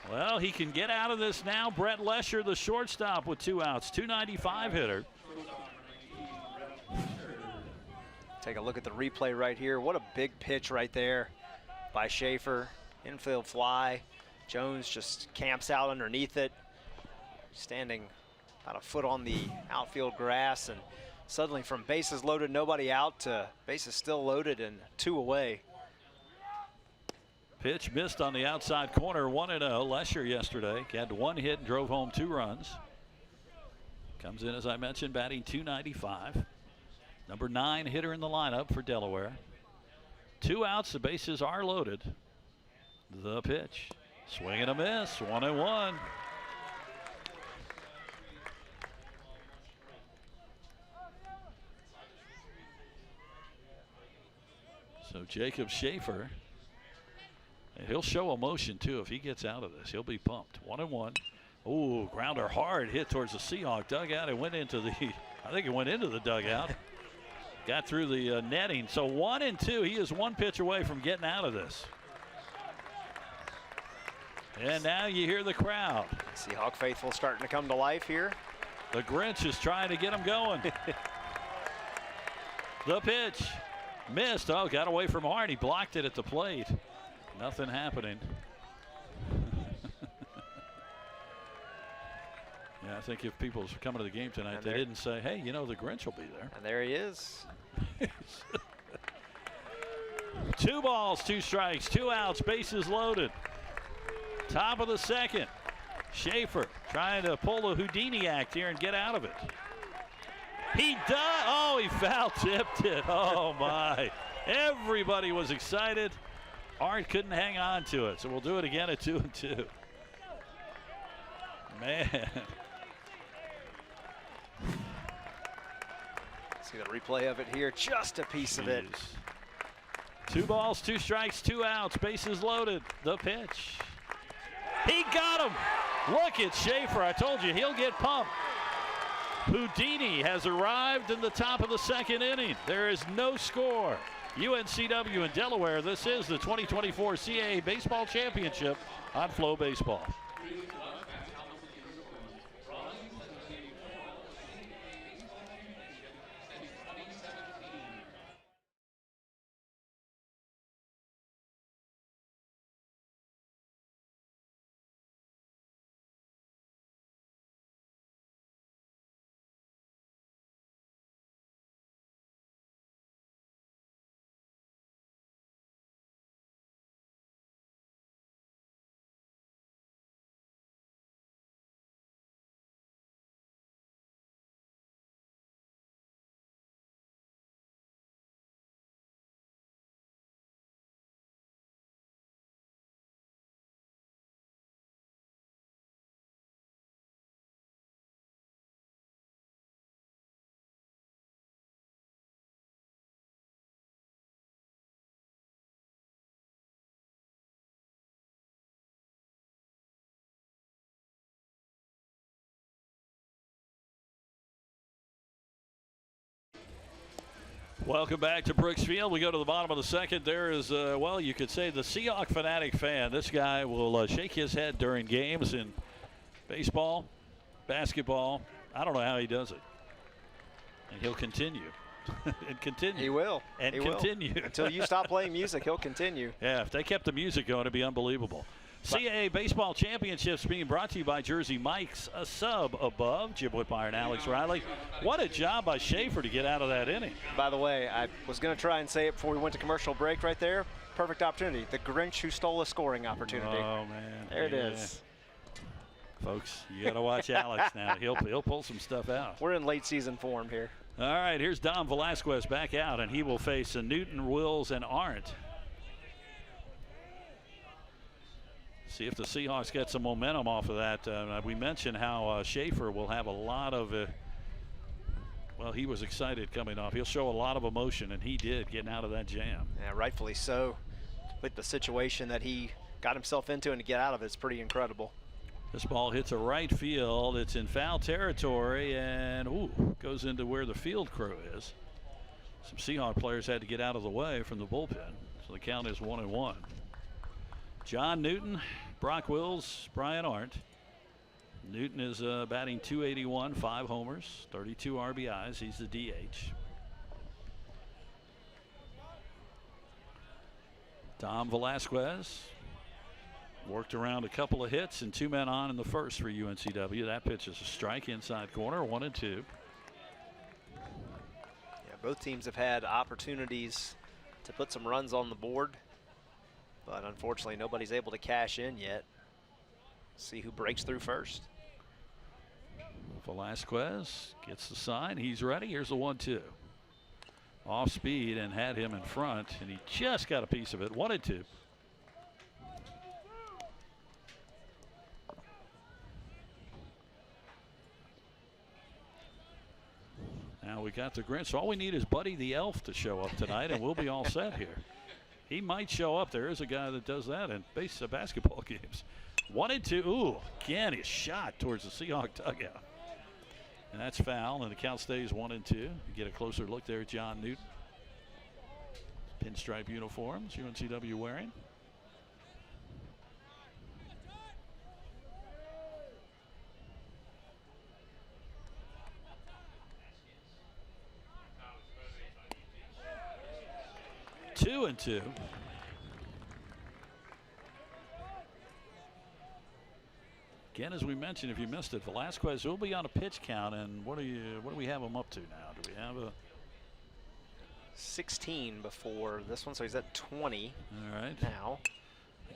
Well, he can get out of this now. Brett Lesher, the shortstop, with 2 outs. 295 hitter. Take a look at the replay right here. What a big pitch right there by Schaefer. Infield fly. Jones just camps out underneath it, standing about a foot on the outfield grass, and suddenly from bases loaded, nobody out, to bases still loaded and 2 away. Pitch missed on the outside corner. 1-0. Lesher yesterday had 1 hit and drove home 2 runs. Comes in, as I mentioned, batting .295. Number 9 hitter in the lineup for Delaware. 2 outs. The bases are loaded. The pitch. Swing and a miss. 1-1. So Jacob Schaefer, and he'll show emotion too if he gets out of this. He'll be pumped. 1-1. Ooh, grounder hard hit towards the Seahawk dugout. It went into the, I think it went into the dugout. Got through the netting. So 1-2. He is 1 pitch away from getting out of this. And now you hear the crowd. Seahawk faithful starting to come to life here. The Grinch is trying to get him going. The pitch. Missed. Oh, got away from Hart. He blocked it at the plate. Nothing happening. Yeah, I think if people are coming to the game tonight, they didn't say, hey, you know, the Grinch will be there. And there he is. 2 balls, 2 strikes, 2 outs, bases loaded. Top of the second. Schaefer trying to pull the Houdini act here and get out of it. He does. Oh, he foul tipped it. Oh, my. Everybody was excited. Art couldn't hang on to it. So we'll do it again at 2-2. Man. See the replay of it here. Just a piece of it. 2 balls, 2 strikes, 2 outs. Bases loaded. The pitch. He got him. Look at Schaefer. I told you he'll get pumped. Houdini has arrived in the top of the 2nd inning. There is no score. UNCW in Delaware. This is the 2024 CAA Baseball Championship on FloBaseball. Welcome back to Brooks Field. We go to the bottom of the 2nd. There is, well, you could say the Seahawk fanatic fan. This guy will shake his head during games in baseball, basketball. I don't know how he does it. And he'll continue. And continue. He will. And he continue. Will. Until you stop playing music, he'll continue. Yeah, if they kept the music going, it'd be unbelievable. CAA Baseball Championships being brought to you by Jersey Mike's, a sub above. Jim Whitmire and Alex Riley. What a job by Schaefer to get out of that inning. By the way, I was going to try and say it before we went to commercial break right there. Perfect opportunity. The Grinch who stole a scoring opportunity. Oh, man. There it is. Folks, you got to watch Alex now. He'll pull some stuff out. We're in late season form here. All right, here's Dom Velasquez back out, and he will face Newton, Wills, and Arndt. See if the Seahawks get some momentum off of that. We mentioned how Schaefer will have a lot of, well, he was excited coming off. He'll show a lot of emotion, and he did, getting out of that jam. Yeah, rightfully so. With the situation that he got himself into and to get out of it, it's pretty incredible. This ball hits a right field. It's in foul territory, and ooh, goes into where the field crew is. Some Seahawk players had to get out of the way from the bullpen, so the count is 1-1. John Newton Brock Wills, Brian Arndt. Newton is batting .281, 5 homers, 32 RBIs. He's the DH. Tom Velasquez worked around a couple of hits and 2 men on in the first for UNCW. That pitch is a strike inside corner, 1-2. Yeah, both teams have had opportunities to put some runs on the board, but unfortunately nobody's able to cash in yet. See who breaks through first. Velasquez gets the sign. He's ready. Here's the 1-2. Off speed and had him in front, and he just got a piece of it. 1-2. Now we got the grin. So all we need is Buddy the Elf to show up tonight, and we'll be all set here. He might show up. There is a guy that does that in basketball games. 1-2. Ooh, again, his shot towards the Seahawk dugout. And that's foul, and the count stays 1-2. You get a closer look there at John Newton. Pinstripe uniforms, UNCW wearing. Two and two. Again, as we mentioned, if you missed it, Velasquez will be on a pitch count, and what do we have him up to now? Do we have a 16 before this one, so he's at 20. All right. Now.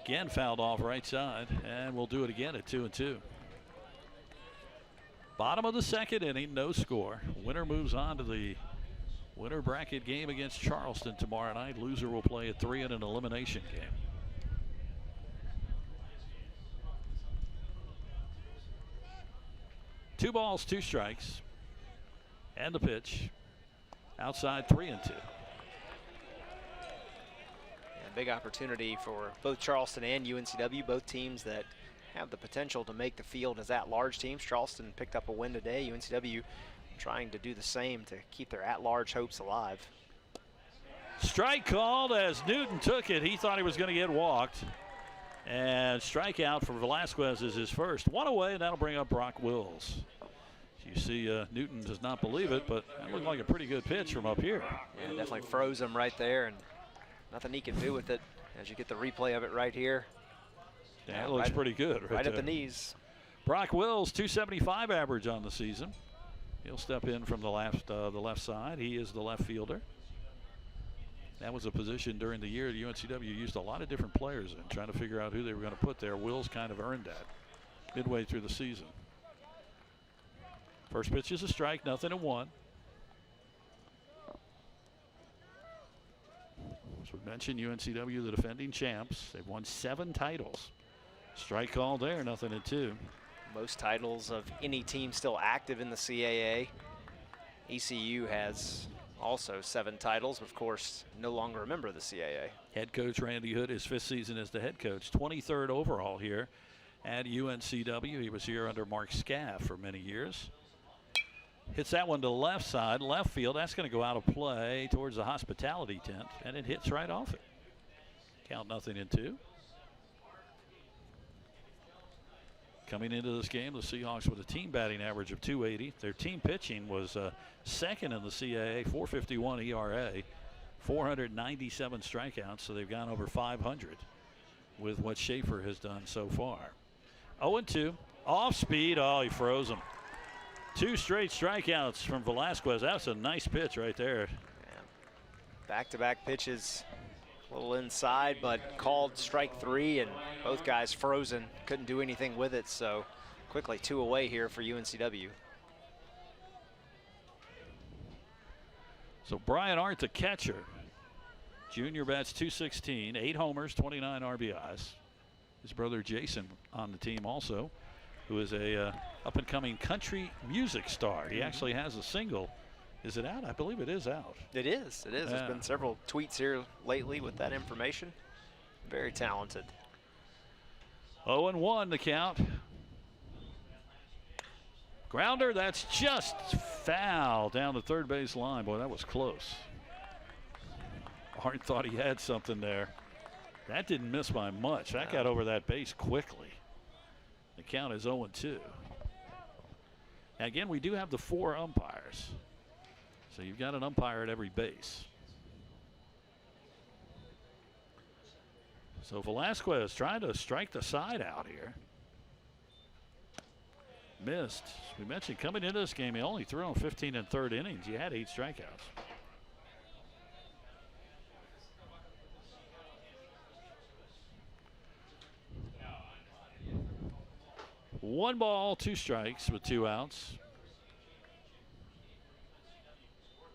Again, fouled off right side, and we'll do it again at 2-2. Bottom of the second inning, no score. Winner moves on to the winner bracket game against Charleston tomorrow night. Loser will play at 3 in an elimination game. Two balls, 2 strikes, and the pitch. Outside 3-2. Big opportunity for both Charleston and UNCW, both teams that have the potential to make the field as at-large teams. Charleston picked up a win today. UNCW trying to do the same to keep their at-large hopes alive. Strike called as Newton took it. He thought he was going to get walked. And strikeout for Velasquez is his first. 1 away, and that'll bring up Brock Wills. You see Newton does not believe it, but that looked like a pretty good pitch from up here. Yeah, definitely froze him right there, and nothing he can do with it as you get the replay of it right here. Yeah, it looks pretty good. Right at the knees. Brock Wills, .275 average on the season. He'll step in from the left side. He is the left fielder. That was a position during the year that UNCW used a lot of different players in, trying to figure out who they were going to put there. Wills kind of earned that midway through the season. First pitch is a strike, 0-1. As we mentioned, UNCW, the defending champs. They've won 7 titles. Strike call there, 0-2. Most titles of any team still active in the CAA. ECU has also 7 titles, but of course, no longer a member of the CAA. Head coach Randy Hood, his 5th season as the head coach, 23rd overall here at UNCW. He was here under Mark Scaff for many years. Hits that one to the left side, left field. That's going to go out of play towards the hospitality tent, and it hits right off it. Count 0-2. Coming into this game, the Seahawks with a team batting average of .280. Their team pitching was second in the CAA, .451 ERA, 497 strikeouts, so they've gone over 500 with what Schaefer has done so far. 0-2, off speed. Oh, he froze him. 2 straight strikeouts from Velasquez. That's a nice pitch right there. Back-to-back pitches, a little inside, but called strike 3, and both guys frozen. Couldn't do anything with it, so quickly 2 away here for UNCW. So Brian Arndt, the catcher. Junior bats .216, 8 homers, 29 RBIs. His brother Jason on the team also, who is a up-and-coming country music star. He actually has a single. Is it out? I believe it is out. It is. It is. There's been several tweets here lately with that information. Very talented. 0-1 the count. Grounder, that's just foul down the third base line. Boy, that was close. Arndt thought he had something there. That didn't miss by much. That got over that base quickly. The count is 0-2. Again, we do have the 4 umpires. So you've got an umpire at every base. So Velasquez trying to strike the side out here. Missed. We mentioned coming into this game, he only threw on 15 and third innings. He had 8 strikeouts. One ball, 2 strikes with 2 outs.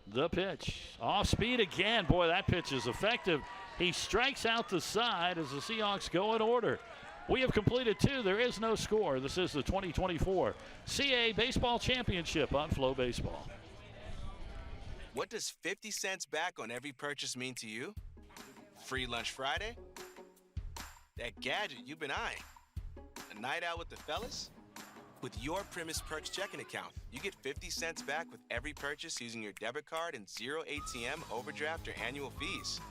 The pitch. Off speed again. Boy, that pitch is effective. He strikes out the side as the Seahawks go in order. We have completed 2. There is no score. This is the 2024 CAA Baseball Championship on FloBaseball. What does 50 cents back on every purchase mean to you? Free lunch Friday? That gadget you've been eyeing? A night out with the fellas? With your Premise Perks checking account, you get 50 cents back with every purchase using your debit card and 0 ATM, overdraft, or annual fees.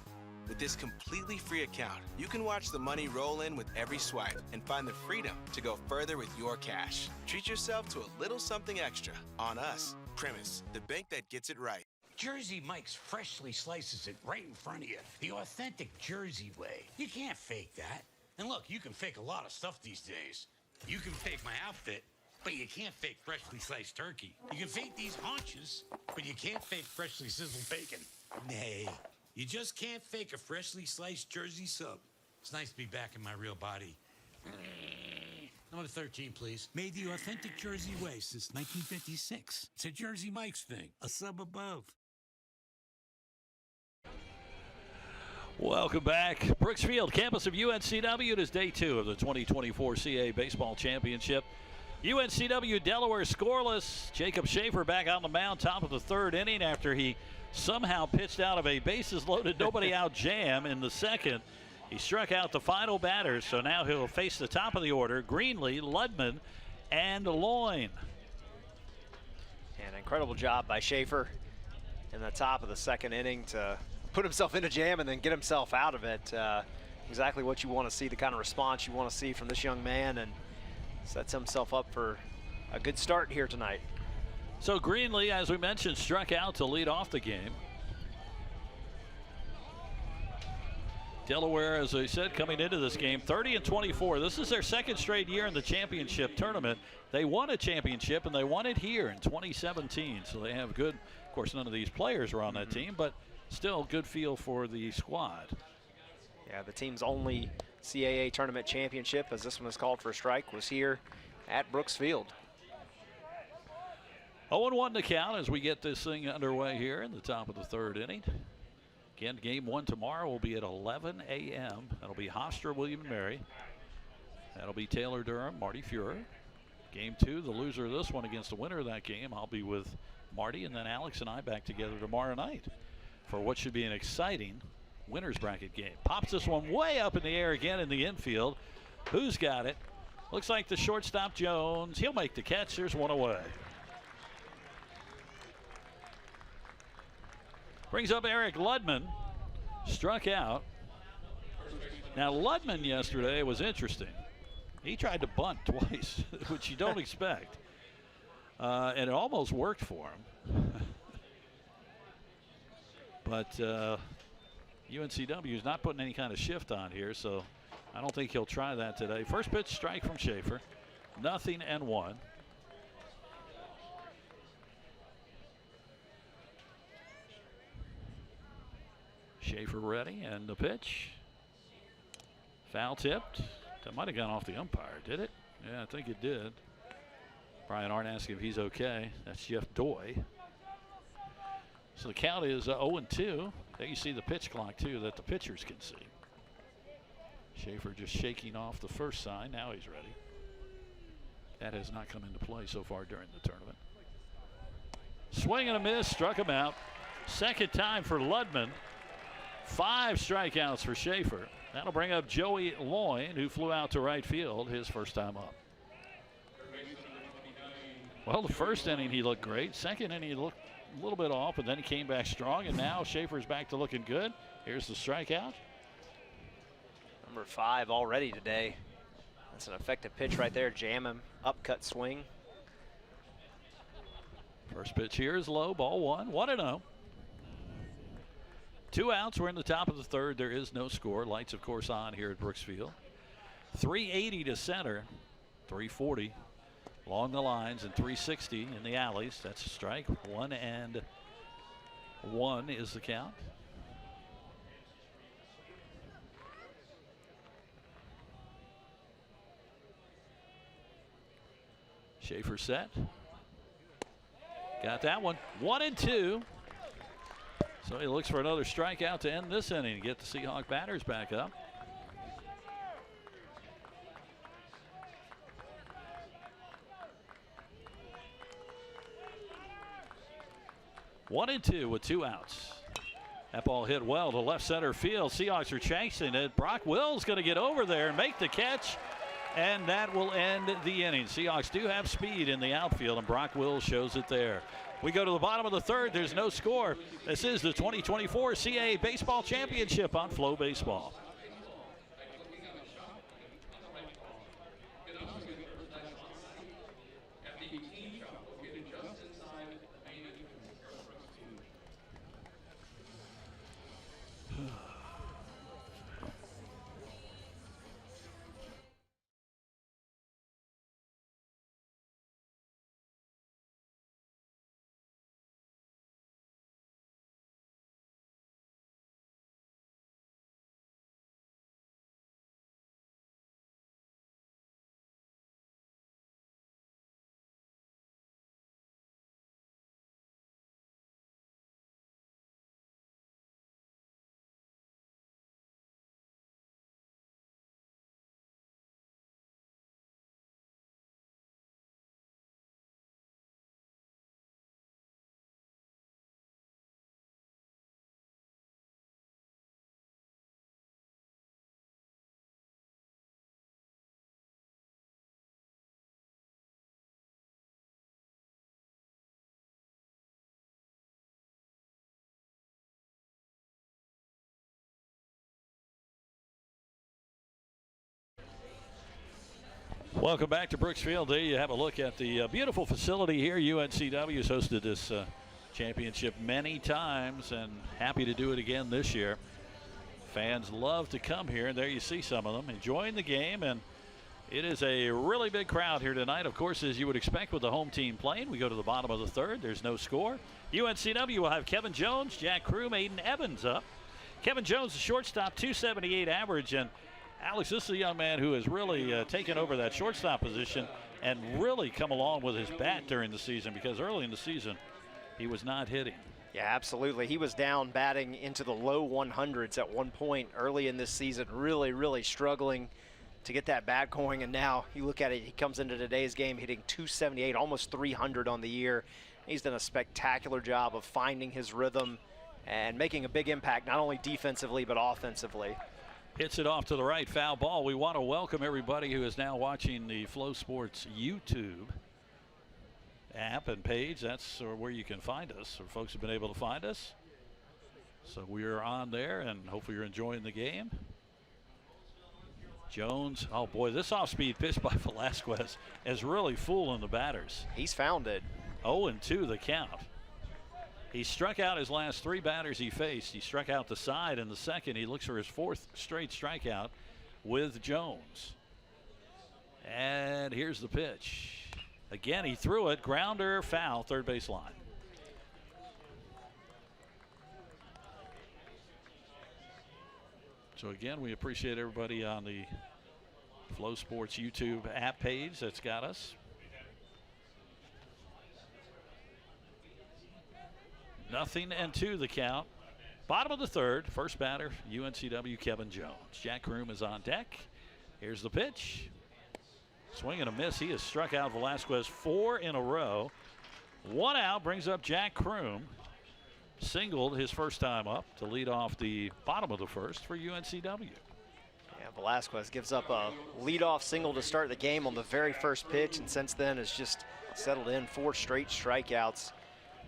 With this completely free account, you can watch the money roll in with every swipe and find the freedom to go further with your cash. Treat yourself to a little something extra on us. Premise, the bank that gets it right. Jersey Mike's freshly slices it right in front of you. The authentic Jersey way. You can't fake that. And look, you can fake a lot of stuff these days. You can fake my outfit, but you can't fake freshly sliced turkey. You can fake these haunches, but you can't fake freshly sizzled bacon. Nay, you just can't fake a freshly sliced Jersey sub. It's nice to be back in my real body. Number 13, please. Made the authentic Jersey way since 1956. It's a Jersey Mike's thing, a sub above. Welcome back. Brooksfield, campus of UNCW. It is day 2 of the 2024 CAA Baseball Championship. UNCW Delaware scoreless. Jacob Schaefer back on the mound, top of the 3rd inning after he somehow pitched out of a bases-loaded, nobody-out jam in the 2nd. He struck out the final batters, so now he'll face the top of the order, Greenlee, Ludman, and Loyne. An incredible job by Schaefer in the top of the 2nd inning to put himself in a jam and then get himself out of it. Exactly what you want to see, the kind of response you want to see from this young man, and sets himself up for a good start here tonight. So Greenlee, as we mentioned, struck out to lead off the game. Delaware, as I said, coming into this game, 30-24. This is their 2nd straight year in the championship tournament. They won a championship, and they won it here in 2017. So they have good, of course, none of these players are on that team, but still good feel for the squad. Yeah, the team's only CAA tournament championship, as this one is called for a strike, was here at Brooksfield. 0-1 to count as we get this thing underway here in the top of the 3rd inning. Again, game 1 tomorrow will be at 11 a.m. That'll be Hofstra, William & Mary. That'll be Taylor Durham, Marty Fuhrer. Game 2, the loser of this one against the winner of that game, I'll be with Marty, and then Alex and I back together tomorrow night for what should be an exciting winner's bracket game. Pops this one way up in the air again in the infield. Who's got it? Looks like the shortstop, Jones. He'll make the catch. There's one away. Brings up Eric Ludman. Struck out. Now, Ludman yesterday was interesting. He tried to bunt twice, which you don't expect. And it almost worked for him. But UNCW is not putting any kind of shift on here, so I don't think he'll try that today. First pitch strike from Schaefer. 0-1. Schaefer ready, and the pitch. Foul tipped. That might have gone off the umpire, did it? Yeah, I think it did. Brian Arndt asking if he's okay. That's Jeff Doy. So the count is 0-2. There you see the pitch clock, too, that the pitchers can see. Schaefer just shaking off the first sign. Now he's ready. That has not come into play so far during the tournament. Swing and a miss, struck him out. 2nd time for Ludman. 5 strikeouts for Schaefer. That'll bring up Joey Loyne, who flew out to right field his first time up. Well, the 1st inning he looked great. 2nd inning he looked a little bit off, but then he came back strong, and now Schaefer's back to looking good. Here's the strikeout. Number 5 already today. That's an effective pitch right there. Jam him, upcut swing. First pitch here is low, ball 1, 1-0. 2 outs, we're in the top of the third. There is no score. Lights, of course, on here at Brooks Field. 380 to center, 340 along the lines, and 360 in the alleys. That's a strike. 1-1 is the count. Schaefer set. Got that one. 1-2. So he looks for another strikeout to end this inning, get the Seahawk batters back up. One and two with 2 outs. That ball hit well to left center field. Seahawks are chasing it. Brock Will's going to get over there and make the catch, and that will end the inning. Seahawks do have speed in the outfield, and Brock Will shows it there. We go to the bottom of the third. There's no score. This is the 2024 CAA Baseball Championship on FloBaseball. Welcome back to Brooks Field. There you have a look at the beautiful facility here. UNCW has hosted this championship many times, and happy to do it again this year. Fans love to come here, and there you see some of them enjoying the game, and it is a really big crowd here tonight. Of course, as you would expect with the home team playing, we go to the bottom of the third. There's no score. UNCW will have Kevin Jones, Jack Kroom, Aiden Evans up. Kevin Jones, the shortstop, 278 average, and Alex, this is a young man who has really taken over that shortstop position and really come along with his bat during the season, because early in the season he was not hitting. Yeah, absolutely. He was down batting into the low 100s at one point early in this season, really struggling to get that bat going, and now you look at it, he comes into today's game hitting 278, almost 300 on the year. He's done a spectacular job of finding his rhythm and making a big impact, not only defensively but offensively. Hits it off to the right, foul ball. We want to welcome everybody who is now watching the Flow Sports YouTube app and page. That's where you can find us, or folks have been able to find us. So we are on there, and hopefully you're enjoying the game. Jones, oh boy, this off-speed pitch by Velasquez is really fooling the batters. He's found it. 0-2 the count. He struck out his last 3 batters he faced. He struck out the side in the second. He looks for his 4th straight strikeout with Jones. And here's the pitch. Again, he threw it. Grounder, foul, third base line. So again, we appreciate everybody on the Flow Sports YouTube app page that's got us. 0-2 the count. Bottom of the third. First batter, UNCW Kevin Jones. Jack Kroom is on deck. Here's the pitch. Swing and a miss. He has struck out Velasquez 4 in a row. 1 out brings up Jack Kroom. Singled his first time up to lead off the bottom of the first for UNCW. Yeah, Velasquez gives up a leadoff single to start the game on the very first pitch, and since then has just settled in 4 straight strikeouts.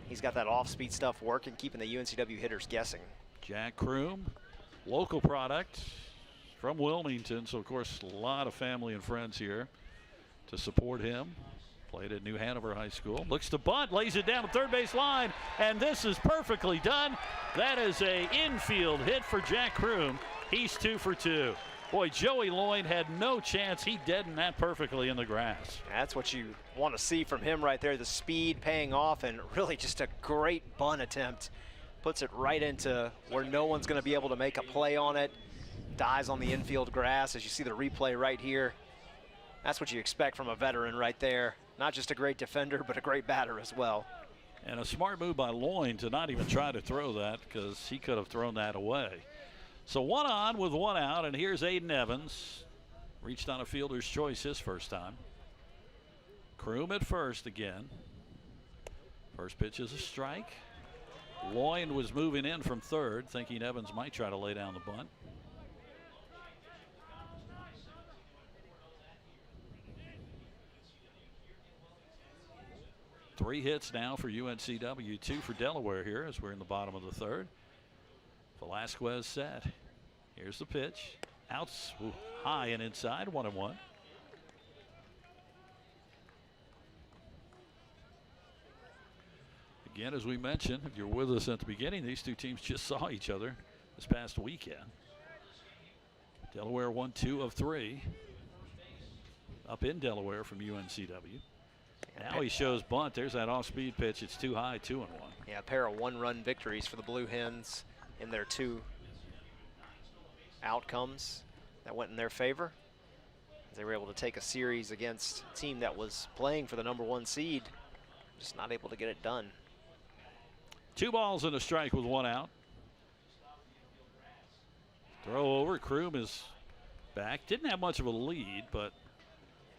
He's got that off-speed stuff working, keeping the UNCW hitters guessing. Jack Kroom, local product from Wilmington, so of course a lot of family and friends here to support him. Played at New Hanover High School. Looks to bunt, lays it down the third base line, and this is perfectly done. That is a infield hit for Jack Kroom. He's 2 for 2. Boy, Joey Lloyd had no chance. He deadened that perfectly in the grass. That's what you want to see from him right there, the speed paying off, and really just a great bunt attempt. Puts it right into where no one's going to be able to make a play on it. Dies on the infield grass, as you see the replay right here. That's what you expect from a veteran right there. Not just a great defender, but a great batter as well. And a smart move by Lloyd to not even try to throw that, because he could have thrown that away. So 1 on with 1 out, and here's Aiden Evans. Reached on a fielder's choice his first time. Kroom at first again. First pitch is a strike. Lloyd was moving in from third, thinking Evans might try to lay down the bunt. Three hits now for UNCW, 2 for Delaware here as we're in the bottom of the third. Velasquez set. Here's the pitch. Outs high and inside, 1-1. Again, as we mentioned, if you're with us at the beginning, these two teams just saw each other this past weekend. Delaware won 2 of 3 up in Delaware from UNCW. Now he shows bunt. There's that off-speed pitch. It's too high, 2-1. Yeah, a pair of 1-run victories for the Blue Hens in their 2 outcomes that went in their favor. They were able to take a series against a team that was playing for the #1 seed, just not able to get it done. 2 balls and a strike with 1 out. Throw over. Kroom is back. Didn't have much of a lead, but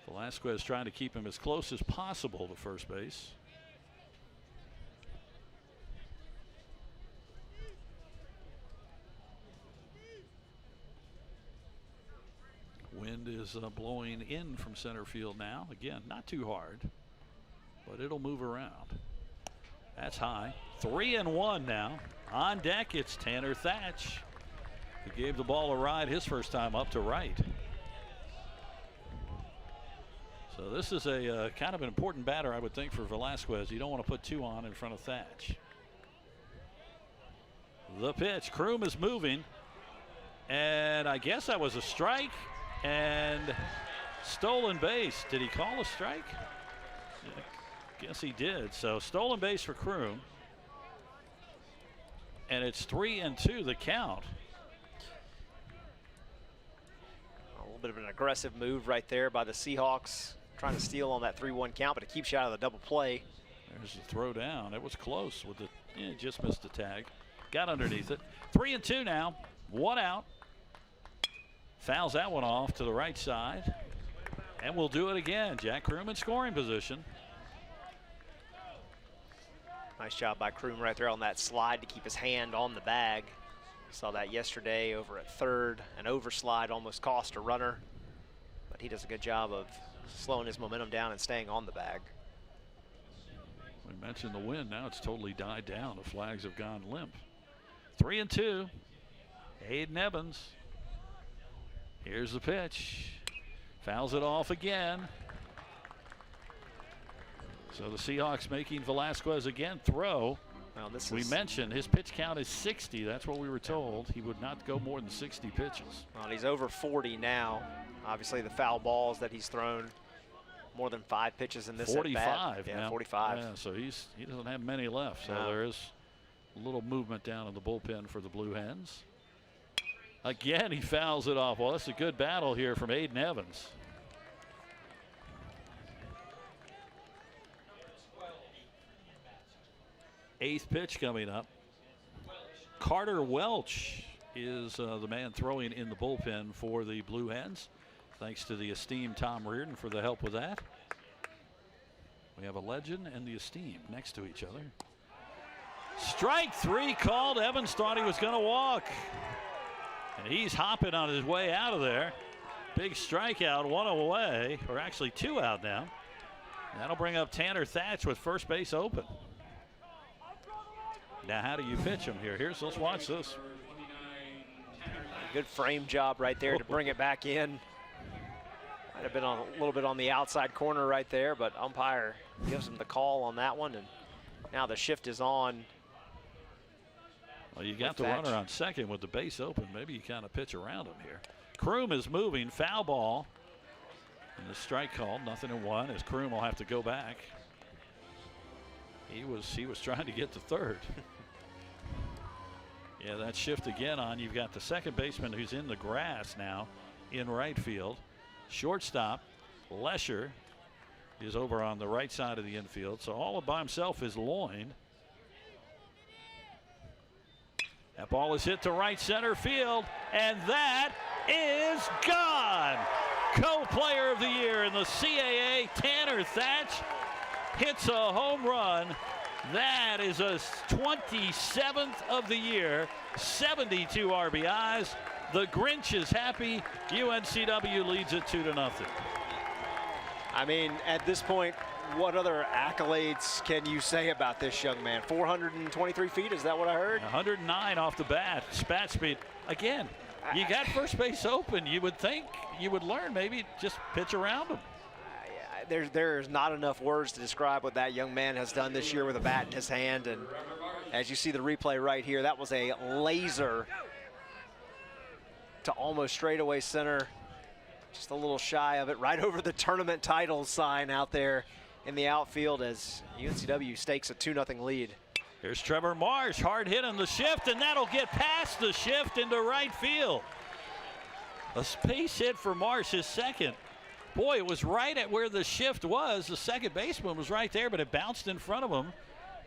Velasquez trying to keep him as close as possible to first base. Wind is blowing in from center field now. Again, not too hard, but it'll move around. That's high. 3-1 now. On deck, it's Tanner Thatch, who gave the ball a ride his first time up to right. So this is a kind of an important batter, I would think, for Velasquez. You don't want to put 2 on in front of Thatch. The pitch. Kroom is moving, and I guess that was a strike and stolen base. Did he call a strike? Yeah, guess he did. So stolen base for Kroom, and it's 3-2 the count. A little bit of an aggressive move right there by the Seahawks, trying to steal on that 3-1 count, but it keeps you out of the double play. There's the throw down. It was close with the, just missed the tag. Got underneath it. 3-2 now. 1 out. Fouls that one off to the right side. And we'll do it again. Jack Kroom in scoring position. Nice job by Kroom right there on that slide to keep his hand on the bag. Saw that yesterday over at third. An overslide almost cost a runner, but he does a good job of slowing his momentum down and staying on the bag. We mentioned the wind. Now it's totally died down. The flags have gone limp. 3-2. Aiden Evans. Here's the pitch. Fouls it off again. So the Seahawks making Velasquez again throw. Well, we mentioned his pitch count is 60. That's what we were told. He would not go more than 60 pitches. Well, he's over 40 now. Obviously, the foul balls that he's thrown, more than 5 pitches in this 45 yeah, now. 45. Yeah, so he doesn't have many left. So No. there is a little movement down in the bullpen for the Blue Hens. Again, he fouls it off. Well, that's a good battle here from Aiden Evans. Eighth pitch coming up. Carter Welch is the man throwing in the bullpen for the Blue Hens. Thanks to the esteemed Tom Reardon for the help with that. We have a legend and the esteemed next to each other. Strike 3 called. Evans thought he was going to walk. And he's hopping on his way out of there. Big strikeout, 1 away, or actually 2 out now. That'll bring up Tanner Thatch with first base open. Now, how do you pitch him here? Let's watch this. Good frame job right there to bring it back in. Might have been a little bit on the outside corner right there, but umpire gives him the call on that one, and now the shift is on. Well, you got the runner on second with the base open. Maybe you kind of pitch around him here. Kroom is moving, foul ball. And the strike called, 0-1, as Kroom will have to go back. He was trying to get to third. Yeah, that shift again on. You've got the second baseman who's in the grass now in right field. Shortstop, Lesher, is over on the right side of the infield. So all by himself is Loyne. That ball is hit to right center field, and that is gone. Co-player of the year in the CAA, Tanner Thatch, hits a home run. That is a 27th of the year, 72 RBIs. The Grinch is happy. UNCW leads it 2-0. I mean, at this point, what other accolades can you say about this young man? 423 feet, is that what I heard? 109 off the bat speed. Again, you got first base open. You would think you would learn, maybe just pitch around him. There's not enough words to describe what that young man has done this year with a bat in his hand. And as you see the replay right here, that was a laser to almost straightaway center. Just a little shy of it, right over the tournament title sign out there in the outfield as UNCW stakes a 2-0 lead. Here's Trevor Marsh, hard hit on the shift, and that'll get past the shift into right field. A space hit for Marsh, his second. Boy, it was right at where the shift was. The second baseman was right there, but it bounced in front of him.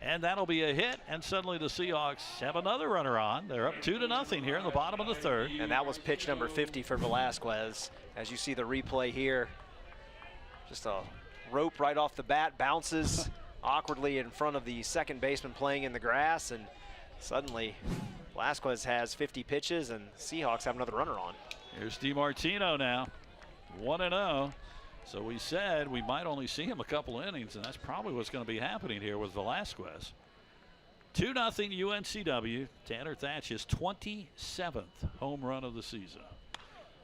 And that'll be a hit, and suddenly the Seahawks have another runner on. They're up 2-0 here in the bottom of the third. And that was pitch number 50 for Velasquez. As you see the replay here, just a rope right off the bat, bounces awkwardly in front of the second baseman playing in the grass, and suddenly Velasquez has 50 pitches, and Seahawks have another runner on. Here's DiMartino now, 1-0. So we said we might only see him a couple innings, and that's probably what's going to be happening here with Velasquez. 2-0 UNCW. Tanner Thatch's 27th home run of the season.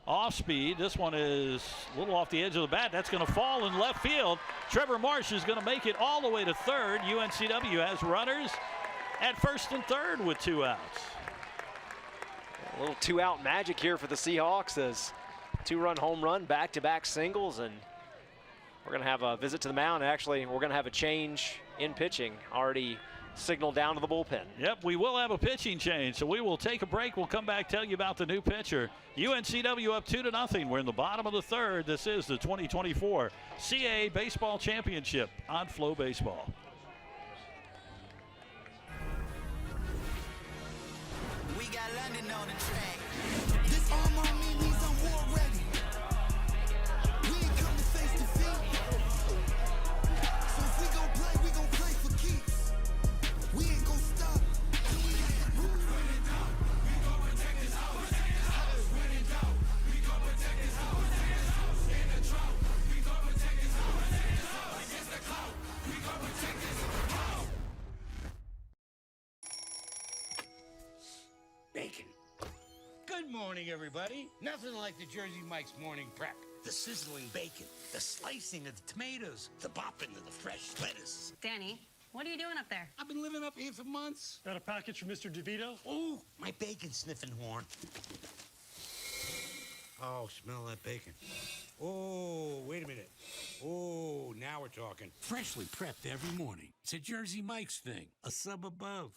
Off speed. This one is a little off the edge of the bat. That's going to fall in left field. Trevor Marsh is going to make it all the way to third. UNCW has runners at first and third with 2 outs. A little 2-out magic here for the Seahawks as 2-run home run, back-to-back singles, and we're going to have a visit to the mound. Actually, we're going to have a change in pitching already signaled down to the bullpen. Yep, we will have a pitching change, so we will take a break. We'll come back, tell you about the new pitcher. UNCW up 2-0. We're in the bottom of the third. This is the 2024 CAA Baseball Championship on FloBaseball. We got London on the track. This armor means I'm war ready. We ain't come to face defeat. So if we gon' play for keeps. We ain't gon' stop. Bacon. Good morning, everybody. Nothing like the Jersey Mike's morning prep. The sizzling bacon, the slicing of the tomatoes, the bopping of the fresh lettuce. Danny, what are you doing up there? I've been living up here for months. Got a package from Mr. DeVito? Oh, my bacon sniffing horn. Oh, smell that bacon. Oh, wait a minute. Oh, now we're talking. Freshly prepped every morning. It's a Jersey Mike's thing, a sub above.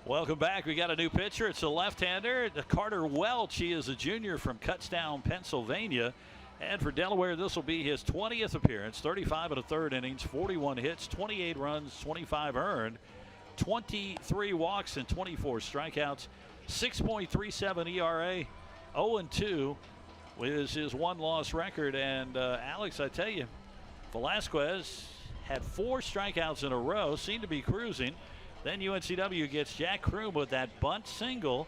Welcome back. We got a new pitcher. It's a left-hander, Carter Welch. He is a junior from Kutztown, Pennsylvania. And for Delaware, this will be his 20th appearance. 35 1/3 innings, 41 hits, 28 runs, 25 earned, 23 walks, and 24 strikeouts. 6.37 ERA, 0-2 is his one-loss record. And Alex, I tell you, Velasquez had 4 strikeouts in a row, seemed to be cruising. Then UNCW gets Jack Kroom with that bunt single.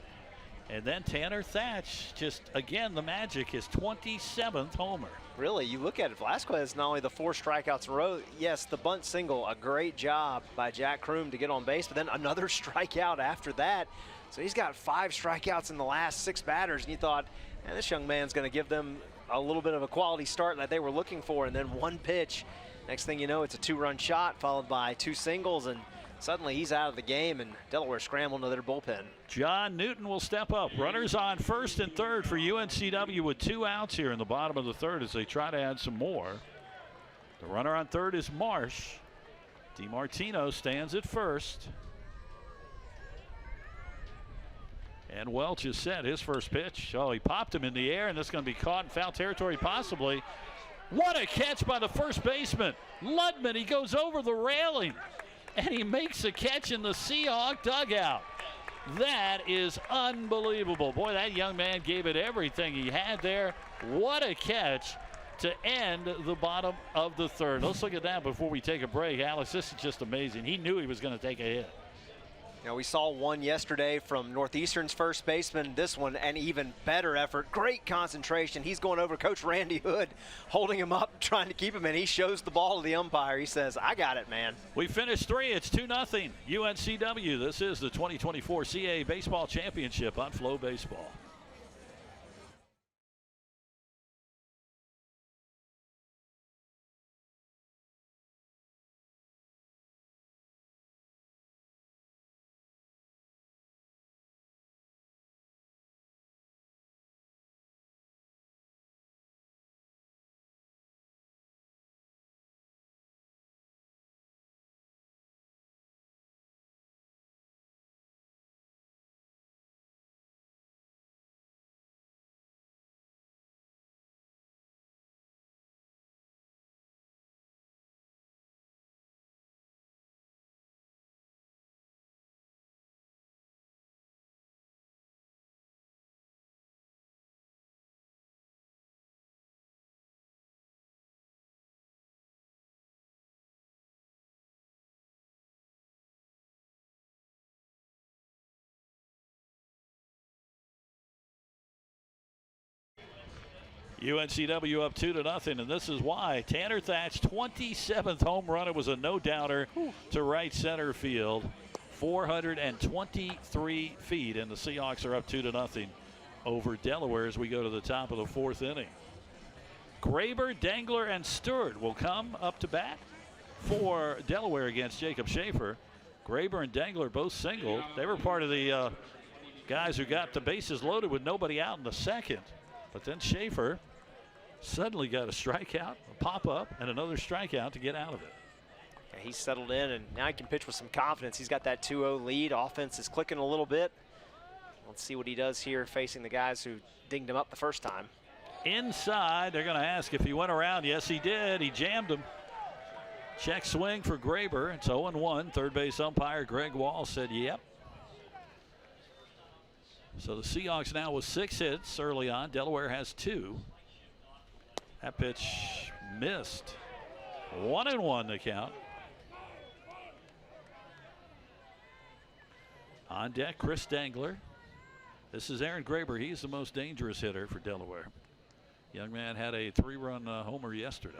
And then Tanner Thatch, just again the magic, his 27th homer. Really, you look at it, Velasquez, not only the 4 strikeouts in a row, yes, the bunt single, a great job by Jack Kroom to get on base, but then another strikeout after that. So he's got 5 strikeouts in the last 6 batters, and you thought, man, this young man's going to give them a little bit of a quality start that they were looking for, and then 1 pitch. Next thing you know, it's a 2-run shot followed by 2 singles, and suddenly he's out of the game, and Delaware scrambled to their bullpen. John Newton will step up. Runners on first and third for UNCW with 2 outs here in the bottom of the third as they try to add some more. The runner on third is Marsh. DiMartino stands at first. And Welch is set, his first pitch. Oh, he popped him in the air, and this is going to be caught in foul territory possibly. What a catch by the first baseman. Ludman, he goes over the railing, and he makes a catch in the Seahawk dugout. That is unbelievable. Boy, that young man gave it everything he had there. What a catch to end the bottom of the third. Let's look at that before we take a break. Alex, this is just amazing. He knew he was going to take a hit. You know, we saw one yesterday from Northeastern's first baseman. This one, an even better effort. Great concentration. He's going over Coach Randy Hood, holding him up, trying to keep him in. He shows the ball to the umpire. He says, I got it, man. We finished 3. It's 2-0 UNCW. This is the 2024 CAA Baseball Championship on FloBaseball. UNCW up 2-0, and this is why. Tanner Thatch, 27th home run. It was a no-doubter to right center field. 423 feet, and the Seahawks are up 2-0 over Delaware as we go to the top of the 4th inning. Graber, Dangler, and Stewart will come up to bat for Delaware against Jacob Schaefer. Graber and Dangler both singled. They were part of the guys who got the bases loaded with nobody out in the second. But then Schaefer suddenly got a strikeout, a pop-up, and another strikeout to get out of it. Yeah, he's settled in, and now he can pitch with some confidence. He's got that 2-0 lead. Offense is clicking a little bit. Let's see what he does here facing the guys who dinged him up the first time. Inside, they're going to ask if he went around. Yes, he did. He jammed him. Check swing for Graber. It's 0-1. Third base umpire Greg Wall said yep. So the Seahawks now with 6 hits early on. Delaware has 2. That pitch missed. 1-1 the count. On deck, Chris Dangler. This is Aaron Graber. He's the most dangerous hitter for Delaware. Young man had a 3-run homer yesterday.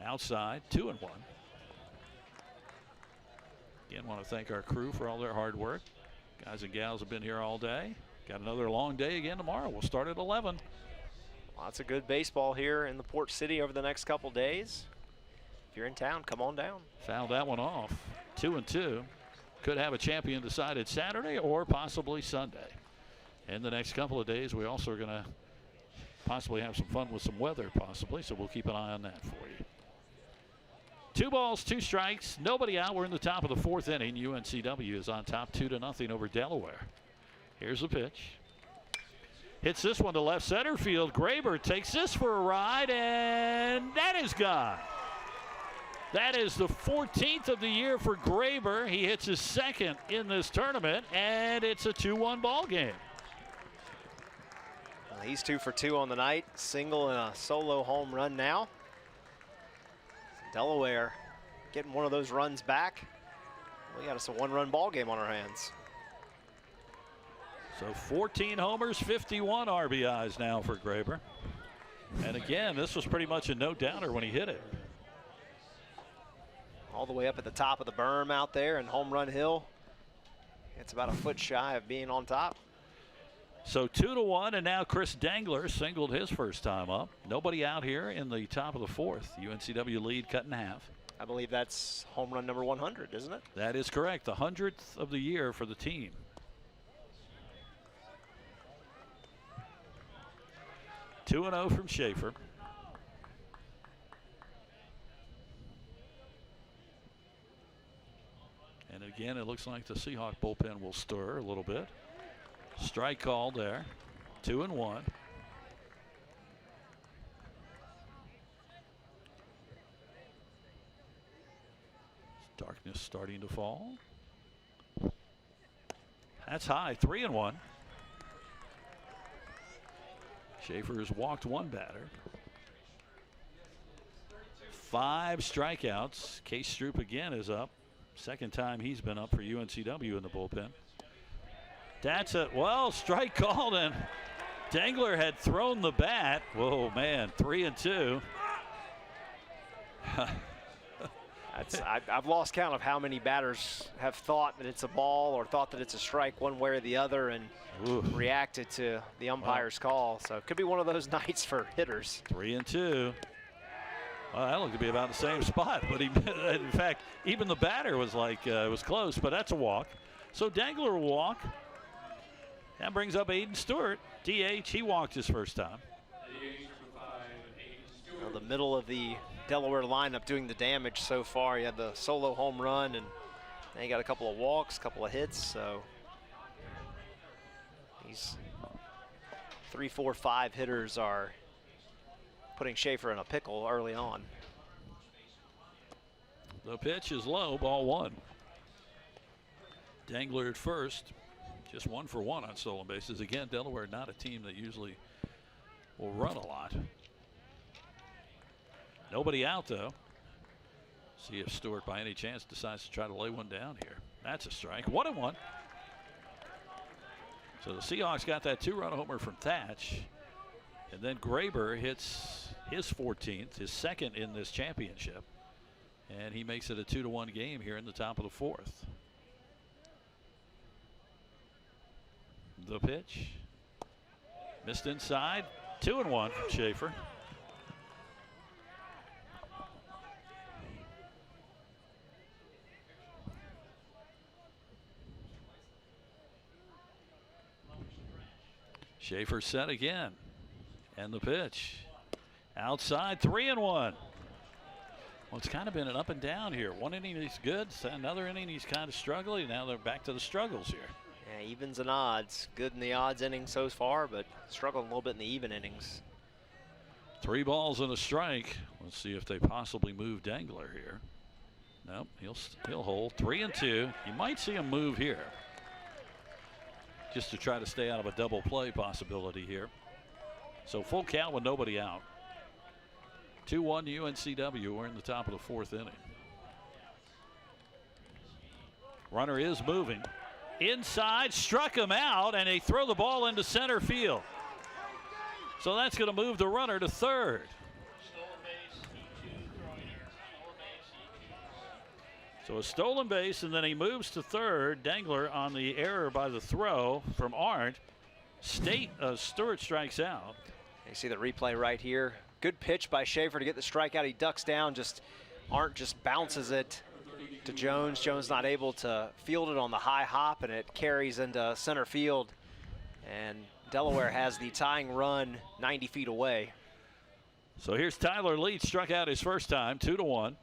Outside, 2-1. Again, want to thank our crew for all their hard work. Guys and gals have been here all day. Got another long day again tomorrow. We'll start at 11. Lots of good baseball here in the Port City over the next couple days. If you're in town, come on down. Fouled that one off. 2-2. Could have a champion decided Saturday or possibly Sunday. In the next couple of days, we also are going to possibly have some fun with some weather, possibly, so we'll keep an eye on that for you. 2 balls, 2 strikes, nobody out. We're in the top of the 4th inning. UNCW is on top 2-0 over Delaware. Here's the pitch. Hits this one to left center field. Graber takes this for a ride, and that is gone. That is the 14th of the year for Graber. He hits his 2nd in this tournament, and it's a 2-1 ball game. Well, he's 2 for 2 on the night. Single and a solo home run now. Delaware getting one of those runs back. We got us a 1-run ball game on our hands. So 14 homers, 51 RBIs now for Graber. And again, this was pretty much a no-doubter when he hit it. All the way up at the top of the berm out there in Home Run Hill. It's about a foot shy of being on top. So 2-1, and now Chris Dangler singled his first time up. Nobody out here in the top of the fourth. UNCW lead cut in half. I believe that's home run number 100, isn't it? That is correct. The 100th of the year for the team. Two and 0 from Schaefer. And again, it looks like the Seahawk bullpen will stir a little bit. Strike called there. 2-1. Darkness starting to fall. That's high. 3-1. Schaefer has walked one batter. 5 strikeouts. Case Stroop again is up. Second time he's been up for UNCW in the bullpen. That's a, well, strike called, and Dangler had thrown the bat. Whoa, man, 3-2. I've lost count of how many batters have thought that it's a ball or thought that it's a strike one way or the other and reacted to the umpire's call. So it could be one of those nights for hitters. 3-2. Well, that looked to be about the same spot, but he, in fact, even the batter was like, it was close, but that's a walk. So Dangler will walk. That brings up Aiden Stewart. DH, he walked his first time. Well, the middle of the Delaware lineup doing the damage so far. You had the solo home run, and then you got a couple of walks, a couple of hits. So these 3, 4, 5 hitters are putting Schaefer in a pickle early on. The pitch is low, ball 1. Dangler at first. Just 1 for 1 on stolen bases. Again, Delaware not a team that usually will run a lot. Nobody out, though. See if Stewart by any chance decides to try to lay one down here. That's a strike. 1-1. So the Seahawks got that 2-run homer from Thatch. And then Graber hits his 14th, his second in this championship. And he makes it a 2-1 game here in the top of the fourth. The pitch. Missed inside. 2-1 from Schaefer. Schaefer set again. And the pitch. Outside, 3-1. Well, it's kind of been an up and down here. One inning he's good, another inning he's kind of struggling. Now they're back to the struggles here. Yeah, evens and odds. Good in the odds innings so far, but struggling a little bit in the even innings. 3 balls and a strike. Let's see if they possibly move Dangler here. Nope, he'll hold. 3-2. You might see him move here, just to try to stay out of a double play possibility here. So full count with nobody out. 2-1 UNCW. We're in the top of the fourth inning. Runner is moving. Inside, struck him out, and they throw the ball into center field. So that's going to move the runner to third. So a stolen base, and then he moves to third. Dangler on the error by the throw from Arndt. Stewart strikes out. You see the replay right here. Good pitch by Schaefer to get the strikeout. He ducks down, Arndt just bounces it to Jones. Jones not able to field it on the high hop, and it carries into center field. And Delaware has the tying run 90 feet away. So here's Tyler Leach, struck out his first time, 2-1.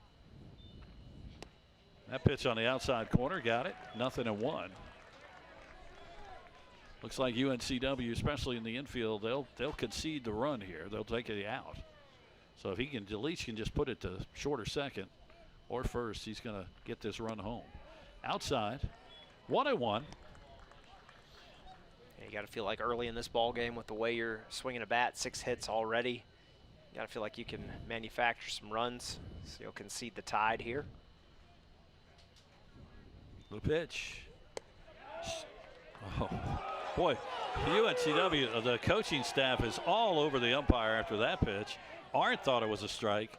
That pitch on the outside corner, got it. 0-1. Looks like UNCW, especially in the infield, they'll concede the run here. They'll take it out. So if Leach can just put it to short or second or first, he's going to get this run home. Outside, 1-1. You got to feel like early in this ball game with the way you're swinging a bat, 6 hits already. You got to feel like you can manufacture some runs, so you'll concede the tide here. The pitch. Oh, boy, the UNCW, the coaching staff is all over the umpire after that pitch. Arndt thought it was a strike.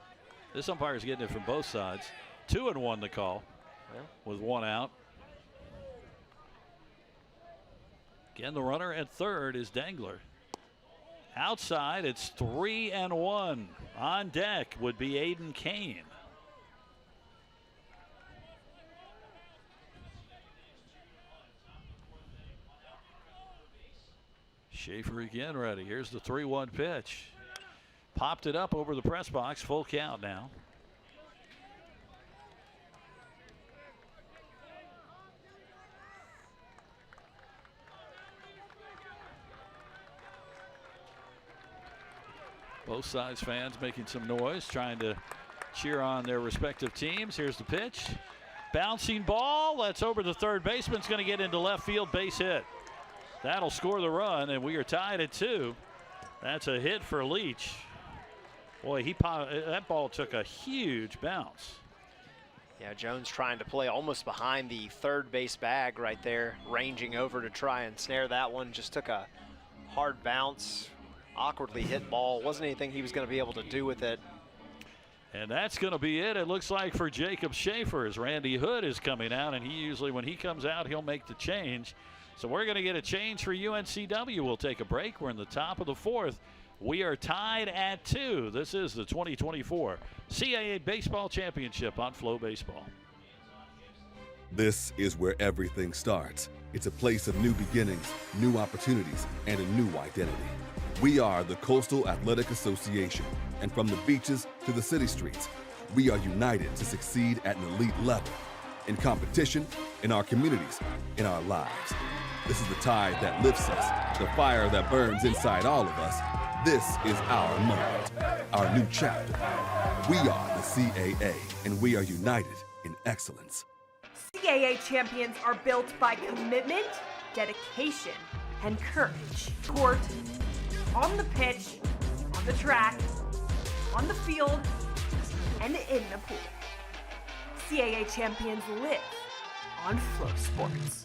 This umpire is getting it from both sides. 2-1 the call with 1 out. Again, the runner at third is Dangler. Outside, it's 3-1. On deck would be Aiden Kane. Schaefer again ready. Here's the 3-1 pitch. Popped it up over the press box. Full count now. Both sides fans making some noise, trying to cheer on their respective teams. Here's the pitch. Bouncing ball. That's over the third baseman. It's going to get into left field. Base hit. That'll score the run, and we are tied at 2. That's a hit for Leach. Boy, that ball took a huge bounce. Yeah, Jones trying to play almost behind the third base bag right there, ranging over to try and snare that one. Just took a hard bounce, awkwardly hit ball. Wasn't anything he was going to be able to do with it. And that's going to be it, it looks like, for Jacob Schaefer, as Randy Hood is coming out, and he usually, when he comes out, he'll make the change. So we're going to get a change for UNCW. We'll take a break. We're in the top of the 4th. We are tied at 2. This is the 2024 CAA Baseball Championship on FloBaseball. This is where everything starts. It's a place of new beginnings, new opportunities, and a new identity. We are the Coastal Athletic Association, and from the beaches to the city streets, we are united to succeed at an elite level, in competition, in our communities, in our lives. This is the tide that lifts us, the fire that burns inside all of us. This is our moment, our new chapter. We are the CAA, and we are united in excellence. CAA champions are built by commitment, dedication, and courage. Court, on the pitch, on the track, on the field, and in the pool. CAA champions live on Flow Sports.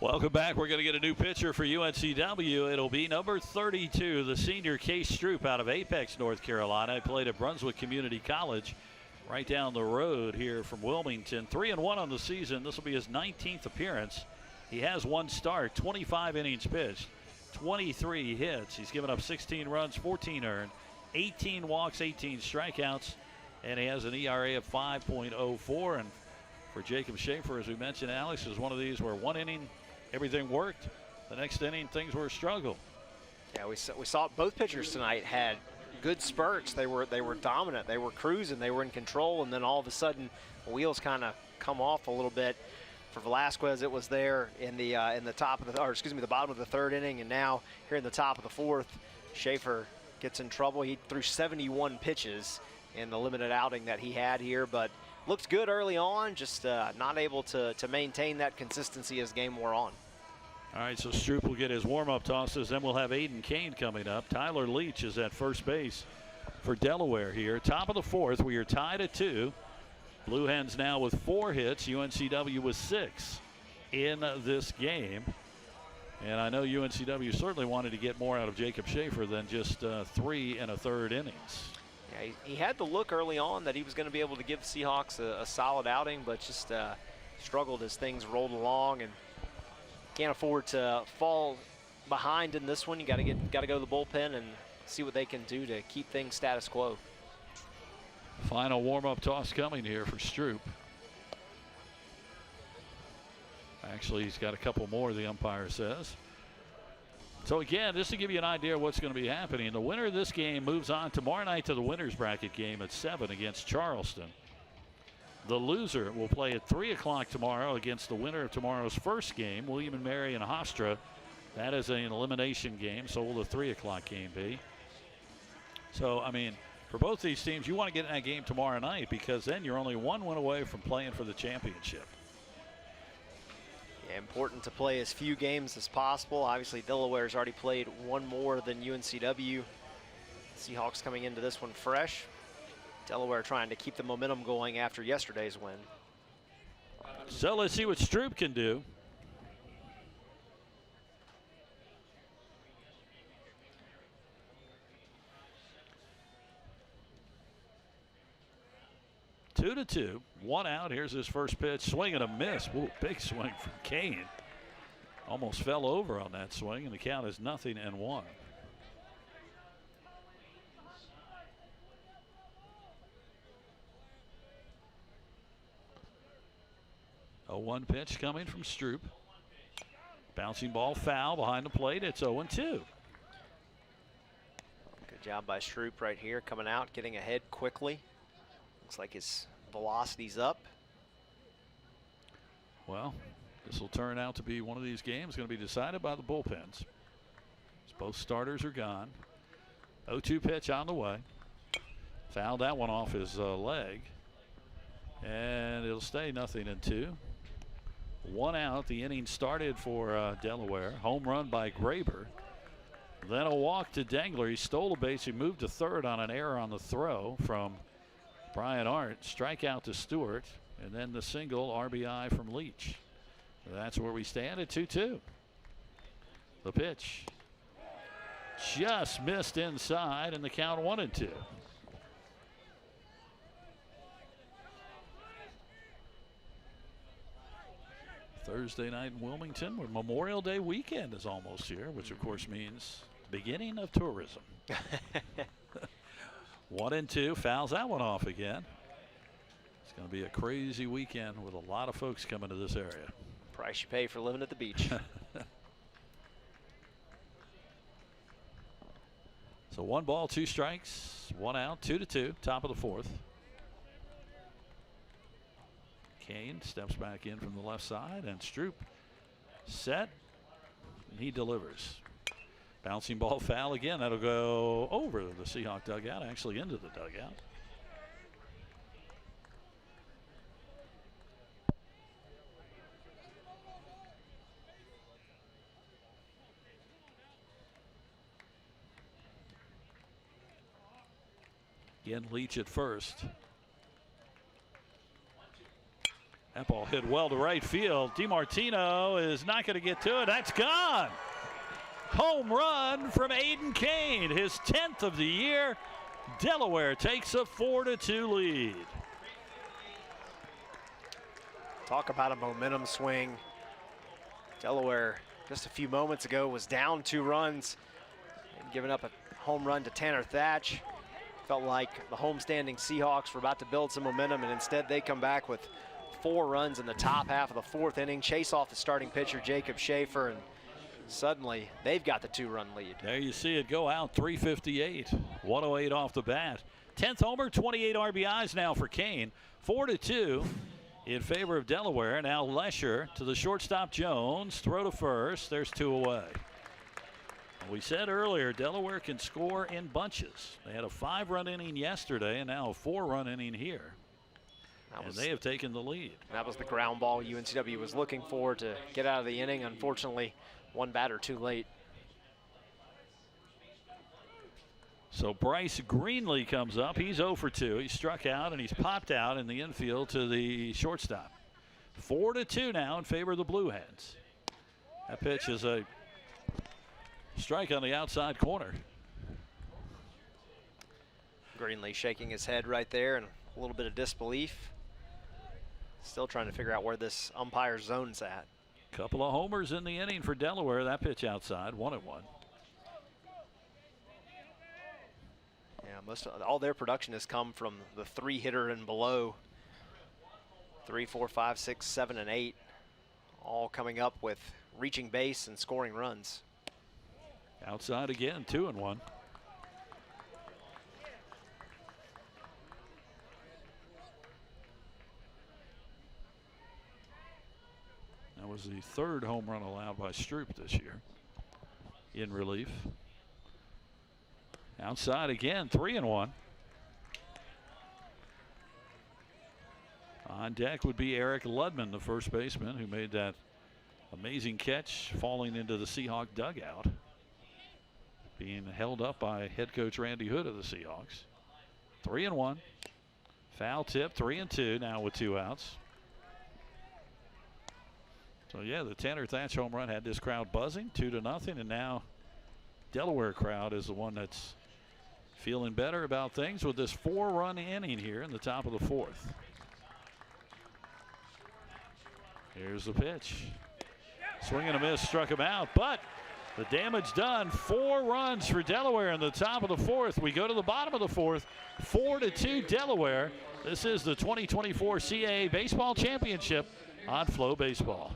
Welcome back. We're going to get a new pitcher for UNCW. It'll be number 32, the senior Case Stroop out of Apex, North Carolina. He played at Brunswick Community College right down the road here from Wilmington. 3-1 on the season. This will be his 19th appearance. He has 1 start, 25 innings pitched, 23 hits. He's given up 16 runs, 14 earned, 18 walks, 18 strikeouts, and he has an ERA of 5.04. And for Jacob Schaefer, as we mentioned, Alex, is one of these where 1 inning, everything worked. The next inning, things were a struggle. Yeah, we saw both pitchers tonight had good spurts. They were dominant. They were cruising. They were in control, and then all of a sudden, the wheels kind of come off a little bit. For Velasquez, it was there in the the bottom of the 3rd inning, and now here in the top of the 4th, Schaefer gets in trouble. He threw 71 pitches in the limited outing that he had here, but looked good early on, just not able to maintain that consistency as game wore on. All right, so Stroop will get his warm-up tosses. Then we'll have Aiden Kane coming up. Tyler Leach is at first base for Delaware here. Top of the 4th, we are tied at 2. Blue Hens now with 4 hits. UNCW with 6 in this game. And I know UNCW certainly wanted to get more out of Jacob Schaefer than just 3 1/3 innings. Yeah, he had the look early on that he was going to be able to give the Seahawks a solid outing, but just struggled as things rolled along, and can't afford to fall behind in this one. You got to go to the bullpen and see what they can do to keep things status quo. Final warm-up toss coming here for Stroop. Actually, he's got a couple more, the umpire says. So again, just to give you an idea of what's going to be happening, the winner of this game moves on tomorrow night to the winner's bracket game at 7 against Charleston. The loser will play at 3 o'clock tomorrow against the winner of tomorrow's first game, William and Mary and Hofstra. That is an elimination game, so will the 3 o'clock game be. So, I mean, for both these teams, you want to get in that game tomorrow night, because then you're only 1 win away from playing for the championship. Yeah, important to play as few games as possible. Obviously, Delaware's already played 1 more than UNCW. Seahawks coming into this one fresh. Delaware trying to keep the momentum going after yesterday's win. So let's see what Stroop can do. 2-2, 1 out. Here's his first pitch. Swing and a miss. Whoa, big swing from Kane. Almost fell over on that swing, and the count is 0-1. A 1 pitch coming from Stroop. Bouncing ball foul behind the plate. It's 0-2. Good job by Stroop right here, coming out, getting ahead quickly. Looks like his velocity's up. Well, this will turn out to be one of these games going to be decided by the bullpens. As both starters are gone. 0-2 pitch on the way. Fouled that one off his leg. And it'll stay 0-2. 1 out. The inning started for Delaware. Home run by Graber. Then a walk to Dengler. He stole a base. He moved to third on an error on the throw from Brian Arndt. Strikeout to Stewart. And then the single RBI from Leach. That's where we stand at 2-2. The pitch just missed inside, and the count 1-2. Thursday night in Wilmington, where Memorial Day weekend is almost here, which of course means the beginning of tourism. 1-2, fouls that one off again. It's going to be a crazy weekend with a lot of folks coming to this area. Price you pay for living at the beach. So 1 ball, 2 strikes, 1 out, 2-2, top of the 4th. Kane steps back in from the left side, and Stroop set, and he delivers. Bouncing ball foul again. That'll go over the Seahawk dugout, actually into the dugout. Again, Leach at first. That ball hit well to right field. DiMartino is not going to get to it. That's gone. Home run from Aiden Kane, his 10th of the year. Delaware takes a 4-2 lead. Talk about a momentum swing. Delaware just a few moments ago was down 2 runs and giving up a home run to Tanner Thatch. Felt like the homestanding Seahawks were about to build some momentum, and instead they come back with 4 runs in the top half of the 4th inning, chase off the starting pitcher Jacob Schaefer, and suddenly they've got the 2-run lead. There you see it go out, 358, 108 off the bat. 10th homer, 28 RBIs now for Kane. 4-2 in favor of Delaware. Now Lesher to the shortstop Jones, throw to first, there's 2 away. We said earlier, Delaware can score in bunches. They had a 5-run inning yesterday and now a 4-run inning here. And they have taken the lead. That was the ground ball UNCW was looking for to get out of the inning. Unfortunately, 1 batter too late. So Bryce Greenlee comes up. He's 0 for 2. He struck out and he's popped out in the infield to the shortstop. 4-2 now in favor of the Blue Hens. That pitch is a strike on the outside corner. Greenlee shaking his head right there in a little bit of disbelief. Still trying to figure out where this umpire's zone's at. Couple of homers in the inning for Delaware. That pitch outside, 1-1. Yeah, all their production has come from the 3-hitter and below. 3, 4, 5, 6, 7, and 8. All coming up with reaching base and scoring runs. Outside again, 2-1. That was the 3rd home run allowed by Stroop this year in relief. Outside again, 3-1. On deck would be Eric Ludman, the first baseman, who made that amazing catch falling into the Seahawk dugout. Being held up by head coach Randy Hood of the Seahawks. 3-1. Foul tip, 3-2 now with 2 outs. So yeah, the Tanner Thatch home run had this crowd buzzing, 2-0, and now Delaware crowd is the one that's feeling better about things with this 4-run inning here in the top of the 4th. Here's the pitch. Swing and a miss, struck him out, but the damage done. 4 runs for Delaware in the top of the 4th. We go to the bottom of the 4th. 4-2 Delaware. This is the 2024 CAA Baseball Championship on FloBaseball.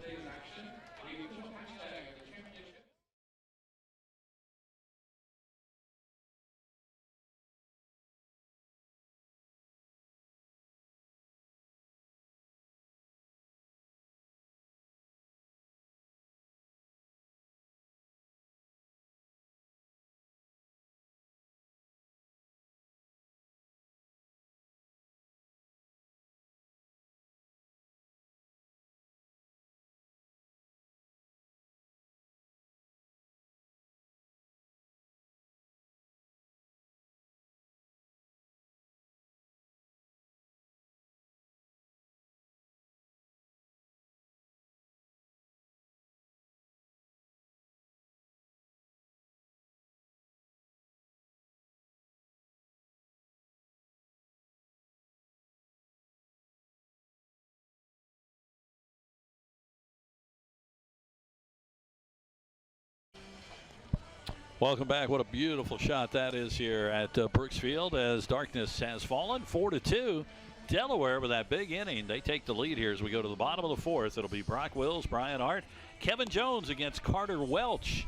Welcome back. What a beautiful shot that is here at Brooks Field as darkness has fallen. 4-2. Delaware with that big inning. They take the lead here as we go to the bottom of the 4th. It'll be Brock Wills, Brian Hart, Kevin Jones against Carter Welch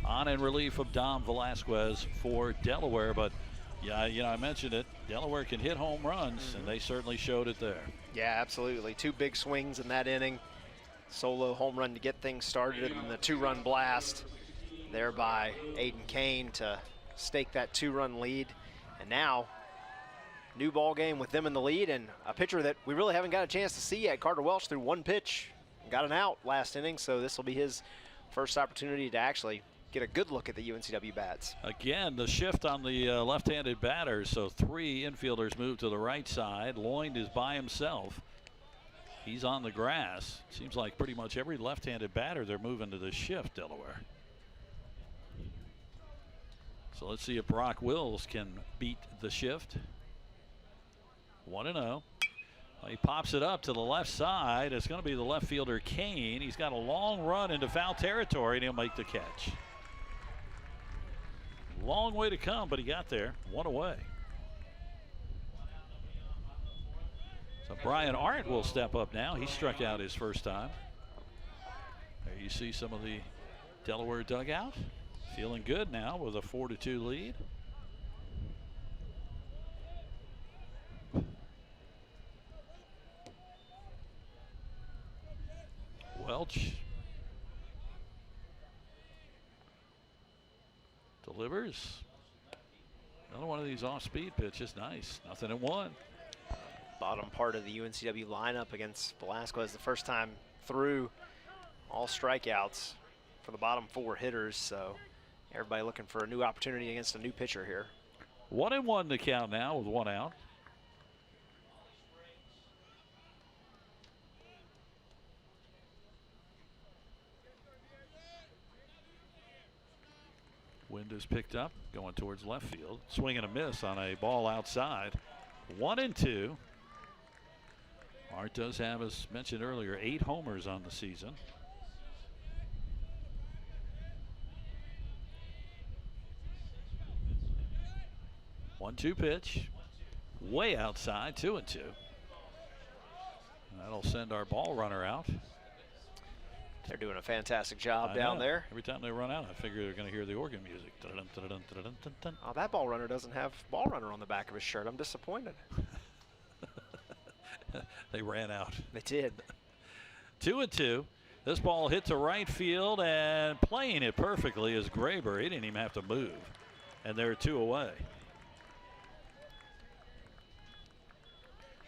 on in relief of Dom Velasquez for Delaware. But yeah, you know, I mentioned it. Delaware can hit home runs, and they certainly showed it there. Yeah, absolutely. 2 big swings in that inning. Solo home run to get things started, and the 2-run blast there by Aiden Kane to stake that 2-run lead. And now, new ball game with them in the lead, and a pitcher that we really haven't got a chance to see yet. Carter Welch threw 1 pitch, got an out last inning, so this will be his first opportunity to actually get a good look at the UNCW bats. Again, the shift on the left-handed batters, so 3 infielders move to the right side. Lloyd is by himself. He's on the grass. Seems like pretty much every left-handed batter, they're moving to the shift, Delaware. So let's see if Brock Wills can beat the shift. 1-0. He pops it up to the left side. It's going to be the left fielder, Kane. He's got a long run into foul territory, and he'll make the catch. Long way to come, but he got there. 1 away. So Brian Arndt will step up now. He struck out his first time. There you see some of the Delaware dugout. Feeling good now with a 4-2 lead. Welch delivers. Another one of these off-speed pitches. Nice. 0-1. Bottom part of the UNCW lineup against Velasquez the first time through. All strikeouts for the bottom 4 hitters, so everybody looking for a new opportunity against a new pitcher here. 1-1 to count now with 1 out. Wind is picked up, going towards left field. Swing and a miss on a ball outside. 1-2. Art does have, as mentioned earlier, 8 homers on the season. One-two pitch, way outside, 2-2. That'll send our ball runner out. They're doing a fantastic job down there. Every time they run out, I figure they're going to hear the organ music. Oh, that ball runner doesn't have ball runner on the back of his shirt. I'm disappointed. They ran out. They did. 2-2. This ball hit to right field, and playing it perfectly is Graber. He didn't even have to move. And they're 2 away.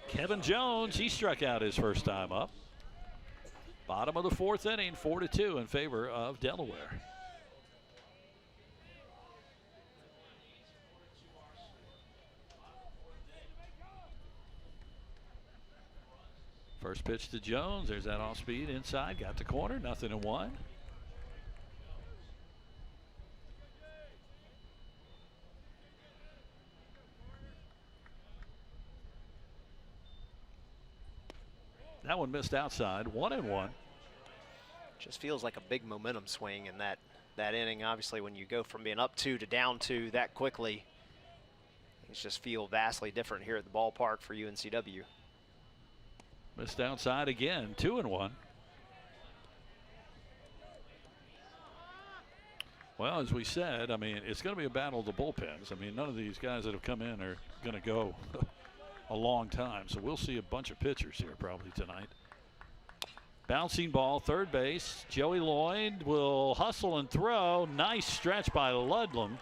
Kevin Jones, he struck out his first time up. Bottom of the 4th inning, 4-2 in favor of Delaware. First pitch to Jones. There's that off speed inside. Got the corner. 0-1. That one missed outside. 1-1. Just feels like a big momentum swing in that inning. Obviously, when you go from being up 2 to down 2 that quickly, things just feel vastly different here at the ballpark for UNCW. Missed outside again, 2-1. Well, as we said, I mean, it's going to be a battle of the bullpens. I mean, none of these guys that have come in are going to go a long time. So we'll see a bunch of pitchers here probably tonight. Bouncing ball, third base. Joey Lloyd will hustle and throw. Nice stretch by Ludman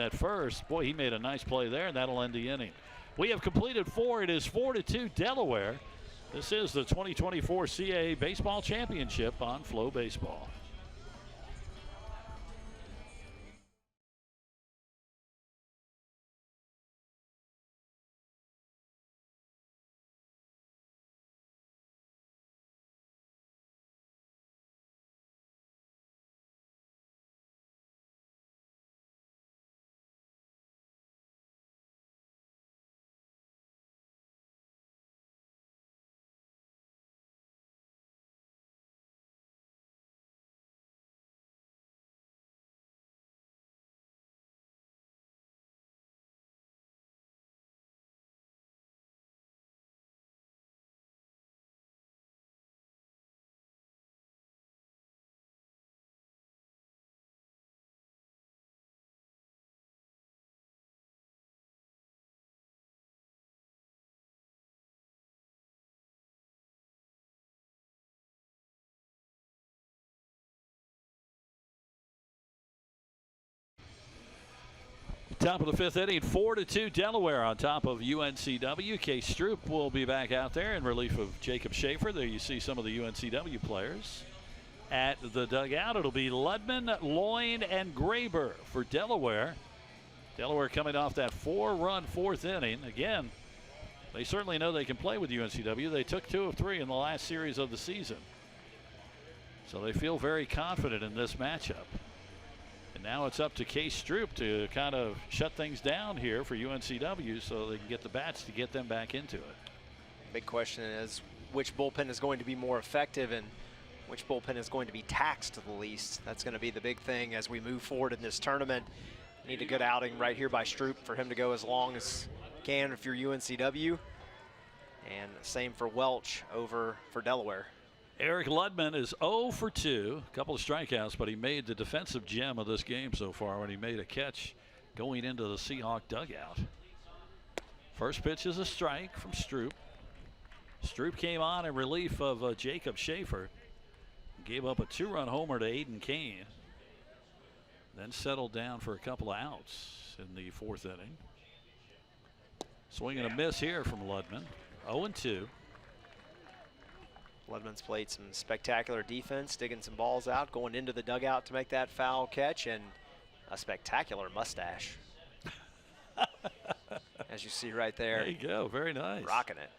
at first. Boy, he made a nice play there, and that'll end the inning. We have completed 4. It is 4-2 Delaware. This is the 2024 CAA Baseball Championship on FloBaseball. Top of the 5th inning, 4-2 Delaware on top of UNCW. Case Stroop will be back out there in relief of Jacob Schaefer. There you see some of the UNCW players. At the dugout, it'll be Ludman, Lloyd, and Graber for Delaware. Delaware coming off that 4-run 4th inning. Again, they certainly know they can play with UNCW. They took 2 of 3 in the last series of the season. So they feel very confident in this matchup. And now it's up to Case Stroop to kind of shut things down here for UNCW so they can get the bats to get them back into it. Big question is which bullpen is going to be more effective and which bullpen is going to be taxed the least. That's going to be the big thing as we move forward in this tournament. Need a good outing right here by Stroop for him to go as long as can if you're UNCW. And same for Welch over for Delaware. Eric Ludman is 0 for 2, a couple of strikeouts, but he made the defensive gem of this game so far when he made a catch going into the Seahawk dugout. First pitch is a strike from Stroop. Stroop came on in relief of Jacob Schaefer. Gave up a 2-run homer to Aiden Kane. Then settled down for a couple of outs in the 4th inning. Swing and a miss here from Ludman. 0-2. Ludman's played some spectacular defense, digging some balls out, going into the dugout to make that foul catch, and a spectacular mustache. As you see right there. There you go, very nice. Rocking it.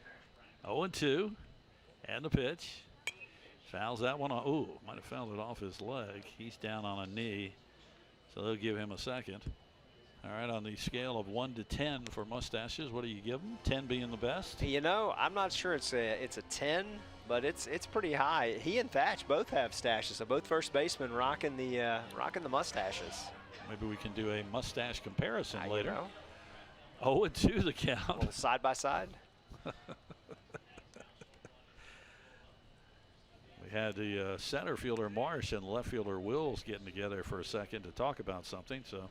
0-2, and the pitch. Fouls that one off. Ooh, might have fouled it off his leg. He's down on a knee, so they'll give him a second. All right, on the scale of 1 to 10 for mustaches, what do you give him? 10 being the best? You know, I'm not sure it's a 10, but it's pretty high. He and Thatch both have stashes, so both first basemen rocking the mustaches. Maybe we can do a mustache comparison later. You know. 0-2 the count. A little side by side. We had the center fielder Marsh and left fielder Wills getting together for a second to talk about something, so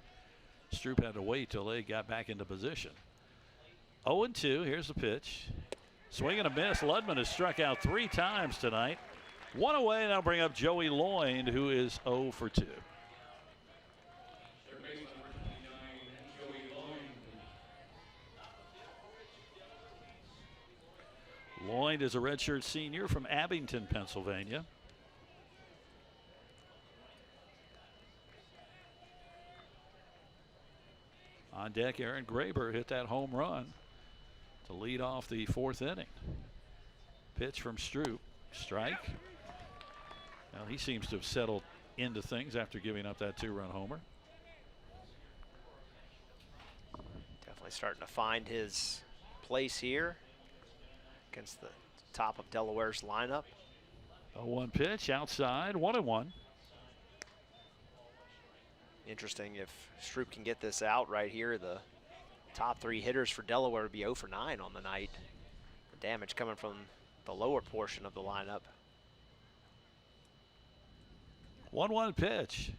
Stroop had to wait till they got back into position. 0-2, here's the pitch. Swing and a miss. Ludman has struck out 3 times tonight. 1 away, and I'll bring up Joey Lloyd, who is 0 for 2. Lloyd is a redshirt senior from Abington, Pennsylvania. On deck, Aaron Graber hit that home run to lead off the 4th inning. Pitch from Stroop. Strike. Now he seems to have settled into things after giving up that 2-run homer. Definitely starting to find his place here against the top of Delaware's lineup. 0-1 pitch outside, 1-1. Interesting if Stroop can get this out right here. The top 3 hitters for Delaware would be 0 for 9 on the night. The damage coming from the lower portion of the lineup. 1-1 pitch.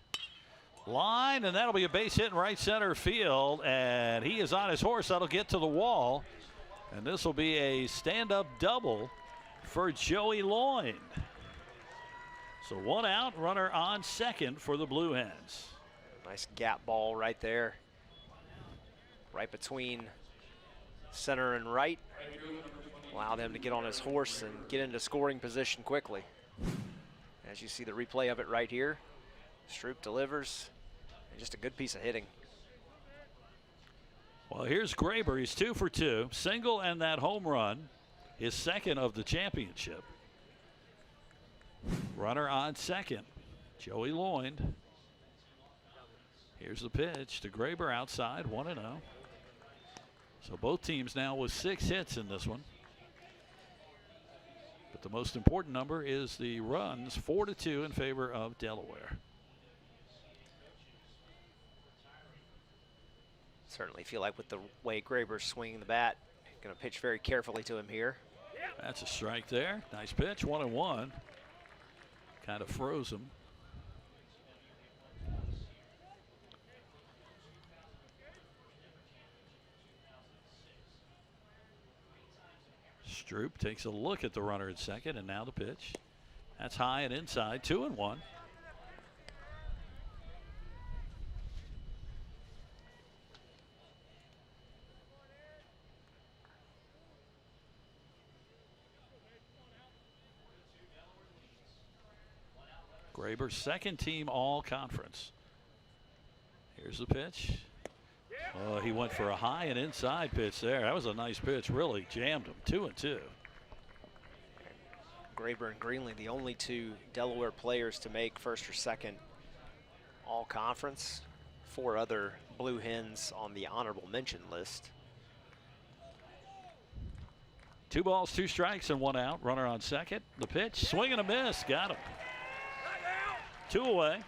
Line, and that'll be a base hit in right center field. And he is on his horse. That'll get to the wall. And this will be a stand-up double for Joey Loyne. So 1 out, runner on second for the Blue Hens. Nice gap ball right there. Right between center and right. Allow them to get on his horse and get into scoring position quickly. As you see the replay of it right here, Stroop delivers, and just a good piece of hitting. Well, here's Graber. He's 2 for 2. Single and that home run, his second of the championship. Runner on second, Joey Loyne. Here's the pitch to Graber outside, 1-0. So both teams now with 6 hits in this one. But the most important number is the runs, 4-2 in favor of Delaware. Certainly feel like with the way Graber's swinging the bat, going to pitch very carefully to him here. That's a strike there. Nice pitch, 1-1. Kind of froze him. Stroop takes a look at the runner at second, and now the pitch. That's high and inside, 2-1. Graber's second team all conference. Here's the pitch. Oh, he went for a high and inside pitch there. That was a nice pitch, really jammed him. 2-2. Graber and Greenlee, the only 2 Delaware players to make first or second all conference. 4 other Blue Hens on the honorable mention list. 2 balls, 2 strikes, and 1 out. Runner on second. The pitch, swing and a miss. Got him. 2 away.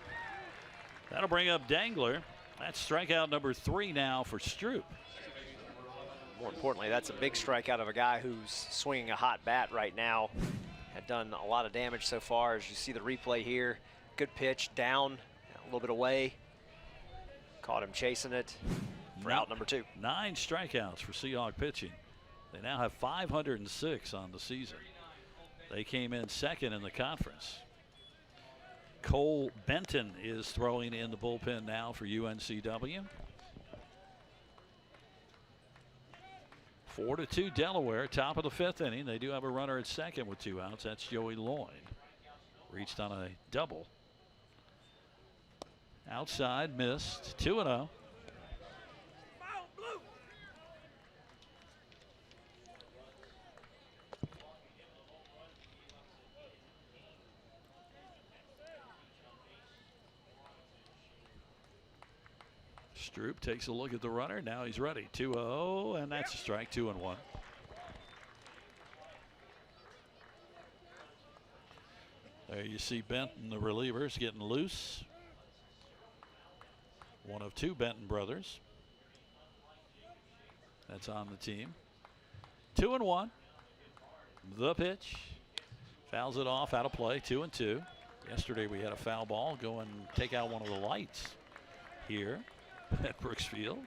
That'll bring up Dangler. That's strikeout number 3 now for Stroop. More importantly, that's a big strikeout of a guy who's swinging a hot bat right now. Had done a lot of damage so far. As you see the replay here, good pitch down, a little bit away. Caught him chasing it for out number 2. 9 strikeouts for Seahawk pitching. They now have 506 on the season. They came in second in the conference. Cole Benton is throwing in the bullpen now for UNCW. 4-2 Delaware, top of the 5th inning. They do have a runner at second with 2 outs. That's Joey Loyne. Reached on a double. Outside, missed. 2-0. Stroop takes a look at the runner. Now he's ready. 2-0, and that's a strike. 2-1. There you see Benton, the relievers, getting loose. One of 2 Benton brothers. That's on the team. 2-1. The pitch. Fouls it off, out of play. 2-2. Yesterday we had a foul ball go and take out one of the lights here at Brooks Field.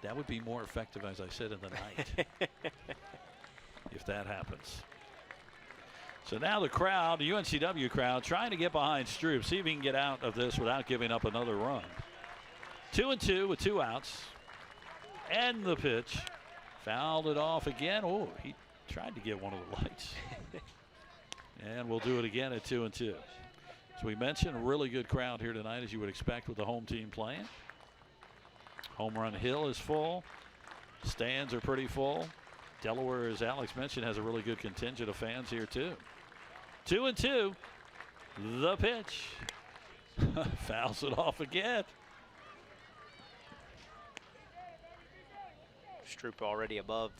That would be more effective, as I said, in the night if that happens. So now the crowd, the UNCW crowd, trying to get behind Stroop, see if he can get out of this without giving up another run. 2-2 with 2 outs. And the pitch. Fouled it off again. Oh, he tried to get one of the lights. And we'll do it again at 2-2. As we mentioned, a really good crowd here tonight, as you would expect with the home team playing. Home Run Hill is full. Stands are pretty full. Delaware, as Alex mentioned, has a really good contingent of fans here too. 2-2. The pitch. Fouls it off again. Stroop already above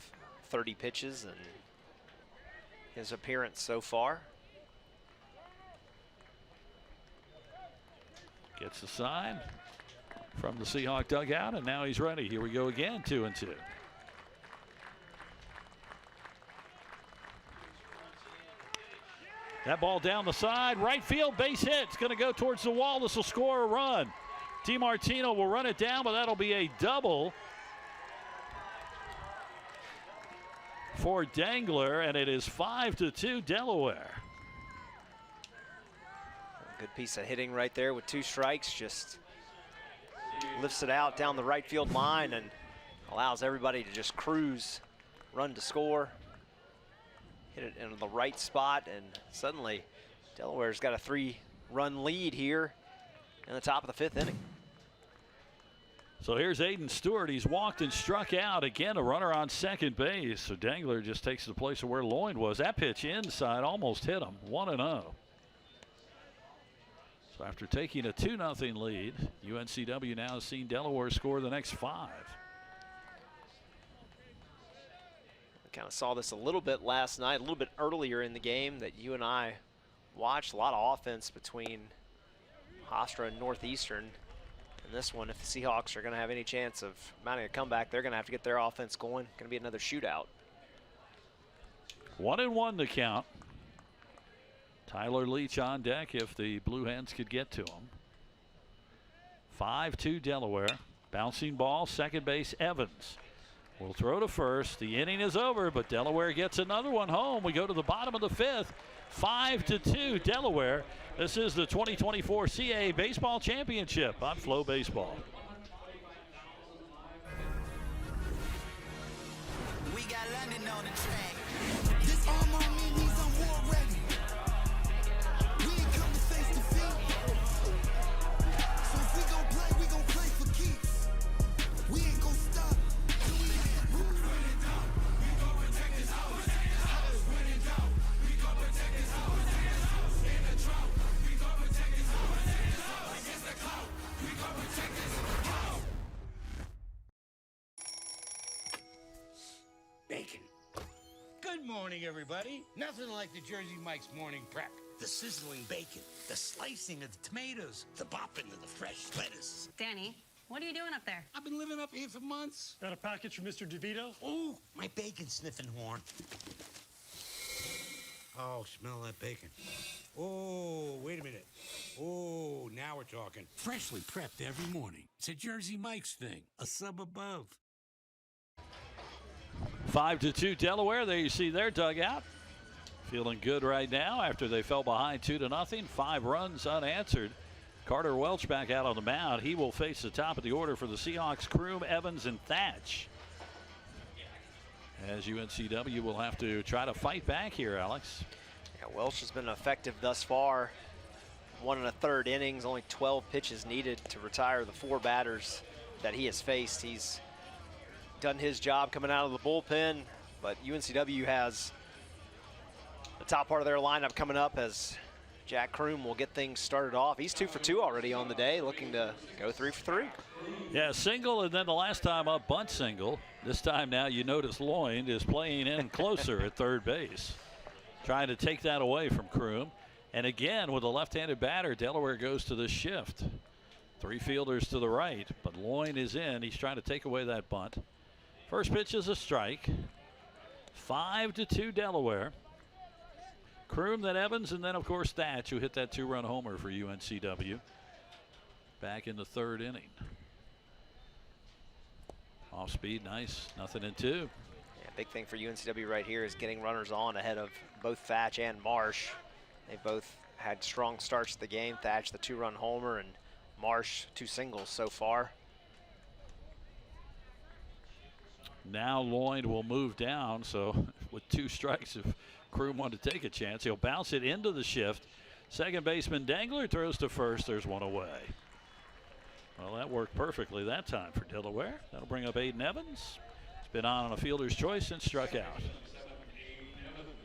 30 pitches in his appearance so far. Gets the sign from the Seahawk dugout, and now he's ready. Here we go again, 2-2. That ball down the side, right field, base hit. It's going to go towards the wall. This will score a run. DiMartino will run it down, but that'll be a double for Dangler, and it is 5-2 Delaware. A good piece of hitting right there with 2 strikes. Just lifts it out down the right field line and allows everybody to just cruise, run to score. Hit it in the right spot, and suddenly Delaware's got a 3-run lead here in the top of the 5th inning. So here's Aiden Stewart. He's walked and struck out. Again, a runner on second base. So Dangler just takes the place of where Lloyd was. That pitch inside almost hit him. 1-0. So after taking a 2-0 lead, UNCW now has seen Delaware score the next 5. Kind of saw this a little bit last night, a little bit earlier in the game that you and I watched. A lot of offense between Hofstra and Northeastern. And this one, if the Seahawks are going to have any chance of mounting a comeback, they're going to have to get their offense going. Going to be another shootout. 1-1 to count. Tyler Leach on deck if the Blue Hens could get to him. 5-2 Delaware. Bouncing ball, second base Evans. Will throw to first. The inning is over, but Delaware gets another one home. We go to the bottom of the 5th. 5-2 Delaware. This is the 2024 CAA Baseball Championship on FloBaseball. We got London on the track. This arm on me means I'm war ready. We ain't come to face defeat. So if we gon' play, we gon' play for keeps. We ain't gon' stop. Bacon. Good morning, everybody. Nothing like the Jersey Mike's morning prep. The sizzling bacon, the slicing of the tomatoes, the bopping of the fresh lettuce. Danny, what are you doing up there? I've been living up here for months. Got a package from Mr. DeVito? Oh, my bacon sniffing horn. Oh, smell that bacon. Oh, wait a minute. Oh, now we're talking. Freshly prepped every morning. It's a Jersey Mike's thing, a sub above. 5-2 Delaware. There you see their dugout. Feeling good right now after they fell behind 2-0. 5 runs unanswered. Carter Welch back out on the mound. He will face the top of the order for the Seahawks. Kroom, Evans, and Thatch. As UNCW will have to try to fight back here, Alex. Yeah, Welch has been effective thus far. 1 1/3 innings, only 12 pitches needed to retire the 4 batters that he has faced. He's done his job coming out of the bullpen, but UNCW has the top part of their lineup coming up as Jack Kroom will get things started off. He's 2 for 2 already on the day, looking to go 3 for 3. Yeah, single, and then the last time up, bunt single. This time now you notice Lloyd is playing in closer at third base, trying to take that away from Kroom. And again, with a left-handed batter, Delaware goes to the shift. 3 fielders to the right, but Lloyd is in. He's trying to take away that bunt. First pitch is a strike. 5-2 Delaware. Kroom, then Evans, and then of course Thatch, who hit that 2-run homer for UNCW back in the 3rd inning. Off speed, nice, 0-2. Yeah, big thing for UNCW right here is getting runners on ahead of both Thatch and Marsh. They both had strong starts to the game. Thatch the 2-run homer, and Marsh 2 singles so far. Now Lloyd will move down, so with 2 strikes, if Kroom wanted to take a chance, he'll bounce it into the shift. Second baseman Dangler throws to first. There's one away. Well, that worked perfectly that time for Delaware. That'll bring up Aiden Evans. He's been on a fielder's choice and struck out.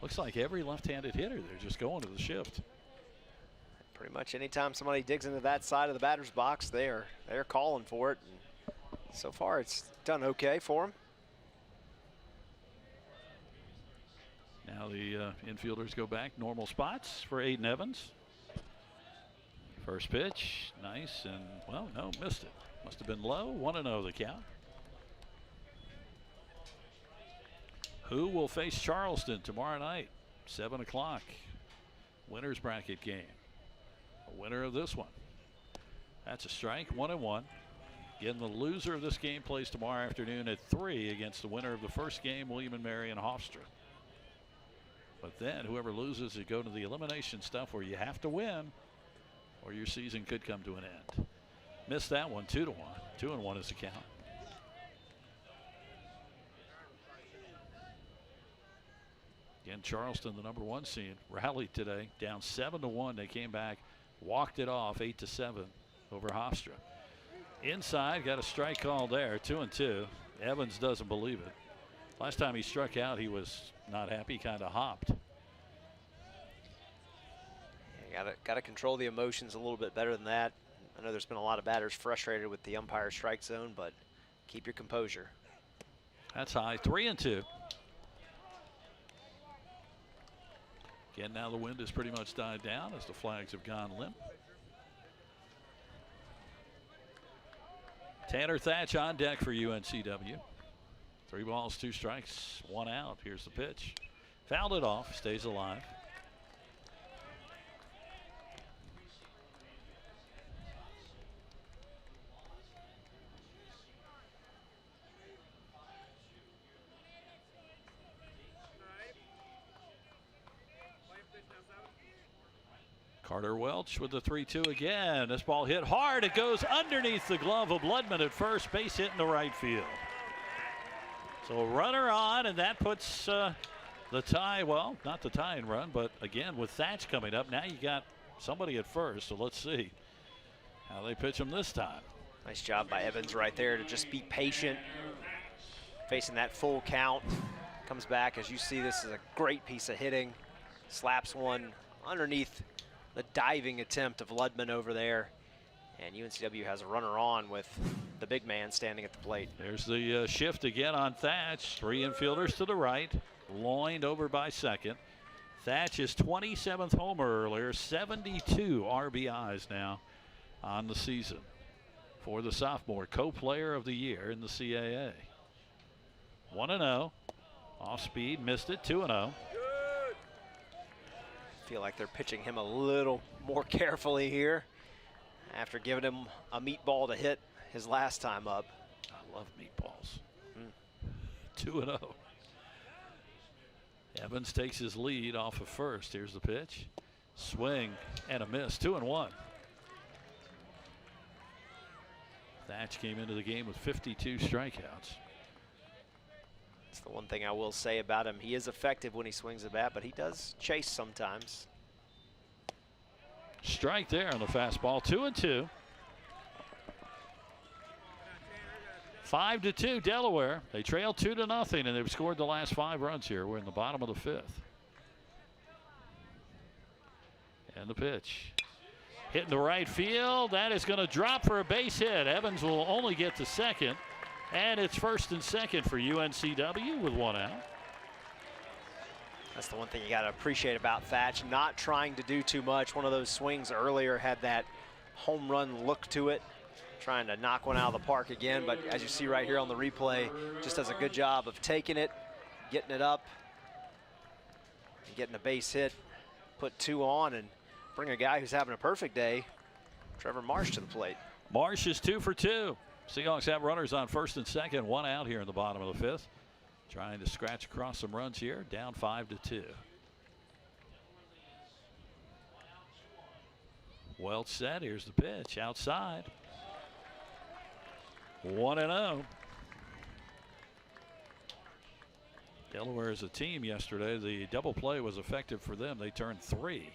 Looks like every left-handed hitter, they're just going to the shift. Pretty much anytime somebody digs into that side of the batter's box, they're calling for it. And so far, it's done okay for them. Now the infielders go back normal spots for Aiden Evans. First pitch, nice, and well, no, missed it. Must have been low. 1-0 the count. Who will face Charleston tomorrow night? 7 o'clock. Winner's bracket game. A winner of this one. That's a strike. 1-1. Again, the loser of this game plays tomorrow afternoon at 3 against the winner of the first game, William & Mary and Hofstra. But then whoever loses, you go to the elimination stuff where you have to win or your season could come to an end. Missed that one. 2-1. 2-1 is the count. Again, Charleston, the #1 seed, rallied today, down 7-1. They came back, walked it off 8-7 over Hofstra. Inside, got a strike call there, 2-2. Evans doesn't believe it. Last time he struck out, he was not happy, kind of hopped. Yeah, gotta control the emotions a little bit better than that. I know there's been a lot of batters frustrated with the umpire strike zone, but keep your composure. That's high. 3-2. Again, now the wind has pretty much died down as the flags have gone limp. Tanner Thatch on deck for UNCW. 3 balls, 2 strikes, 1 out. Here's the pitch. Fouled it off, stays alive. Carter Welch with the 3-2 again. This ball hit hard. It goes underneath the glove of Bloodman at first, base hit in the right field. So a runner on, and that puts the tie, well, not the tying run, but again, with Thatch coming up, now you got somebody at first, so let's see how they pitch him this time. Nice job by Evans right there to just be patient, facing that full count. Comes back, as you see, this is a great piece of hitting. Slaps one underneath the diving attempt of Ludman over there. And UNCW has a runner on with the big man standing at the plate. There's the shift again on Thatch. 3 infielders to the right, loined over by second. Thatch is 27th homer earlier, 72 RBIs now on the season for the sophomore, co-player of the year in the CAA. 1-0, off speed, missed it. 2-0. Feel like they're pitching him a little more carefully here after giving him a meatball to hit his last time up. I love meatballs. 2-0. Evans takes his lead off of first. Here's the pitch. Swing and a miss. 2-1. Thatch came into the game with 52 strikeouts. That's the one thing I will say about him. He is effective when he swings the bat, but he does chase sometimes. Strike there on the fastball. 2-2. 5-2 Delaware. They trail 2-0, and they've scored the last 5 runs here. We're in the bottom of the 5th. And the pitch. Hitting the right field. That is going to drop for a base hit. Evans will only get to second. And it's first and second for UNCW with 1 out. That's the one thing you got to appreciate about Thatch, not trying to do too much. One of those swings earlier had that home run look to it, trying to knock one out of the park again. But as you see right here on the replay, just does a good job of taking it, getting it up, and getting a base hit, put 2 on, and bring a guy who's having a perfect day, Trevor Marsh, to the plate. Marsh is 2 for 2. Seahawks have runners on first and second, 1 out here in the bottom of the 5th. Trying to scratch across some runs here, down 5-2. Welch set, here's the pitch, outside. 1-0. Delaware as a team yesterday, the double play was effective for them. They turned 3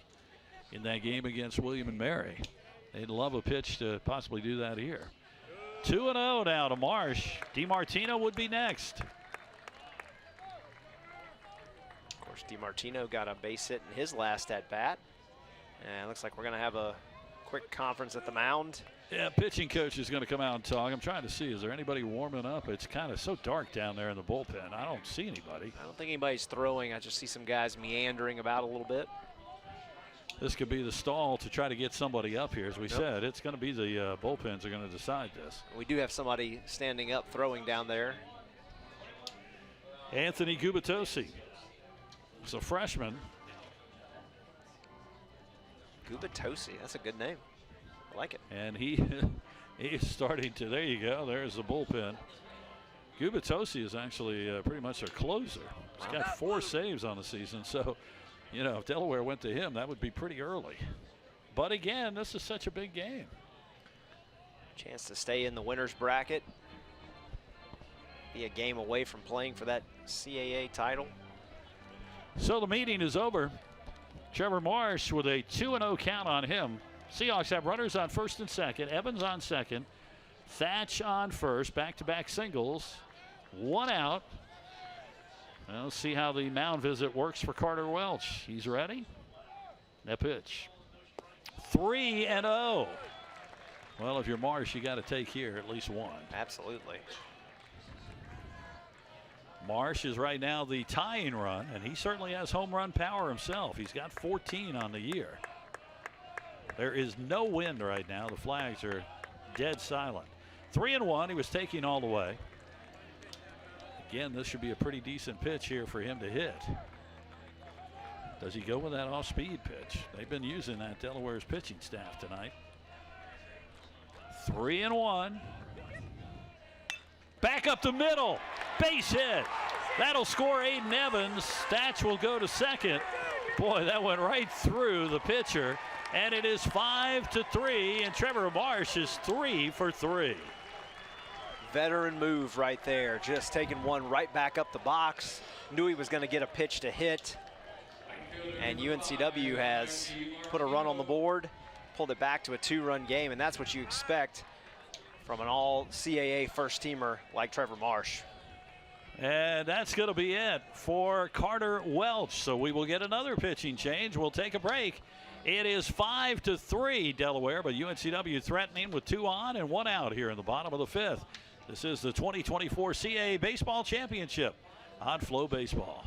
in that game against William & Mary. They'd love a pitch to possibly do that here. 2-0 now to Marsh. DiMartino would be next. Of course, DiMartino got a base hit in his last at-bat. And it looks like we're going to have a quick conference at the mound. Yeah, pitching coach is going to come out and talk. I'm trying to see, is there anybody warming up? It's kind of so dark down there in the bullpen. I don't see anybody. I don't think anybody's throwing. I just see some guys meandering about a little bit. this could be the stall to try to get somebody up here. As we said, it's going to be the bullpens are going to decide this. We do have somebody standing up, throwing down there. Anthony Gubitosi is a freshman. Gubitosi, that's a good name. I like it. And he is starting to, there you go, there's the bullpen. Gubitosi is actually pretty much their closer. He's got 4 saves on the season, so, you know, if Delaware went to him, that would be pretty early. But again, this is such a big game. Chance to stay in the winner's bracket. Be a game away from playing for that CAA title. So the meeting is over. Trevor Marsh with a 2-0 count on him. Seahawks have runners on first and second. Evans on second. Thatch on first. Back-to-back singles. 1 out. Well, let's see how the mound visit works for Carter Welch. He's ready. That pitch. 3-0. Well, if you're Marsh, you got to take here at least 1. Absolutely. Marsh is right now the tying run, and he certainly has home run power himself. He's got 14 on the year. There is no wind right now. The flags are dead silent. 3-1. He was taking all the way. Again, this should be a pretty decent pitch here for him to hit. Does he go with that off-speed pitch? They've been using that, Delaware's pitching staff tonight. 3-1. Back up the middle. Base hit. That'll score Aiden Evans. Thatch will go to second. Boy, that went right through the pitcher. And it is 5-3, and Trevor Marsh is 3 for 3. Veteran move right there. Just taking one right back up the box. Knew he was going to get a pitch to hit. And UNCW has put a run on the board, pulled it back to a 2-run game, and that's what you expect from an all-CAA first-teamer like Trevor Marsh. And that's going to be it for Carter Welch. So we will get another pitching change. We'll take a break. It is 5-3 Delaware, but UNCW threatening with 2 on and 1 out here in the bottom of the 5th. This is the 2024 CAA Baseball Championship on FloBaseball.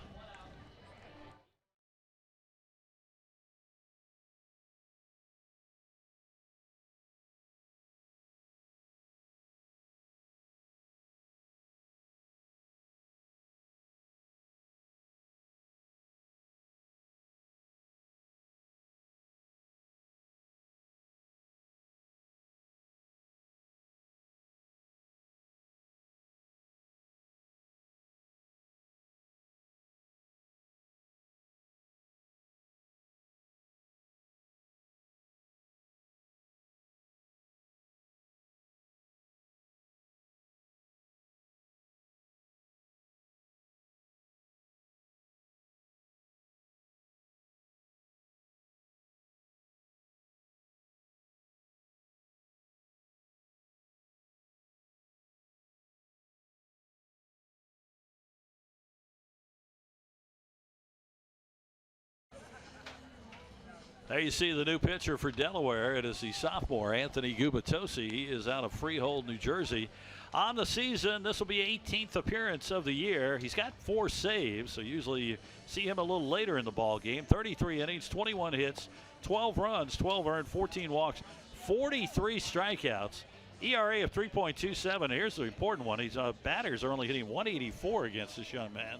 There you see the new pitcher for Delaware. It is the sophomore, Anthony Gubitosi. He is out of Freehold, New Jersey. On the season, this will be 18th appearance of the year. He's got 4 saves, so usually you see him a little later in the ball game. 33 innings, 21 hits, 12 runs, 12 earned, 14 walks, 43 strikeouts. ERA of 3.27. Here's the important one. His batters are only hitting 184 against this young man.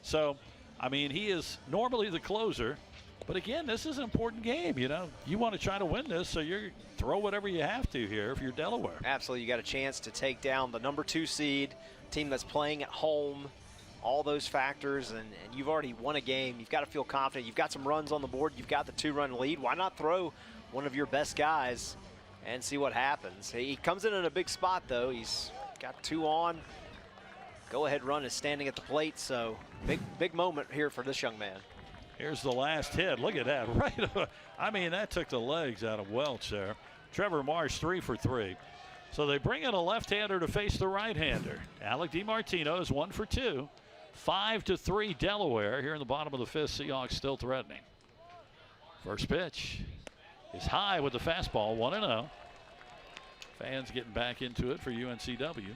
So, I mean, he is normally the closer. But again, this is an important game. You know, you want to try to win this, so you throw whatever you have to here if you're Delaware. Absolutely. You got a chance to take down the number 2 seed, team that's playing at home, all those factors, and you've already won a game. You've got to feel confident. You've got some runs on the board. You've got the 2-run lead. Why not throw one of your best guys and see what happens? He comes in a big spot, though. He's got 2 on. Go-ahead run is standing at the plate, so big moment here for this young man. Here's the last hit. Look at that. Right. I mean, that took the legs out of Welch there. Trevor Marsh 3 for 3. So they bring in a left-hander to face the right-hander. Alec DiMartino is 1 for 2. 5-3 Delaware here in the bottom of the 5th. Seahawks still threatening. First pitch is high with the fastball, 1-0. Fans getting back into it for UNCW.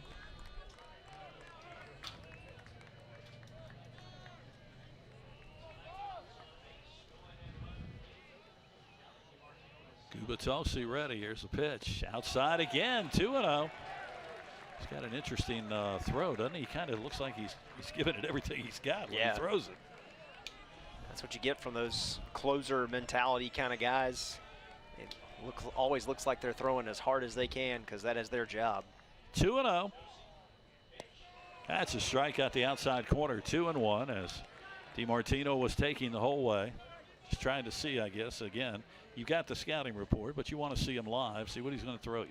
Gubatosi ready. Here's the pitch. Outside again, 2-0. He's got an interesting throw, doesn't he? He kind of looks like he's giving it everything he's got when he throws it. That's what you get from those closer mentality kind of guys. It always looks like they're throwing as hard as they can because that is their job. 2-0. That's a strike out the outside corner. 2-1 as DiMartino was taking the whole way. Just trying to see, I guess, again. You've got the scouting report, but you want to see him live, see what he's going to throw you.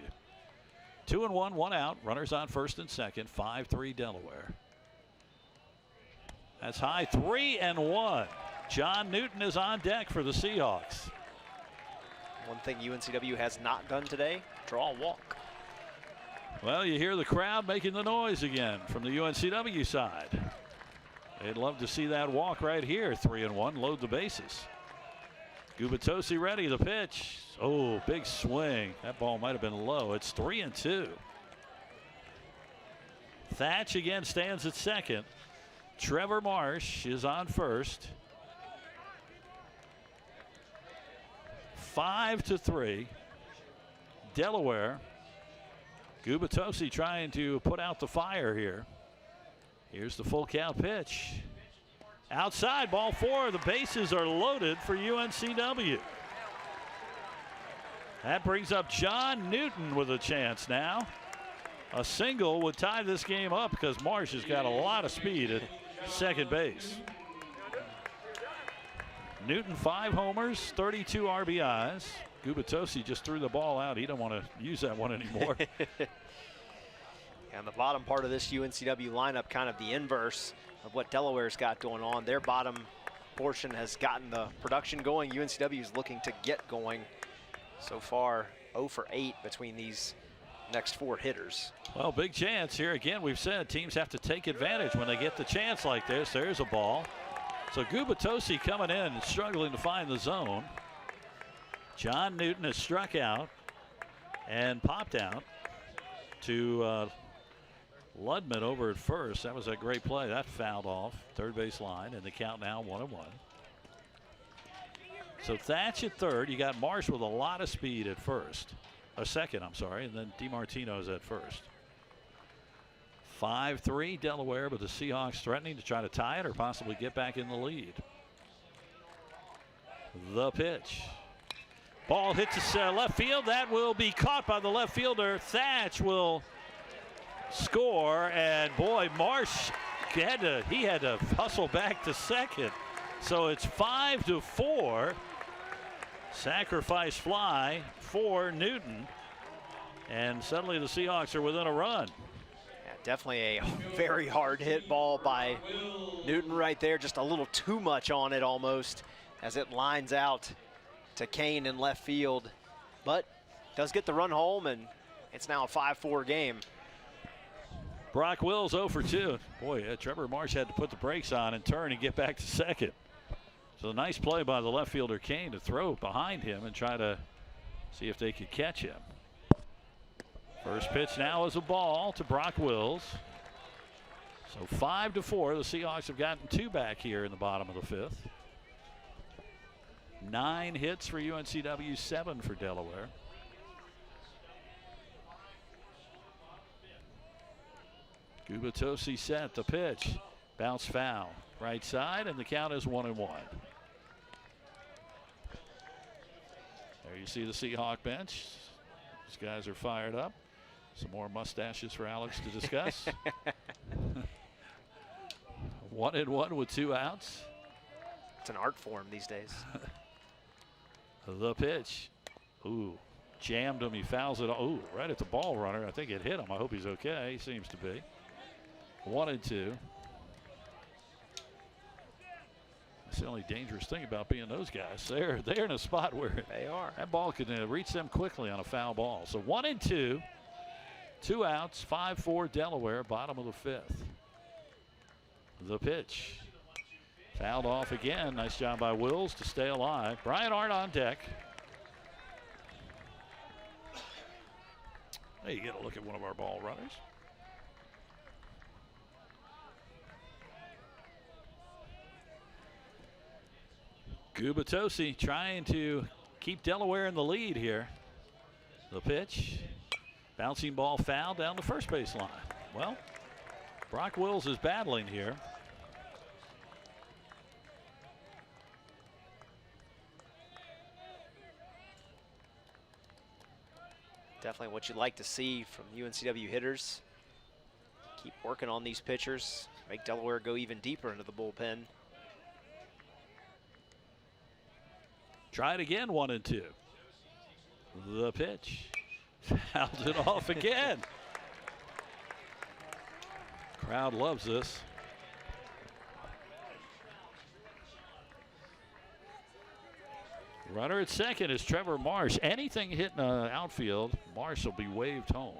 2-1, 1 out. Runners on first and second. 5-3 Delaware. That's high. 3-1. John Newton is on deck for the Seahawks. One thing UNCW has not done today, draw a walk. Well, you hear the crowd making the noise again from the UNCW side. They'd love to see that walk right here. 3-1, load the bases. Gubatosi ready, the pitch. Oh, big swing. That ball might have been low. It's 3-2. Thatch again stands at second. Trevor Marsh is on first. 5-3. Delaware. Gubatosi trying to put out the fire here. Here's the full count pitch. Outside, ball 4. The bases are loaded for UNCW. That brings up John Newton with a chance now. A single would tie this game up because Marsh has got a lot of speed at second base. Newton 5 homers, 32 RBIs. Gubatosi just threw the ball out. He don't want to use that one anymore. And the bottom part of this UNCW lineup, kind of the inverse of what Delaware's got going on. Their bottom portion has gotten the production going. UNCW is looking to get going. So far, 0 for 8 between these next 4 hitters. Well, big chance here. Again, we've said teams have to take advantage when they get the chance like this. There's a ball. So Gubatosi coming in and struggling to find the zone. John Newton has struck out and popped out to Ludman over at first. That was a great play. That fouled off third base line, and the count now 1-1. So Thatch at third. You got Marsh with a lot of speed at first. Or second, I'm sorry, and then DiMartino's at first. 5-3 Delaware, but the Seahawks threatening to try to tie it or possibly get back in the lead. The pitch. Ball hits left field. That will be caught by the left fielder. Thatch will score, and boy, Marsh had to hustle back to second. So it's 5-4. Sacrifice fly for Newton, and suddenly the Seahawks are within a run. Yeah, definitely a very hard hit ball by Newton right there. Just a little too much on it almost as it lines out to Kane in left field, but does get the run home, and it's now a 5-4 game. Brock Wills 0 for 2. Boy, Trevor Marsh had to put the brakes on and turn and get back to second. So a nice play by the left fielder Kane to throw behind him and try to see if they could catch him. First pitch now is a ball to Brock Wills. So 5-4. The Seahawks have gotten 2 back here in the bottom of the 5th. 9 hits for UNCW, 7 for Delaware. Gubatosi set the pitch. Bounce foul. Right side, and the count is 1-1. There you see the Seahawk bench. These guys are fired up. Some more mustaches for Alex to discuss. 1-1 with 2 outs. It's an art form these days. The pitch. Ooh, jammed him. He fouls it. Ooh, right at the ball runner. I think it hit him. I hope he's okay. He seems to be. 1-2. That's the only dangerous thing about being those guys. They're in a spot where they are. That ball could reach them quickly on a foul ball. So 1-2. 2 outs. 5-4 Delaware. Bottom of the 5th. The pitch. Fouled off again. Nice job by Wills to stay alive. Brian Art on deck. Hey, you get a look at one of our ball runners. Gubatosi trying to keep Delaware in the lead here. The pitch. Bouncing ball foul down the first base line. Well, Brock Wills is battling here. Definitely what you'd like to see from UNCW hitters. Keep working on these pitchers. Make Delaware go even deeper into the bullpen. Try it again, 1-2. The pitch. Fouled it off again. Crowd loves this. Runner at second is Trevor Marsh. Anything hitting the outfield, Marsh will be waved home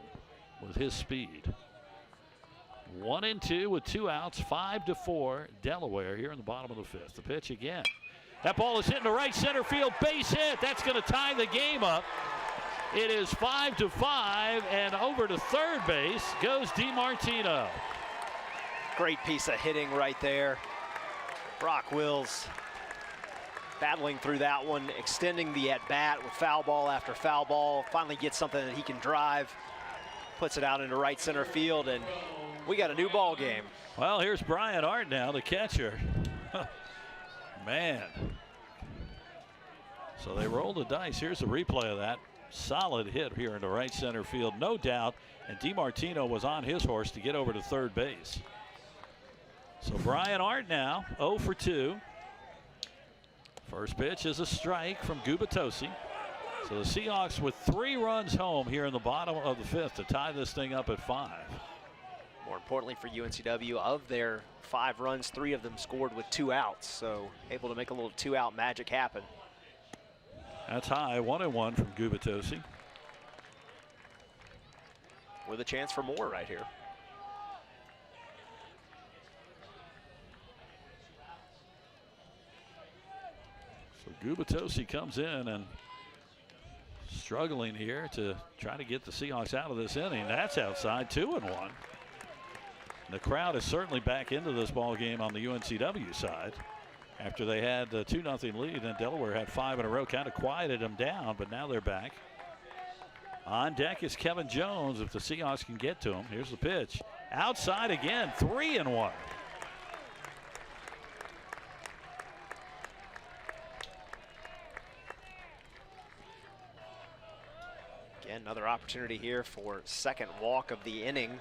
with his speed. 1-2 with 2 outs, 5-4 Delaware here in the bottom of the 5th. The pitch again. That ball is hitting the right center field, base hit. That's going to tie the game up. It is 5-5, and over to third base goes DiMartino. Great piece of hitting right there. Brock Wills battling through that one, extending the at-bat with foul ball after foul ball. Finally gets something that he can drive, puts it out into right center field, and we got a new ball game. Well, here's Brian Art now, the catcher. Man. So they roll the dice. Here's a replay of that. Solid hit here into right center field, no doubt. And DiMartino was on his horse to get over to third base. So Brian Art now 0 for 2. First pitch is a strike from Gubitosi. So the Seahawks with 3 runs home here in the bottom of the 5th to tie this thing up at 5. More importantly for UNCW, of their 5 runs, 3 of them scored with 2 outs. So able to make a little 2-out magic happen. That's high, 1-1 from Gubitosi. With a chance for more right here. So Gubitosi comes in and struggling here to try to get the Seahawks out of this inning. That's outside, 2-1. The crowd is certainly back into this ball game on the UNCW side. After they had a 2-0 lead, and Delaware had 5 in a row, kind of quieted them down, but now they're back. On deck is Kevin Jones if the Seahawks can get to him. Here's the pitch. Outside again, 3-1. Again, another opportunity here for second walk of the inning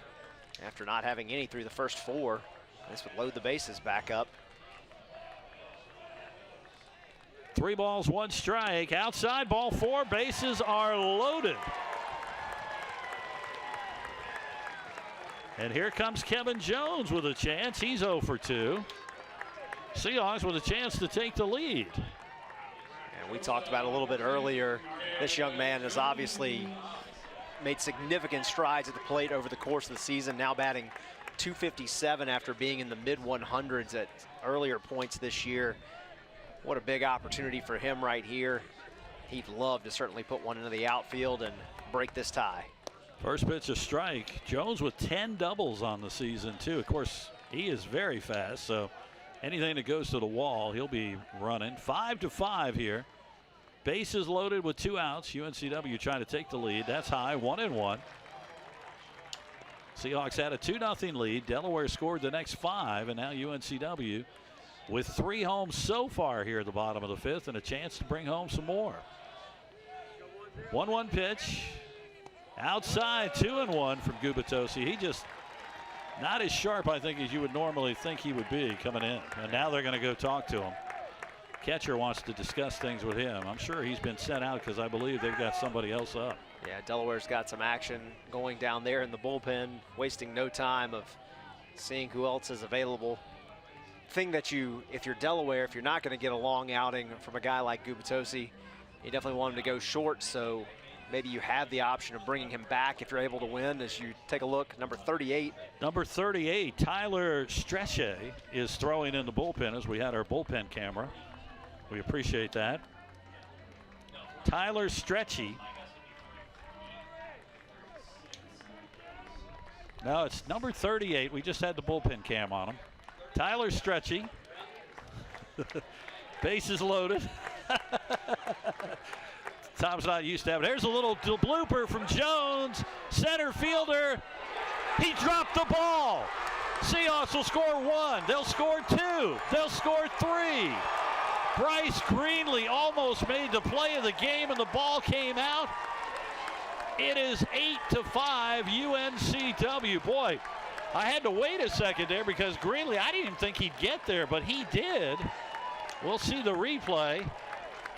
after not having any through the first 4. This would load the bases back up. 3 balls, 1 strike. Outside, ball 4. Bases are loaded. And here comes Kevin Jones with a chance. He's 0 for 2. Seahawks with a chance to take the lead. And we talked about a little bit earlier, this young man has obviously made significant strides at the plate over the course of the season, now batting .257 after being in the mid-100s at earlier points this year. What a big opportunity for him right here. He'd love to certainly put one into the outfield and break this tie. First pitch a strike. Jones with 10 doubles on the season too. Of course, he is very fast, so anything that goes to the wall, he'll be running. 5-5 here. Bases loaded with 2 outs. UNCW trying to take the lead. That's high, 1-1. Seahawks had a 2-0 lead. Delaware scored the next 5, and now UNCW with 3 homes so far here at the bottom of the 5th and a chance to bring home some more. 1-1 pitch. Outside, 2-1 from Gubitosi. He just not as sharp, I think, as you would normally think he would be coming in. And now they're going to go talk to him. Catcher wants to discuss things with him. I'm sure he's been sent out because I believe they've got somebody else up. Yeah, Delaware's got some action going down there in the bullpen, wasting no time of seeing who else is available. Thing that if you're Delaware, if you're not going to get a long outing from a guy like Gubitosi, you definitely want him to go short, so maybe you have the option of bringing him back if you're able to win. As you take a look, number 38. Number 38, Tyler Strecce, is throwing in the bullpen as we had our bullpen camera. We appreciate that. Tyler Strecce. No, it's number 38. We just had the bullpen cam on him. Tyler Strecce. Bases loaded. Tom's not used to having. There's a little blooper from Jones, center fielder. He dropped the ball. Seahawks will score 1. They'll score 2. They'll score 3. Bryce Greenlee almost made the play of the game, and the ball came out. It is 8-5 UNCW. Boy, I had to wait a second there because Greenlee, I didn't even think he'd get there, but he did. We'll see the replay.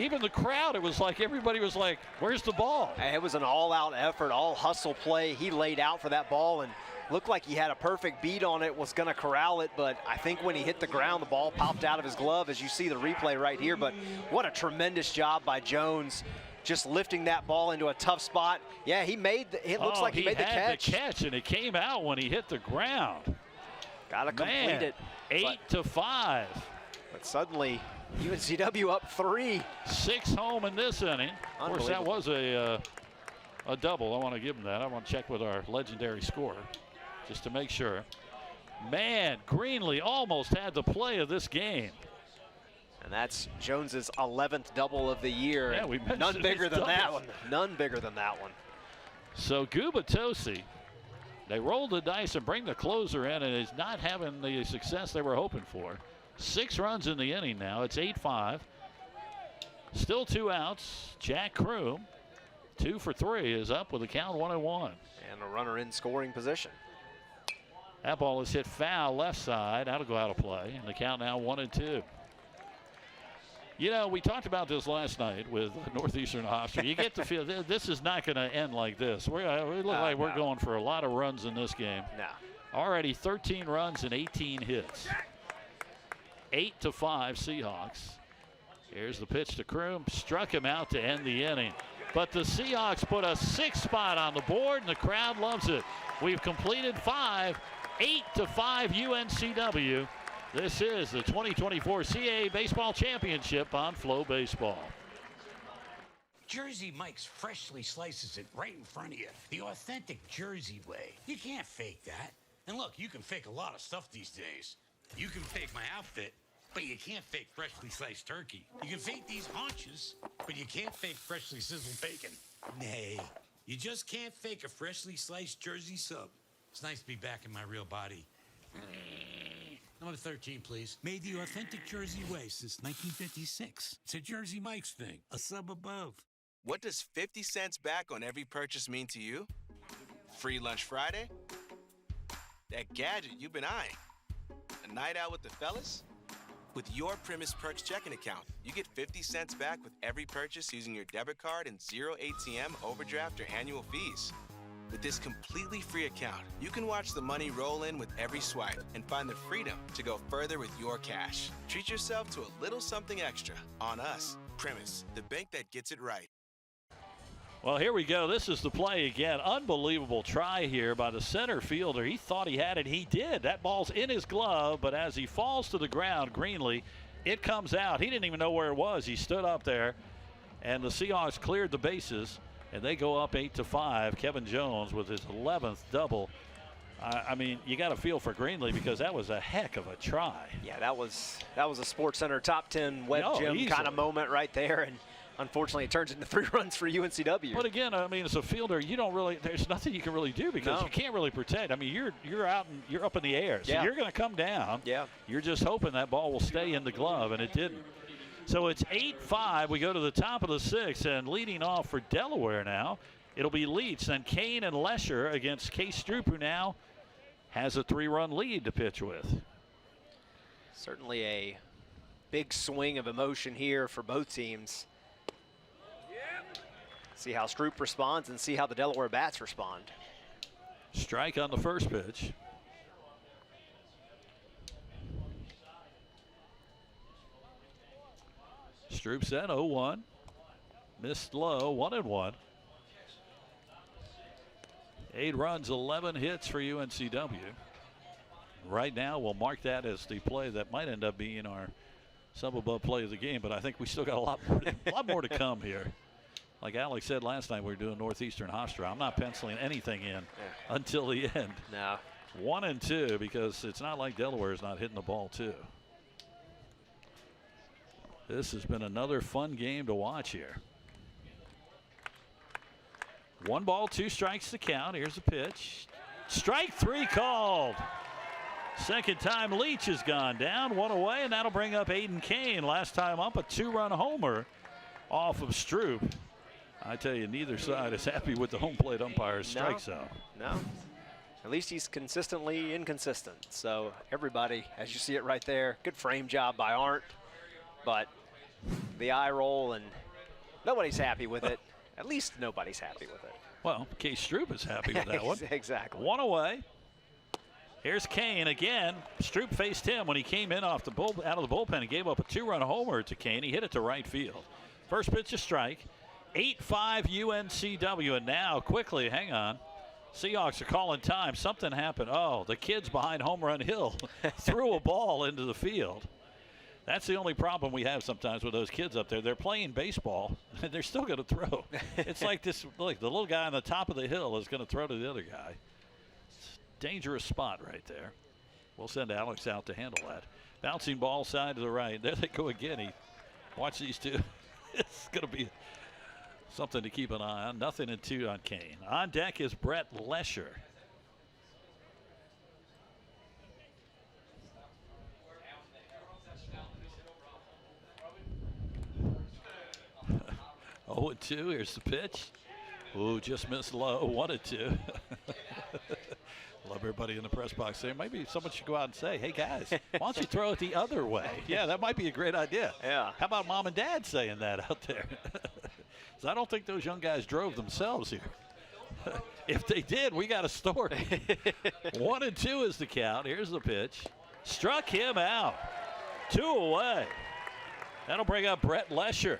Even the crowd, it was like everybody was like, where's the ball? It was an all-out effort, all hustle play. He laid out for that ball and looked like he had a perfect beat on it, was going to corral it, but I think when he hit the ground, the ball popped out of his glove, as you see the replay right here. But what a tremendous job by Jones, just lifting that ball into a tough spot. Yeah, he made it looks like he made the catch. He had the catch, and it came out when he hit the ground. Got to complete it. 8-5. But suddenly, UNCW up 3. 6 home in this inning. Of course, that was a double. I want to give him that. I want to check with our legendary scorer just to make sure. Man, Greenlee almost had the play of this game. And that's Jones's 11th double of the year. Yeah, we mentioned none bigger than doubles. that one. None bigger than that one. So Gubatosi, they roll the dice and bring the closer in, and is not having the success they were hoping for. 6 runs in the inning now. It's 8-5. Still 2 outs. Jack Kroom, 2 for 3, is up with a count 1-1. And a runner in scoring position. That ball is hit foul left side. That'll go out of play. And the count now 1-2. You know, we talked about this last night with Northeastern Hofstra. You get the feel this is not going to end like this. We look like we're going for a lot of runs in this game. No. Already 13 runs and 18 hits. 8-5 Seahawks. Here's the pitch to Kroom. Struck him out to end the inning. But the Seahawks put a 6th spot on the board, and the crowd loves it. We've completed 5. 8-5 UNCW. This is the 2024 CAA Baseball Championship on FloBaseball. Jersey Mike's freshly slices it right in front of you. The authentic Jersey way. You can't fake that. And look, you can fake a lot of stuff these days. You can fake my outfit, but you can't fake freshly sliced turkey. You can fake these haunches, but you can't fake freshly sizzled bacon. Nay, you just can't fake a freshly sliced Jersey sub. It's nice to be back in my real body. Number 13, please. Made the authentic Jersey way since 1956. It's a Jersey Mike's thing, a sub above. What does 50 cents back on every purchase mean to you? Free lunch Friday? That gadget you've been eyeing? A night out with the fellas? With your Primus Perks checking account, you get 50 cents back with every purchase using your debit card and 0 ATM overdraft or annual fees. With this completely free account, you can watch the money roll in with every swipe and find the freedom to go further with your cash. Treat yourself to a little something extra on us. Primus, the bank that gets it right. Well, here we go. This is the play again. Unbelievable try here by the center fielder. He thought he had it. He did. That ball's in his glove, but as he falls to the ground, Greenlee, it comes out. He didn't even know where it was. He stood up there, and the Seahawks cleared the bases, and they go up 8-5. Kevin Jones with his 11th double. I mean, you got to feel for Greenlee because that was a heck of a try. Yeah, that was a SportsCenter top 10 web gym kind of moment right there, and unfortunately, it turns into 3 runs for UNCW. But again, I mean, as a fielder, you don't really. There's nothing you can really do because you can't really protect. I mean, you're out and you're up in the air, so you're going to come down. Yeah. You're just hoping that ball will stay in the glove, and it didn't. So it's 8-5. We go to the top of the 6th, and leading off for Delaware now, it'll be Leach, then Kane and Lesher against Case Stroop, who now has a 3-run lead to pitch with. Certainly a big swing of emotion here for both teams. See how Stroop responds and see how the Delaware bats respond. Strike on the first pitch. Stroop set 0-1. Missed low, 1-1. 8 runs, 11 hits for UNCW. Right now, we'll mark that as the play that might end up being our sub-above play of the game, but I think we still got a lot more to come here. Like Alex said last night, we were doing Northeastern Hofstra. I'm not penciling anything in until the end. No. 1-2, because it's not like Delaware is not hitting the ball too. This has been another fun game to watch here. 1 ball, 2 strikes to count. Here's the pitch. Strike 3 called. Second time Leach has gone down, 1 away, and that'll bring up Aiden Kane. Last time up, a 2-run homer off of Stroop. I tell you, neither side is happy with the home plate umpire's strike zone. No. At least he's consistently inconsistent. So everybody, as you see it right there, good frame job by Arndt, but the eye roll and nobody's happy with it. At least nobody's happy with it. Well, Case Stroop is happy with that one. Exactly. 1 away. Here's Kane again. Stroop faced him when he came in off the out of the bullpen and gave up a 2-run homer to Kane. He hit it to right field. First pitch a strike. 8-5 UNCW, and now quickly, hang on. Seahawks are calling time. Something happened. Oh, the kids behind Home Run Hill threw a ball into the field. That's the only problem we have sometimes with those kids up there. They're playing baseball, and they're still going to throw. It's like this, look, the little guy on the top of the hill is going to throw to the other guy. Dangerous spot right there. We'll send Alex out to handle that. Bouncing ball side to the right. There they go again. Watch these two. It's going to be something to keep an eye on. 0-2 on Kane. On deck is Brett Lesher. Oh, 2. Here's the pitch. Ooh, just missed low. 1-2. Love everybody in the press box there. Maybe someone should go out and say, hey, guys, why don't you throw it the other way? Yeah, that might be a great idea. Yeah. How about mom and dad saying that out there? So I don't think those young guys drove themselves here. If they did, we got a story. 1-2 is the count. Here's the pitch. Struck him out. 2 away. That'll bring up Brett Lesher.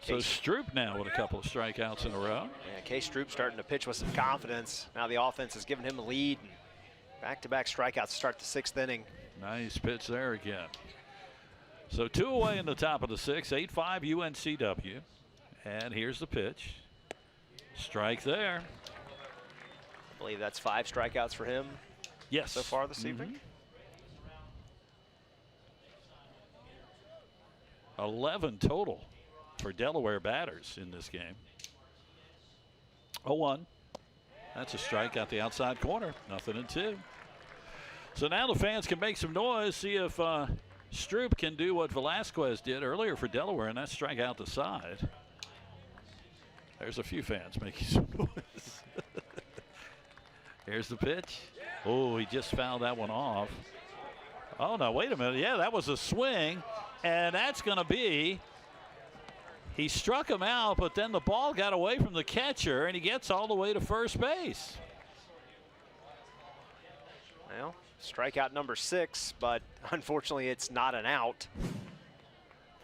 So Stroop now with a couple of strikeouts in a row. Yeah, Case Stroop starting to pitch with some confidence. Now the offense has given him a lead. Back-to-back strikeouts to start the 6th inning. Nice pitch there again. So 2 away in the top of the 6th, 8-5 UNCW. And here's the pitch. Strike there. I believe that's 5 strikeouts for him. Yes. So far this evening. 11 total for Delaware batters in this game. 0-1. That's a strike out the outside corner. 0-2. So now the fans can make some noise, see if Stroop can do what Velasquez did earlier for Delaware, and that's strike out the side. There's a few fans making some noise. Here's the pitch. Oh, he just fouled that one off. Oh, no, wait a minute. Yeah, that was a swing, and that's going to be. He struck him out, but then the ball got away from the catcher, and he gets all the way to first base. Well, strikeout number 6, but unfortunately it's not an out.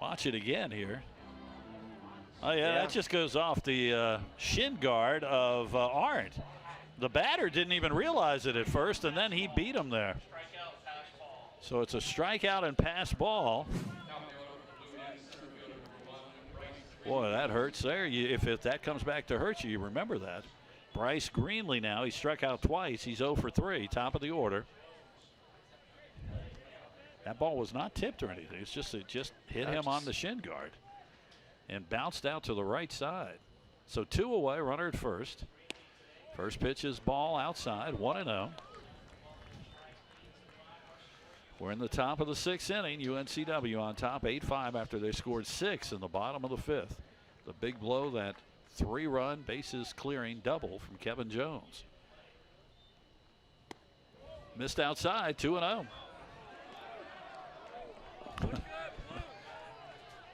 Watch it again here. Oh, yeah, that just goes off the shin guard of Arndt. The batter didn't even realize it at first, and then he beat him there. So it's a strikeout and pass ball. Boy, that hurts there. If that comes back to hurt you, you remember that. Bryce Greenlee now, he struck out twice. He's 0 for 3, top of the order. That ball was not tipped or anything. It's just it just hit him on the shin guard and bounced out to the right side. So 2 away, runner at first. First pitch is ball outside, 1-0. We're in the top of the 6th inning. UNCW on top, 8-5 after they scored 6 in the bottom of the 5th. The big blow, that 3-run bases clearing double from Kevin Jones. Missed outside, 2-0.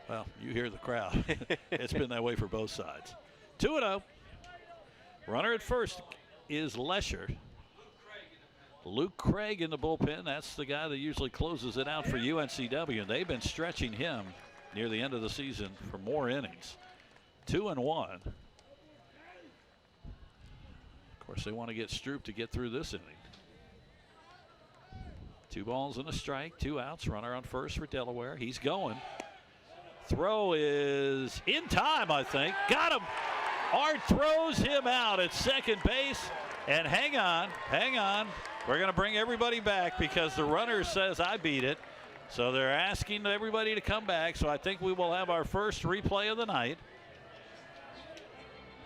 Well, you hear the crowd. It's been that way for both sides. 2-0. Runner at first is Lesher. Luke Craig in the bullpen. That's the guy that usually closes it out for UNCW, and they've been stretching him near the end of the season for more innings. 2-1. Of course, they want to get Stroop to get through this inning. 2 balls and a strike, 2 outs. Runner on first for Delaware. He's going. Throw is in time, I think. Got him. Art throws him out at second base. And hang on. We're going to bring everybody back because the runner says I beat it. So they're asking everybody to come back. So I think we will have our first replay of the night.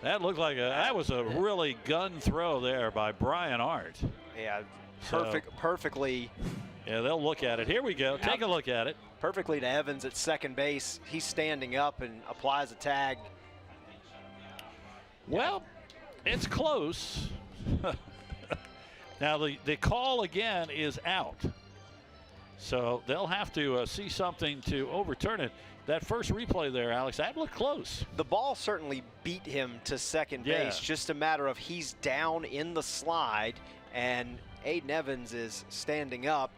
That looked like that was a really gun throw there by Brian Art. Yeah, So- perfectly. Yeah, they'll look at it. Here we go. Take a look at it. Perfectly to Evans at second base. He's standing up and applies a tag. Well, it's close. Now the call again is out. So they'll have to see something to overturn it. That first replay there, Alex, that looked close. The ball certainly beat him to second base. Just a matter of he's down in the slide and Aiden Evans is standing up.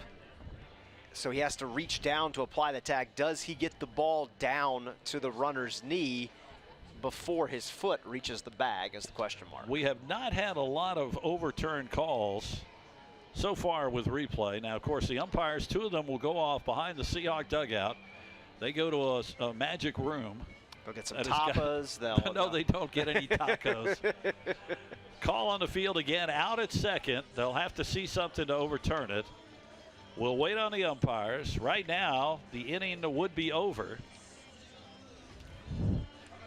So he has to reach down to apply the tag. Does he get the ball down to the runner's knee before his foot reaches the bag is the question mark. We have not had a lot of overturned calls so far with replay. Now, of course, the umpires, 2 of them will go off behind the Seahawk dugout. They go to a magic room. They'll get some tapas. No, they don't get any tacos. Call on the field again, out at second. They'll have to see something to overturn it. We'll wait on the umpires. Right now, the inning would be over.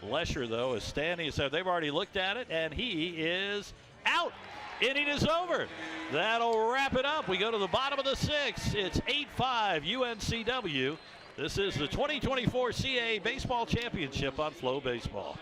Lesher, though, is standing. So they've already looked at it, and he is out. Inning is over. That'll wrap it up. We go to the bottom of the 6th. It's 8-5 UNCW. This is the 2024 CAA Baseball Championship on FloBaseball.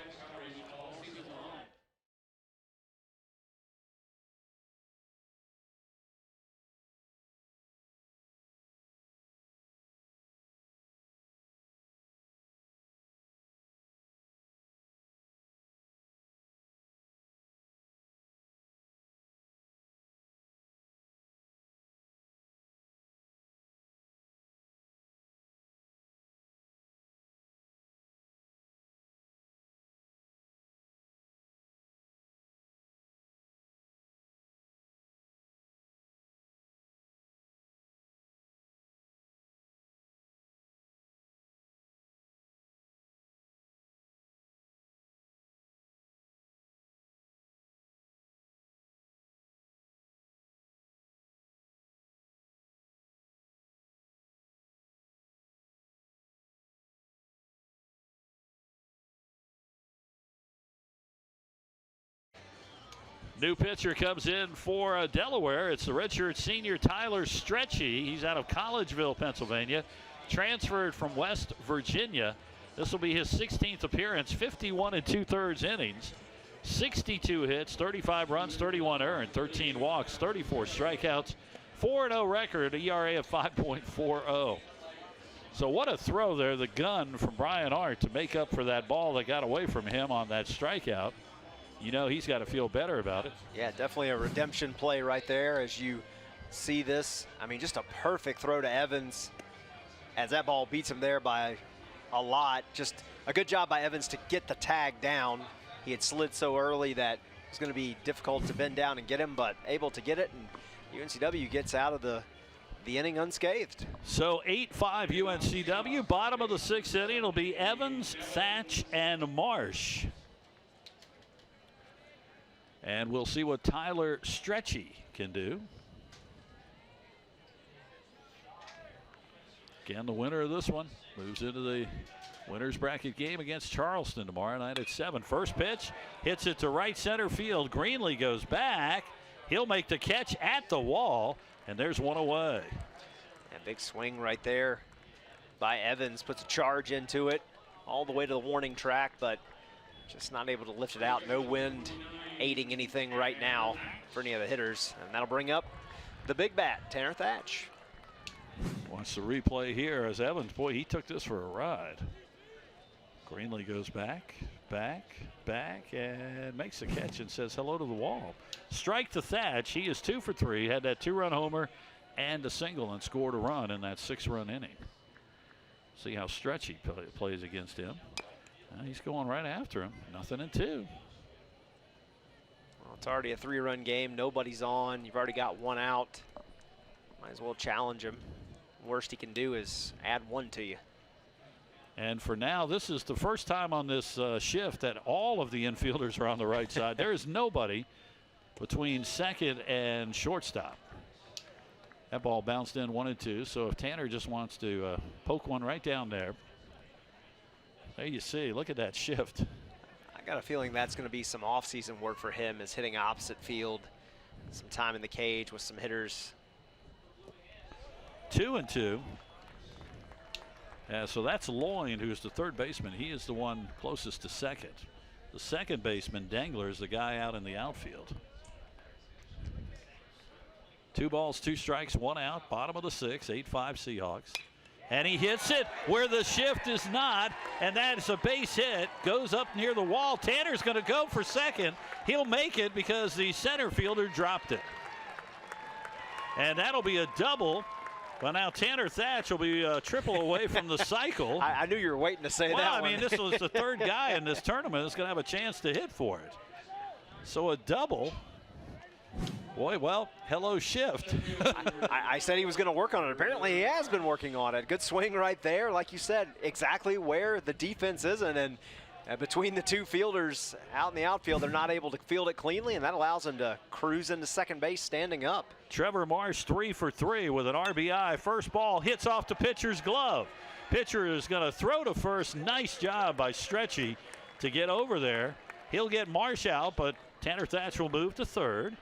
New pitcher comes in for Delaware. It's the redshirt senior Tyler Stretchy. He's out of Collegeville, Pennsylvania, transferred from West Virginia. This will be his 16th appearance, 51 2/3 innings, 62 hits, 35 runs, 31 earned, 13 walks, 34 strikeouts, 4-0 record, ERA of 5.40. So what a throw there, the gun from Brian Art to make up for that ball that got away from him on that strikeout. You know he's got to feel better about it. Yeah, definitely a redemption play right there as you see this. I mean, just a perfect throw to Evans as that ball beats him there by a lot. Just a good job by Evans to get the tag down. He had slid so early that it's going to be difficult to bend down and get him, but able to get it, and UNCW gets out of the inning unscathed. So 8-5 UNCW. Bottom of the 6th inning, it'll be Evans, Thatch, and Marsh. And we'll see what Tyler Stretchy can do. Again, the winner of this one moves into the winner's bracket game against Charleston tomorrow night at 7. First pitch, hits it to right center field. Greenlee goes back. He'll make the catch at the wall, and there's one away. A big swing right there by Evans. Puts a charge into it all the way to the warning track, but just not able to lift it out. No wind aiding anything right now for any of the hitters. And that'll bring up the big bat, Tanner Thatch. Watch the replay here as Evans, boy, he took this for a ride. Greenlee goes back, and makes the catch and says hello to the wall. Strike to Thatch. He is 2 for 3. Had that 2-run homer and a single and scored a run in that 6-run inning. See how Stretchy plays against him. He's going right after him. 0-2. Well, it's already a 3-run game. Nobody's on. You've already got 1 out. Might as well challenge him. Worst he can do is add 1 to you. And for now, this is the first time on this shift that all of the infielders are on the right side. There is nobody between second and shortstop. That ball bounced in 1-2. So if Tanner just wants to poke one right down there. There you see, look at that shift. I got a feeling that's going to be some off-season work for him, is hitting opposite field, some time in the cage with some hitters. 2-2. So that's Loyne, who's the third baseman. He is the one closest to second. The second baseman, Dangler, is the guy out in the outfield. 2 balls, 2 strikes, 1 out. Bottom of the 6th, 8-5 Seahawks. And he hits it where the shift is not, and that's a base hit. Goes up near the wall. Tanner's going to go for second. He'll make it because the center fielder dropped it. And that'll be a double. Well, now Tanner Thatch will be a triple away from the cycle. I knew you were waiting to say that. I mean, this was the third guy in this tournament that's going to have a chance to hit for it. So a double. Boy, well, hello shift. I said he was going to work on it. Apparently he has been working on it. Good swing right there. Like you said, exactly where the defense isn't. And between the 2 fielders out in the outfield, they're not able to field it cleanly, and that allows them to cruise into second base standing up. Trevor Marsh 3 for 3 with an RBI. First ball hits off the pitcher's glove. Pitcher is going to throw to first. Nice job by Stretchy to get over there. He'll get Marsh out, but Tanner Thatch will move to third.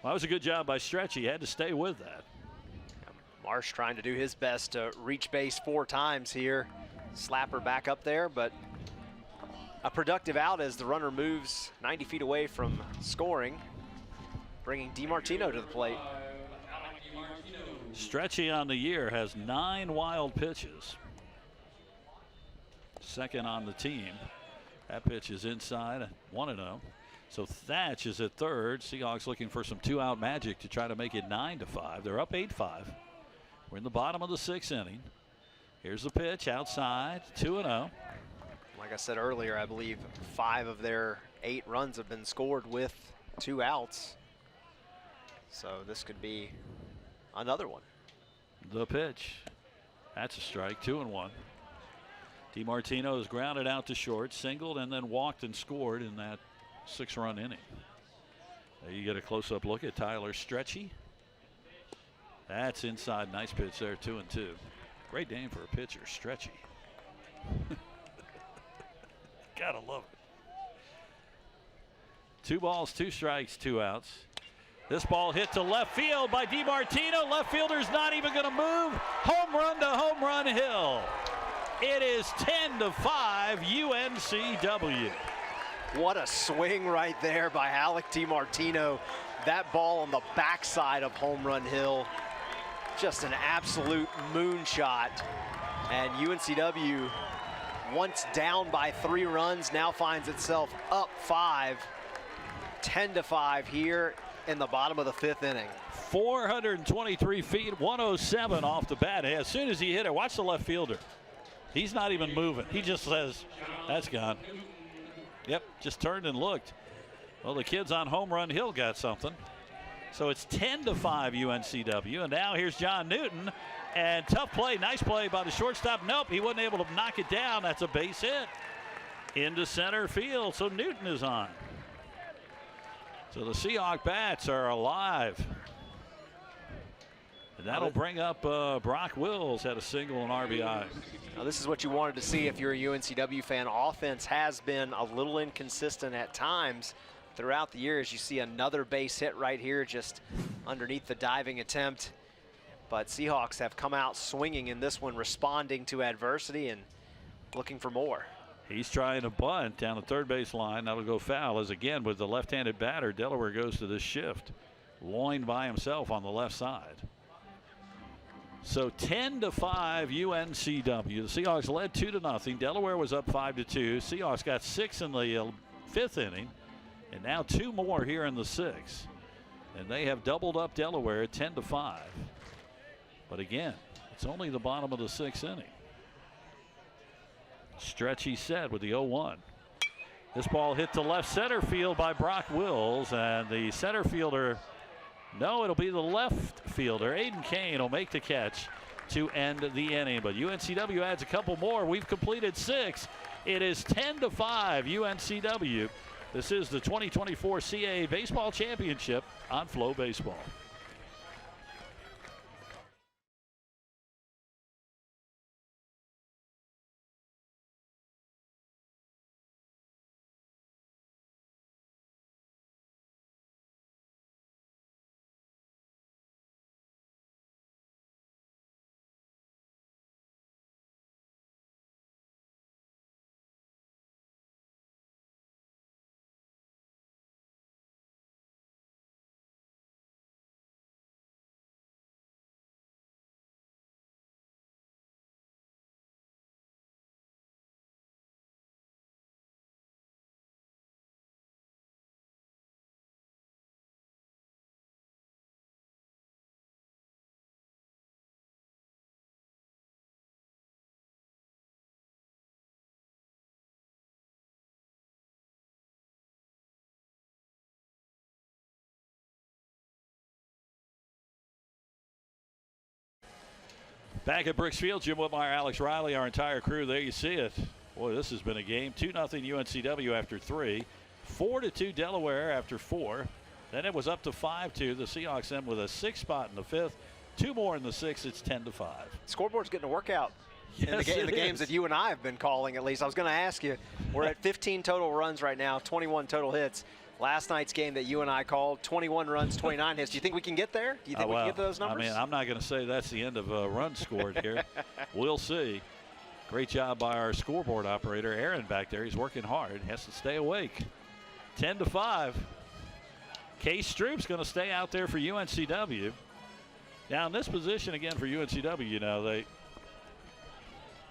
Well, that was a good job by Stretchy. He had to stay with that. Marsh trying to do his best to reach base 4 times here. Slapper back up there, but a productive out as the runner moves 90 feet away from scoring, bringing DiMartino to the plate. Stretchy on the year has 9 wild pitches. Second on the team. That pitch is inside, 1-0. So Thatch is at third. Seahawks looking for some 2-out magic to try to make it 9-5. They're up 8-5. We're in the bottom of the 6th inning. Here's the pitch outside, 2-0. Like I said earlier, I believe 5 of their 8 runs have been scored with 2 outs. So this could be another one. The pitch. That's a strike, 2-1. DiMartino is grounded out to short, singled, and then walked and scored in that 6-run inning. There you get a close-up look at Tyler Stretchy. That's inside. Nice pitch there, 2-2. Great name for a pitcher, Stretchy. Gotta love it. 2 balls, 2 strikes, 2 outs. This ball hit to left field by DiMartino. Left fielder's not even going to move. Home run to Home Run Hill. It is 10-5 UNCW. What a swing right there by Alec DiMartino. That ball on the backside of Home Run Hill. Just an absolute moonshot. And UNCW, once down by 3 runs, now finds itself up 5. 10-5 here in the bottom of the 5th inning. 423 feet, 107 off the bat. As soon as he hit it, watch the left fielder. He's not even moving. He just says, that's gone. Yep, just turned and looked. Well, the kids on Home Run Hill got something. So it's 10-5 UNCW. And now here's John Newton. And tough play, nice play by the shortstop. Nope, he wasn't able to knock it down. That's a base hit into center field. So Newton is on. So the Seahawk bats are alive. And that'll bring up Brock Wills, had a single and RBI. Now this is what you wanted to see if you're a UNCW fan. Offense has been a little inconsistent at times throughout the year, as you see another base hit right here just underneath the diving attempt. But Seahawks have come out swinging in this one, responding to adversity and looking for more. He's trying to bunt down the third base line. That'll go foul, as again with the left-handed batter, Delaware goes to this shift. Loyne by himself on the left side. So 10-5 UNCW. The Seahawks led 2-0. Delaware was up 5-2. Seahawks got 6 in the 5th inning, and now 2 more here in the 6th. And they have doubled up Delaware at 10-5. But again, it's only the bottom of the 6th inning. Stretchy set with the 0-1. This ball hit to left center field by Brock Wills, and the center fielder, no, it'll be the left fielder. Aiden Kane will make the catch to end the inning. But UNCW adds a couple more. We've completed 6. It is 10-5 UNCW. This is the 2024 CAA Baseball Championship on FloBaseball. Back at Brooks Field, Jim Whitmire, Alex Riley, our entire crew. There you see it. Boy, this has been a game. 2-0 UNCW after 3. 4-2 Delaware after 4. Then it was up to 5-2. The Seahawks then with a 6th spot in the 5th. 2 more in the 6th. It's 10-5. Scoreboard's getting a workout. Yes, in the games that you and I have been calling, at least. I was going to ask you, we're at 15 total runs right now, 21 total hits. Last night's game that you and I called, 21 runs, 29 hits. Do you think we can get there? Do you think we can get to those numbers? I mean, I'm not going to say that's the end of a run scored here. We'll see. Great job by our scoreboard operator, Aaron, back there. He's working hard. Has to stay awake. 10-5. Case Stroop's going to stay out there for UNCW. Now, in this position, again, for UNCW, you know,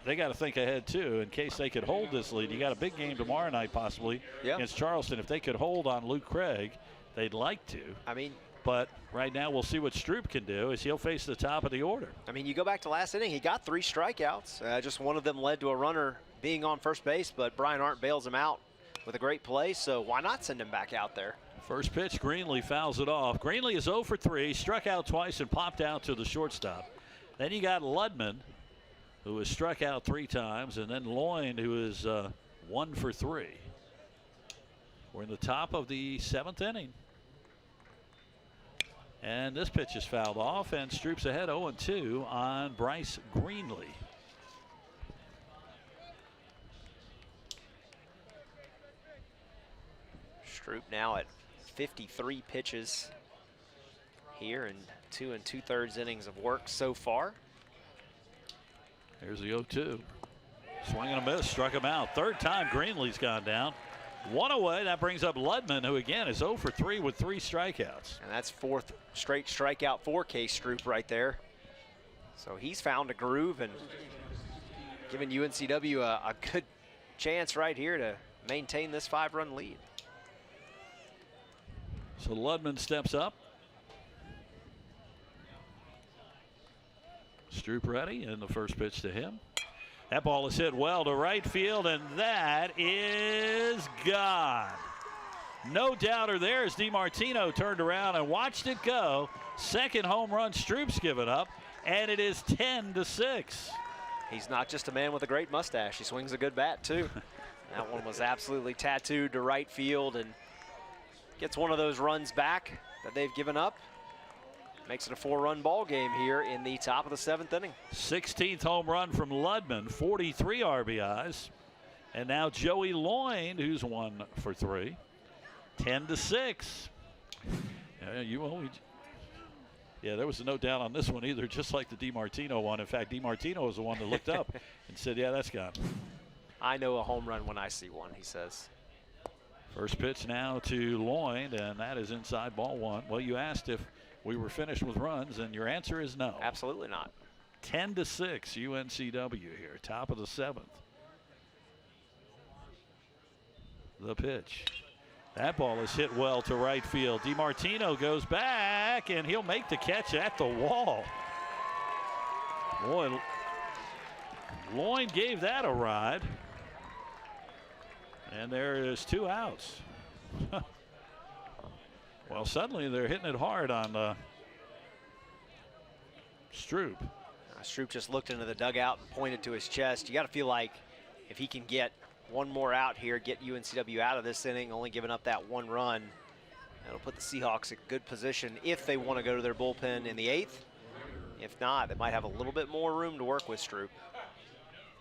they got to think ahead, too, in case they could hold this lead. You got a big game tomorrow night, possibly, against Charleston. If they could hold on Luke Craig, they'd like to. I mean, but right now we'll see what Stroop can do as he'll face the top of the order. I mean, you go back to last inning, he got 3 strikeouts. Just one of them led to a runner being on first base, but Brian Arndt bails him out with a great play, so why not send him back out there? First pitch, Greenlee fouls it off. Greenlee is 0 for 3, struck out twice and popped out to the shortstop. Then you got Ludman, who has struck out 3 times, and then Lloyd, who is 1 for 3. We're in the top of the 7th inning. And this pitch is fouled off, and Stroop's ahead 0-2 on Bryce Greenlee. Stroop now at 53 pitches here in 2 2/3 innings of work so far. Here's the 0-2. Swing and a miss, struck him out. 3rd time Greenlee's gone down. 1 away, that brings up Ludman, who again is 0 for 3 with 3 strikeouts. And that's 4th straight strikeout for Case Stroop right there. So he's found a groove and giving UNCW a good chance right here to maintain this 5-run lead. So Ludman steps up. Stroop ready, and the first pitch to him. That ball is hit well to right field, and that is gone. No doubter there as DiMartino turned around and watched it go. 2nd home run Stroop's given up, and it is 10-6. He's not just a man with a great mustache. He swings a good bat, too. That one was absolutely tattooed to right field and gets one of those runs back that they've given up. Makes it a 4-run ball game here in the top of the 7th inning. 16th home run from Ludman, 43 RBIs. And now Joey Lloyd, who's 1 for 3. 10-6. Yeah, there was no doubt on this one either, just like the DiMartino one. In fact, DiMartino was the one that looked up and said, yeah, that's gone. I know a home run when I see one, he says. First pitch now to Lloyd, and that is inside ball 1. Well, you asked if we were finished with runs, and your answer is no. Absolutely not. 10-6 UNCW here, top of the 7th. The pitch. That ball is hit well to right field. DiMartino goes back, and he'll make the catch at the wall. Boy, Lloyd gave that a ride. And there is 2 outs. Well, suddenly they're hitting it hard on Stroop. Stroop just looked into the dugout and pointed to his chest. You got to feel like if he can get one more out here, get UNCW out of this inning, only giving up that 1 run, that'll put the Seahawks in good position if they want to go to their bullpen in the 8th. If not, they might have a little bit more room to work with Stroop.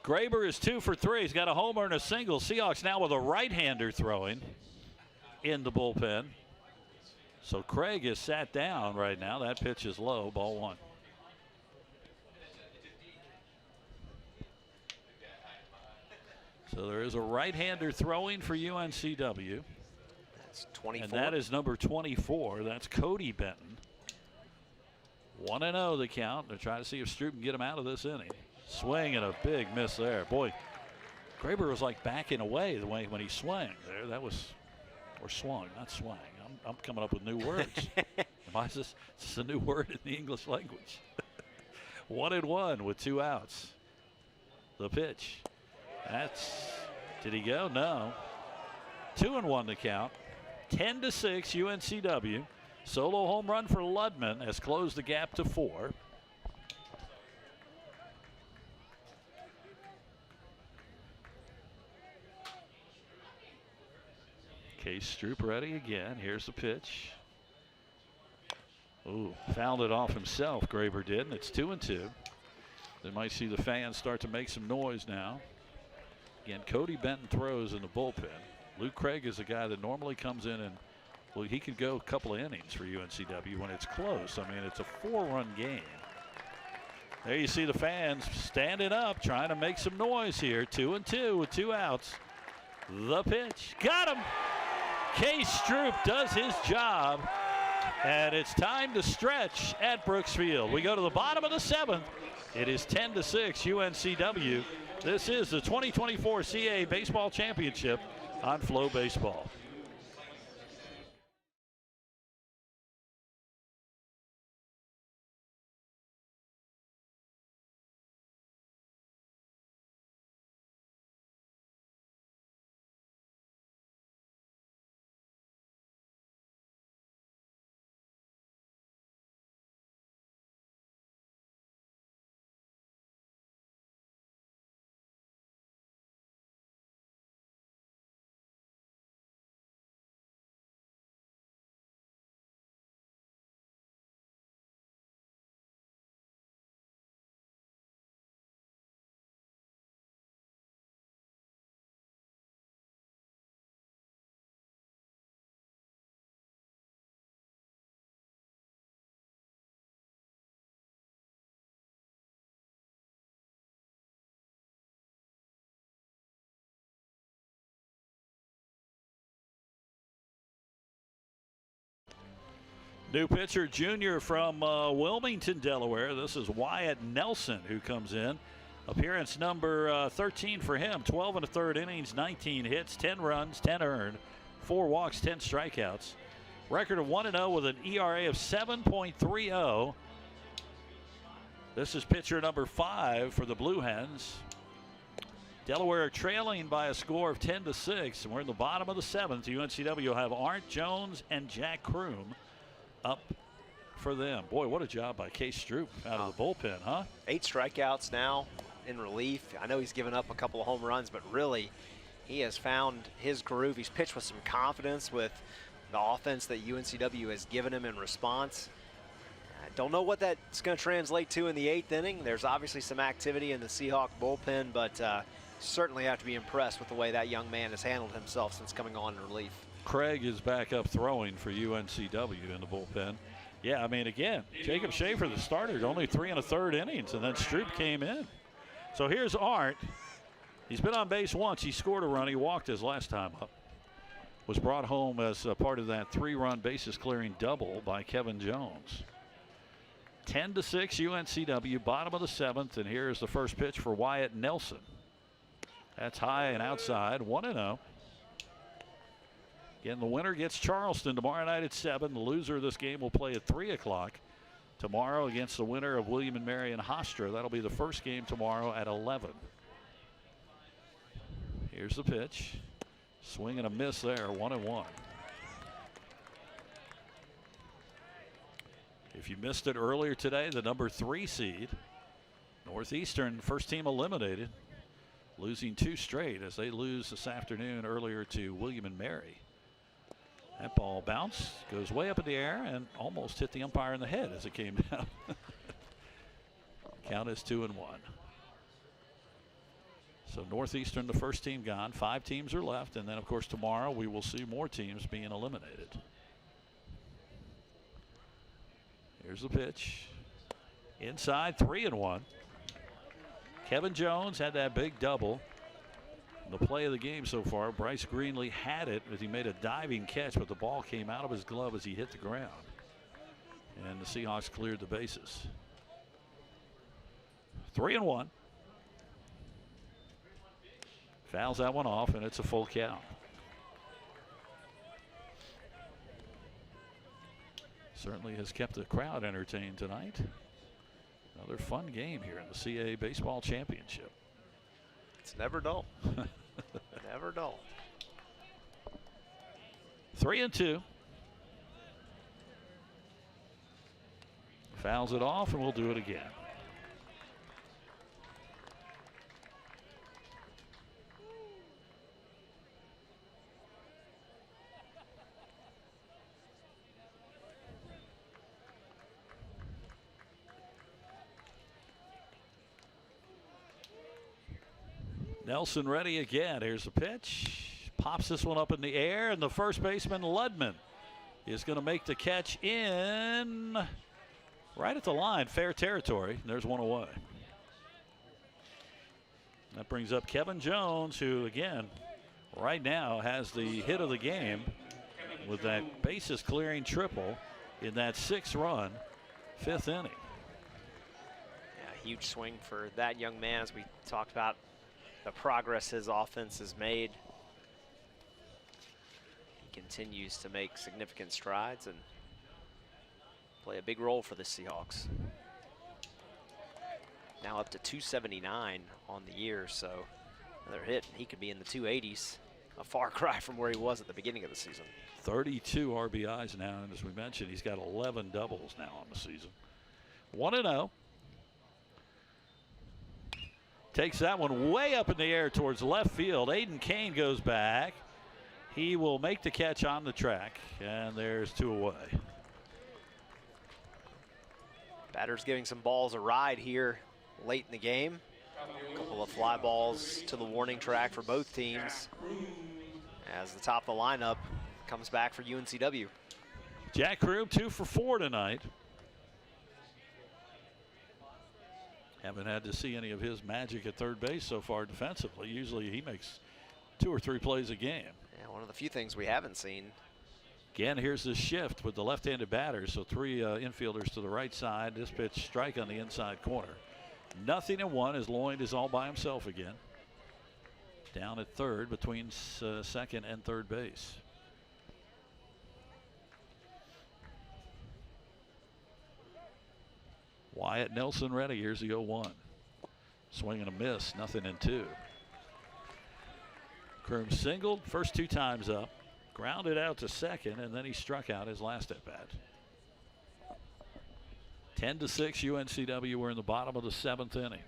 Graber is 2 for 3. He's got a homer and a single. Seahawks now with a right-hander throwing in the bullpen. So Craig is sat down right now. That pitch is low, ball 1. So there is a right-hander throwing for UNCW. That's 24. And that is number 24. That's Cody Benton. 1-0 the count. They're trying to see if Stroop can get him out of this inning. Swing and a big miss there. Boy, Graber was like backing away the way when he swung there. That was, or swung, not swang. I'm coming up with new words. Why is this a new word in the English language? 1-1 with 2 outs. The pitch. Did he go? No. 2-1 the count. 10-6 UNCW. Solo home run for Ludman has closed the gap to 4. Case Stroop ready again. Here's the pitch. Ooh, fouled it off himself, Graber did, and it's 2-2. They might see the fans start to make some noise now. Again, Cody Benton throws in the bullpen. Luke Craig is a guy that normally comes in and, well, he could go a couple of innings for UNCW when it's close. I mean, it's a 4-run game. There you see the fans standing up, trying to make some noise here. 2-2 with 2 outs. The pitch. Got him. Case Stroop does his job. And it's time to stretch at Brooks Field. We go to the bottom of the 7th. It is 10-6 UNCW. This is the 2024 CAA Baseball Championship on FloBaseball. New pitcher, junior from Wilmington, Delaware. This is Wyatt Nelson who comes in. Appearance number 13 for him. 12 1/3 innings, 19 hits, 10 runs, 10 earned, 4 walks, 10 strikeouts. Record of 1-0 with an ERA of 7.30. This is pitcher number 5 for the Blue Hens. Delaware trailing by a score of 10-6, and we're in the bottom of the 7th. UNCW will have Arndt Jones and Jack Kroom up for them. Boy, what a job by Case Stroop out of the bullpen, huh? 8 strikeouts now in relief. I know he's given up a couple of home runs, but really he has found his groove. He's pitched with some confidence with the offense that UNCW has given him in response. I don't know what that's going to translate to in the 8th inning. There's obviously some activity in the Seahawk bullpen, but certainly have to be impressed with the way that young man has handled himself since coming on in relief. Craig is back up throwing for UNCW in the bullpen. Yeah, I mean, again, Jacob Schaefer, the starter, only 3 1/3 innings, and then Stroop came in. So here's Arndt. He's been on base once. He scored a run. He walked his last time up. Was brought home as a part of that 3-run bases clearing double by Kevin Jones. 10-6 UNCW, bottom of the 7th, and here's the first pitch for Wyatt Nelson. That's high and outside, 1-0. Again, the winner gets Charleston tomorrow night at 7. The loser of this game will play at 3 o'clock tomorrow against the winner of William & Mary and Hofstra. That'll be the first game tomorrow at 11. Here's the pitch. Swing and a miss there, 1-1. If you missed it earlier today, the number 3 seed, Northeastern, first team eliminated, losing 2 straight as they lose this afternoon earlier to William & Mary. That ball bounced, goes way up in the air, and almost hit the umpire in the head as it came down. Count is 2-1. So Northeastern, the first team gone. 5 teams are left, and then, of course, tomorrow we will see more teams being eliminated. Here's the pitch. Inside, 3-1. Kevin Jones had that big double. The play of the game so far, Bryce Greenlee had it as he made a diving catch, but the ball came out of his glove as he hit the ground. And the Seahawks cleared the bases. 3-1. Fouls that one off, and it's a full count. Certainly has kept the crowd entertained tonight. Another fun game here in the CAA Baseball Championship. It's never dull. Never dull. 3-2. Fouls it off, and we'll do it again. Nelson ready again. Here's the pitch. Pops this one up in the air, and the first baseman, Ludman, is going to make the catch in right at the line, fair territory. There's one away. That brings up Kevin Jones, who, again, right now has the hit of the game with that bases clearing triple in that 6-run 5th inning. Yeah, huge swing for that young man, as we talked about the progress his offense has made. He continues to make significant strides and play a big role for the Seahawks. Now up to 279 on the year, so another hit, and he could be in the 280s. A far cry from where he was at the beginning of the season. 32 RBIs now, and as we mentioned, he's got 11 doubles now on the season. 1-0. Takes that one way up in the air towards left field. Aiden Kane goes back. He will make the catch on the track, and there's 2 away. Batter's giving some balls a ride here late in the game. A couple of fly balls to the warning track for both teams as the top of the lineup comes back for UNCW. Jack Kroom 2 for 4 tonight. Haven't had to see any of his magic at third base so far defensively. Usually he makes 2 or 3 plays a game. Yeah, one of the few things we haven't seen. Again, here's the shift with the left-handed batters. So 3 infielders to the right side. This pitch strike on the inside corner. 0-1 as Lloyd is all by himself again. Down at third between second and third base. Wyatt Nelson ready. Here's the 0-1. Swing and a miss. 0-2. Kroom singled first 2 times up. Grounded out to second, and then he struck out his last at bat. 10-6 UNCW. We're in the bottom of the 7th inning.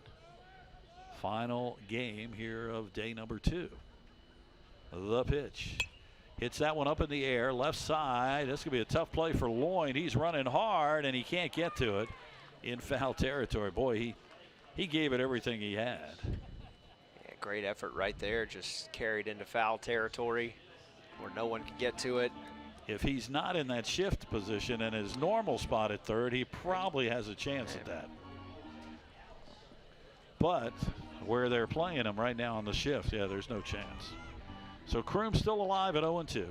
Final game here of day number 2. The pitch. Hits that one up in the air, left side. This could be a tough play for Lloyd. He's running hard, and he can't get to it in foul territory. Boy, he gave it everything he had. Yeah, great effort right there. Just carried into foul territory where no one can get to it. If he's not in that shift position and his normal spot at third, he probably has a chance at that. But where they're playing him right now on the shift, yeah, there's no chance. So Kroom still alive at 0-2.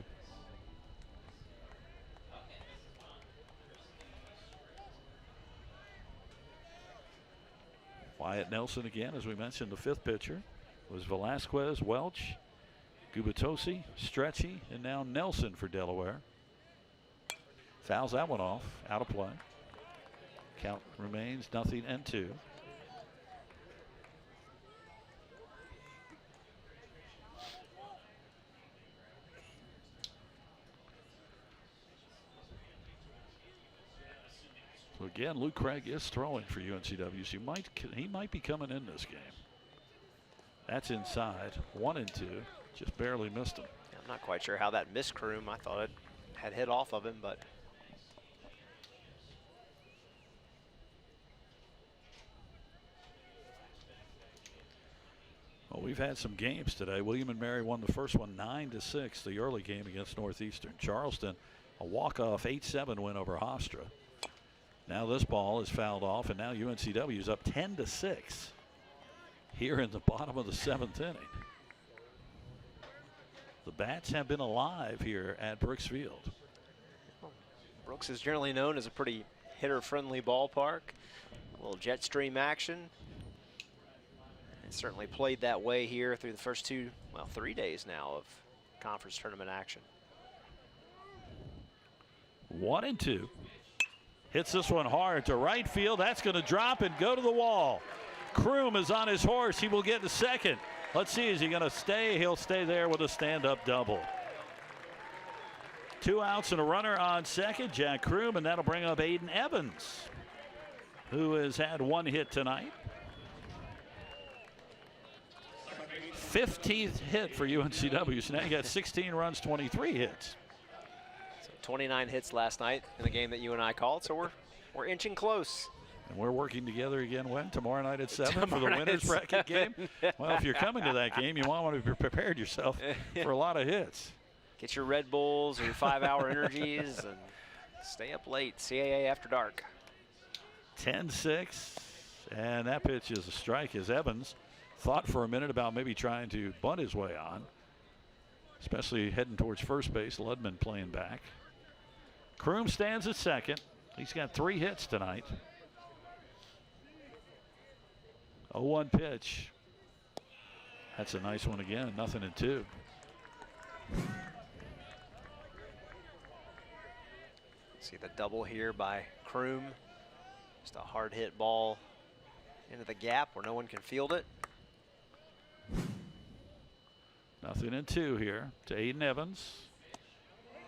Wyatt Nelson again, as we mentioned, the 5th pitcher was Velasquez, Welch, Gubitosi, Stretchy, and now Nelson for Delaware. Fouls that one off, out of play. Count remains 0-2. So again, Luke Craig is throwing for UNCW. So he might be coming in this game. That's inside. 1-2. Just barely missed him. I'm not quite sure how that missed Kroom. I thought it had hit off of him, but well, we've had some games today. William and Mary won the first one 9-6, the early game against Northeastern. Charleston, a walk-off 8-7 win over Hofstra. Now this ball is fouled off, and now UNCW is up 10-6 here in the bottom of the 7th inning. The bats have been alive here at Brooks Field. Brooks is generally known as a pretty hitter-friendly ballpark. A little jet stream action. And certainly played that way here through the first 3 days now of conference tournament action. 1-2. Hits this one hard to right field. That's going to drop and go to the wall. Kroom is on his horse. He will get to second. Let's see, is he going to stay? He'll stay there with a stand-up double. 2 outs and a runner on second, Jack Kroom, and that'll bring up Aiden Evans, who has had 1 hit tonight. 15th hit for UNCW, so now you got 16 runs, 23 hits. So 29 hits last night in the game that you and I called, so we're inching close. And we're working together again when? Tomorrow night at 7 for the winners bracket game? Well, if you're coming to that game, you want to be prepared yourself for a lot of hits. Get your Red Bulls or your 5-hour energies and stay up late. CAA After Dark. 10-6. And that pitch is a strike as Evans thought for a minute about maybe trying to bunt his way on, especially heading towards first base. Ludman playing back. Kroom stands at second. He's got 3 hits tonight. 0-1 pitch. That's a nice one again. 0-2. See the double here by Kroom. Just a hard hit ball into the gap where no one can field it. 0-2 here to Aiden Evans.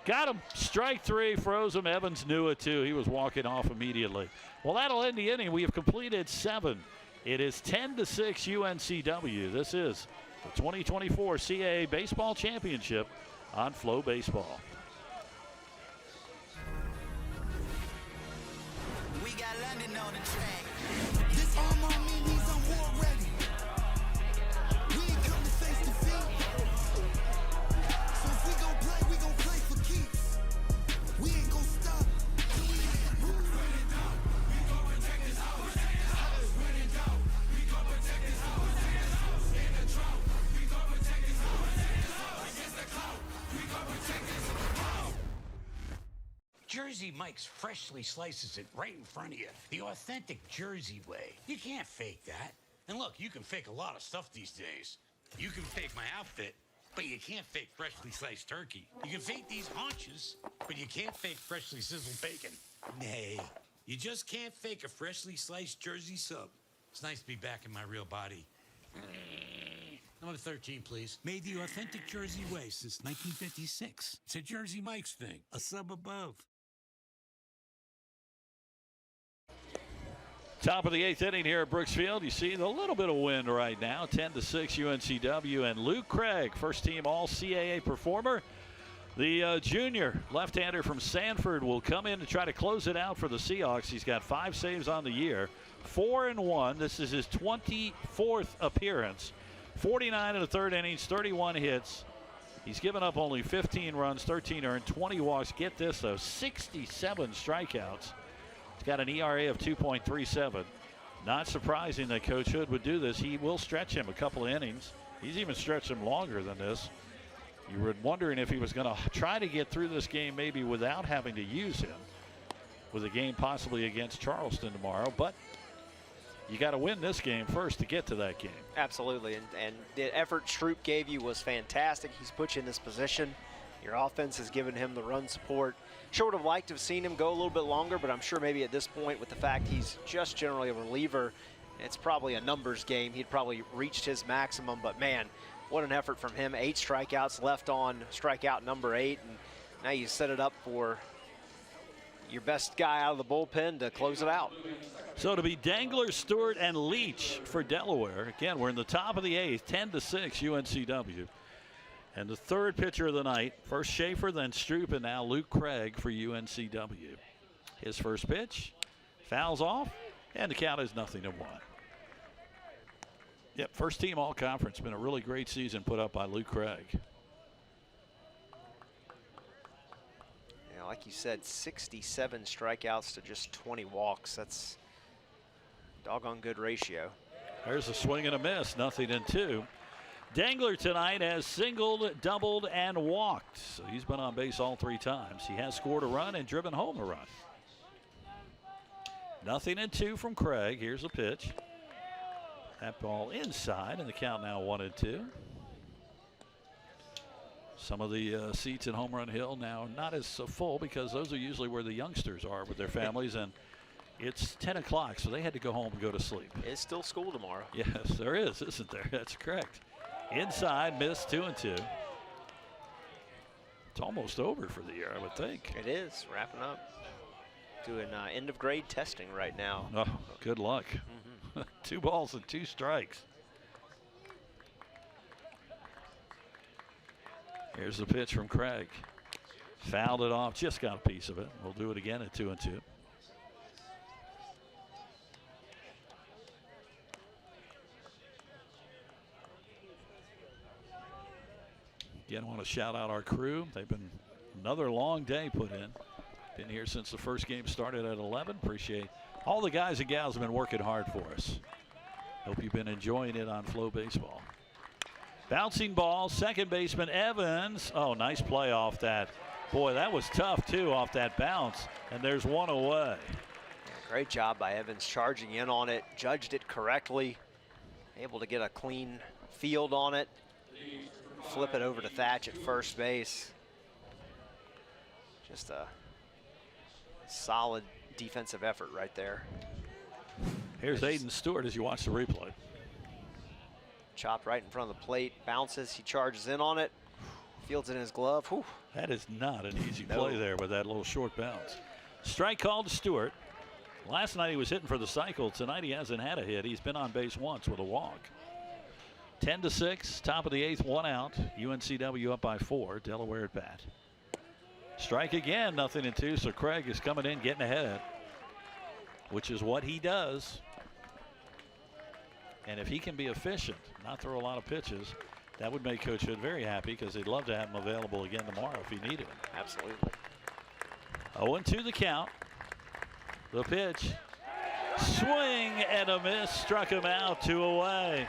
Got him. Strike 3, froze him. Evans knew it too. He was walking off immediately. Well, that'll end the inning. We have completed 7. It is 10-6 UNCW. This is the 2024 CAA Baseball Championship on FloBaseball. We got London on the track. This arm on me means I'm war ready. We ain't come to face defeat. So if we gon' play for keeps. We ain't gon' stop. Jersey Mike's freshly slices it right in front of you. The authentic Jersey way. You can't fake that. And look, you can fake a lot of stuff these days. You can fake my outfit, but you can't fake freshly sliced turkey. You can fake these haunches, but you can't fake freshly sizzled bacon. Nay, you just can't fake a freshly sliced Jersey sub. It's nice to be back in my real body. Number 13, please. Made the authentic Jersey way since 1956. It's a Jersey Mike's thing. A sub above. Top of the 8th inning here at Brooksfield. You see a little bit of wind right now. 10-6 UNCW. And Luke Craig, first team all CAA performer. The junior left-hander from Sanford will come in to try to close it out for the Seahawks. He's got 5 saves on the year. 4-1. This is his 24th appearance. 49 in the 3rd innings, 31 hits. He's given up only 15 runs, 13 earned, 20 walks. Get this, though, 67 strikeouts. He's got an ERA of 2.37. Not surprising that Coach Hood would do this. He will stretch him a couple of innings. He's even stretched him longer than this. You were wondering if he was going to try to get through this game maybe without having to use him, with a game possibly against Charleston tomorrow. But you got to win this game first to get to that game. Absolutely, and the effort Stroop gave you was fantastic. He's put you in this position. Your offense has given him the run support. Sure would have liked to have seen him go a little bit longer, but I'm sure maybe at this point, with the fact he's just generally a reliever, it's probably a numbers game. He'd probably reached his maximum, but man, what an effort from him. 8 strikeouts left on strikeout number 8, and now you set it up for your best guy out of the bullpen to close it out. So to be Dangler, Stewart, and Leach for Delaware. Again, we're in the top of the 8th, 10-6 UNCW. And the 3rd pitcher of the night, first Schaefer, then Stroop, and now Luke Craig for UNCW. His first pitch, fouls off, and the count is 0-1. Yep, first team all conference. Been a really great season put up by Luke Craig. Yeah, like you said, 67 strikeouts to just 20 walks. That's a doggone good ratio. There's a swing and a miss, 0-2. Dangler tonight has singled, doubled, and walked. So he's been on base all 3 times. He has scored a run and driven home a run. 0-2 from Craig. Here's a pitch. That ball inside, and the count now 1-2. Some of the seats at Home Run Hill now not as full, because those are usually where the youngsters are with their families, and it's 10 o'clock, so they had to go home and go to sleep. It's still school tomorrow. Yes, there is, isn't there? That's correct. Inside, missed, 2-2. It's almost over for the year, I would think. It is, wrapping up. Doing end of grade testing right now. Oh, good luck. 2 balls and 2 strikes. Here's the pitch from Craig. Fouled it off, just got a piece of it. We'll do it again at 2-2. Again, I want to shout out our crew. They've been another long day put in. Been here since the first game started at 11. Appreciate all the guys and gals have been working hard for us. Hope you've been enjoying it on FloBaseball. Bouncing ball, second baseman Evans. Oh, nice play off that. Boy, that was tough too off that bounce. And there's one away. Yeah, great job by Evans charging in on it, judged it correctly, able to get a clean field on it, flip it over to Thatch at first base. Just a solid defensive effort right there. Here's Aiden Stewart as you watch the replay. Chopped right in front of the plate, bounces, he charges in on it, fields it in his glove. Whew. That is not an easy play there with that little short bounce. Strike call to Stewart. Last night he was hitting for the cycle. Tonight he hasn't had a hit. He's been on base once with a walk. 10-6, top of the 8th, 1 out. UNCW up by 4. Delaware at bat. Strike again, 0-2. So Craig is coming in, getting ahead, which is what he does. And if he can be efficient, not throw a lot of pitches, that would make Coach Hood very happy because they'd love to have him available again tomorrow if he needed him. Absolutely. 0-2 the count. The pitch. Swing and a miss. Struck him out, 2 away.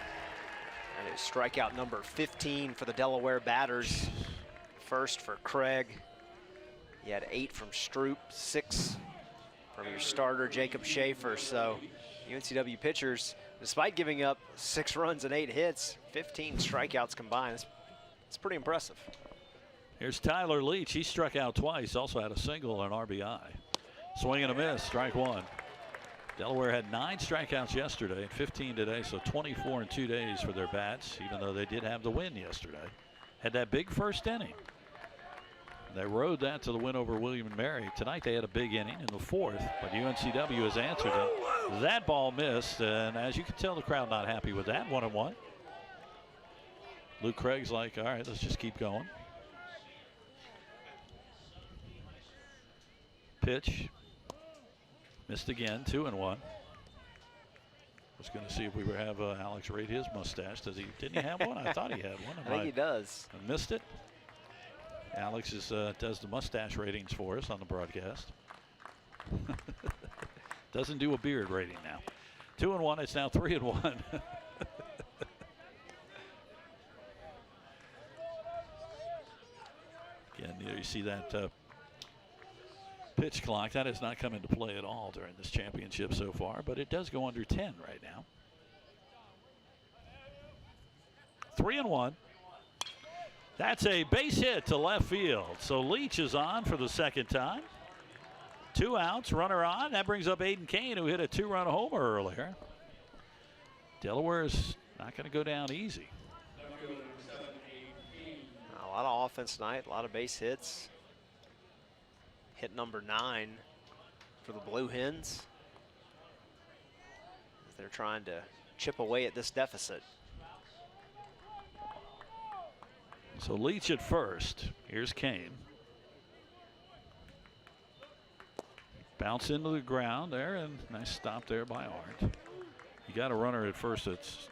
And it's strikeout number 15 for the Delaware batters. First for Craig. He had 8 from Stroop, 6 from your starter, Jacob Schaefer. So UNCW pitchers, despite giving up 6 runs and 8 hits, 15 strikeouts combined. It's pretty impressive. Here's Tyler Leach. He struck out twice, also had a single and an RBI. Swing and a miss, strike 1. Delaware had 9 strikeouts yesterday and 15 today, so 24 in 2 days for their bats, even though they did have the win yesterday. Had that big first inning. They rode that to the win over William and Mary. Tonight they had a big inning in the 4th, but UNCW has answered it. That ball missed, and as you can tell, the crowd not happy with that. 1-1. Luke Craig's like, all right, let's just keep going. Pitch. Missed again, 2-1. Was going to see if we would have Alex rate his mustache. Didn't he have one? I thought he had one. I think he does. I missed it. Alex does the mustache ratings for us on the broadcast. Doesn't do a beard rating now. 2-1. It's now 3-1. Again, you see that pitch clock. That has not come into play at all during this championship so far, but it does go under 10 right now. 3-1. That's a base hit to left field. So Leach is on for the second time. 2 outs, runner on. That brings up Aiden Kane, who hit a 2-run homer earlier. Delaware's not going to go down easy. A lot of offense tonight, a lot of base hits. Hit number 9 for the Blue Hens. They're trying to chip away at this deficit. So Leach at first. Here's Kane. Bounce into the ground there, and nice stop there by Arndt. You got a runner at first that's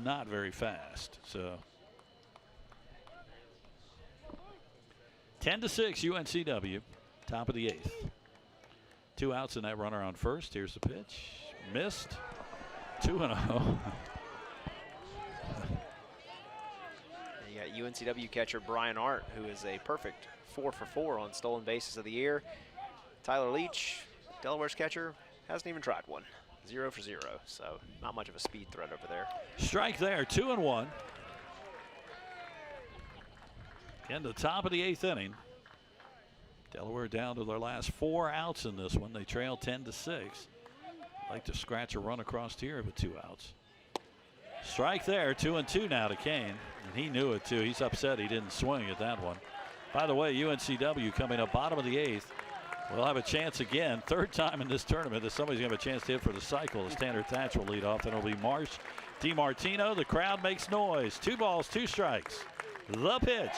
not very fast. So 10-6 UNCW, top of the 8th. 2 outs and that runner on first. Here's the pitch. Missed. 2-0. You got UNCW catcher Brian Arndt, who is a perfect 4 for 4 on stolen bases of the year. Tyler Leach, Delaware's catcher, hasn't even tried one. 0 for 0, so not much of a speed threat over there. Strike there, 2-1. In the top of the 8th inning. Delaware down to their last 4 outs in this one. They trail 10-6. Like to scratch a run across here with 2 outs. Strike there, 2-2 now to Kane. And he knew it too. He's upset he didn't swing at that one. By the way, UNCW coming up bottom of the 8th. We'll have a chance again, 3rd time in this tournament that somebody's going to have a chance to hit for the cycle as Tanner Thatch will lead off. Then it'll be Marsh DiMartino. The crowd makes noise. 2 balls, 2 strikes. The pitch.